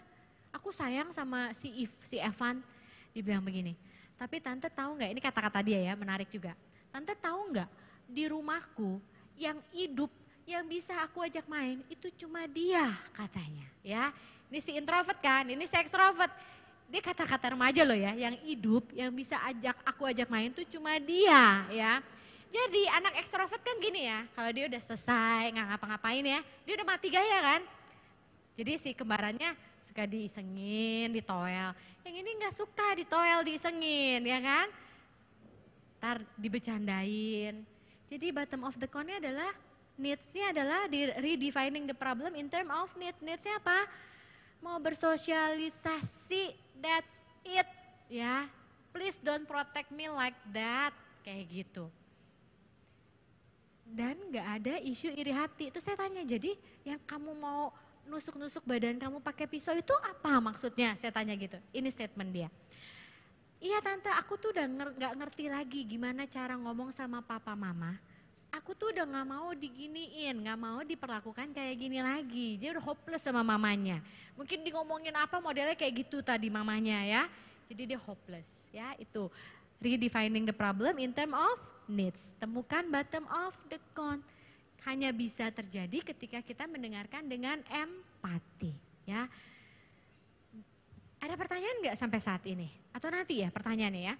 C: aku sayang sama si Evan. Dia bilang begini, tapi tante tahu gak, ini kata-kata dia ya, menarik juga. Tante tahu gak, di rumahku yang hidup, yang bisa aku ajak main itu cuma dia katanya ya. Ini si introvert kan, ini si ekstrovert. Dia kata-kata remaja loh ya, yang hidup, yang bisa aku ajak main itu cuma dia ya. Jadi anak ekstrovert kan gini ya, kalau dia udah selesai nggak ngapa-ngapain ya, dia udah mati gaya kan. Jadi si kembarannya suka diisengin, ditoel. Yang ini nggak suka ditoel, diisengin ya kan. Ntar dibecandain. Jadi bottom of the cone-nya adalah, needs-nya adalah redefining the problem in term of need. Needs-nya apa? Mau bersosialisasi, that's it ya. Please don't protect me like that, kayak gitu. Dan nggak ada isu iri hati. Itu saya tanya, jadi yang kamu mau nusuk-nusuk badan kamu pakai pisau itu apa maksudnya? Saya tanya gitu. Ini statement dia. Iya tante, aku tuh udah nggak ngerti lagi gimana cara ngomong sama papa mama. Aku tuh udah nggak mau diginiin, nggak mau diperlakukan kayak gini lagi. Dia udah hopeless sama mamanya. Mungkin di ngomongin apa modelnya kayak gitu tadi mamanya ya. Jadi dia hopeless ya, itu. Redefining the problem in term of needs. Temukan bottom of the cone. Hanya bisa terjadi ketika kita mendengarkan dengan empati. Ya. Ada pertanyaan nggak sampai saat ini? Atau nanti ya pertanyaannya ya?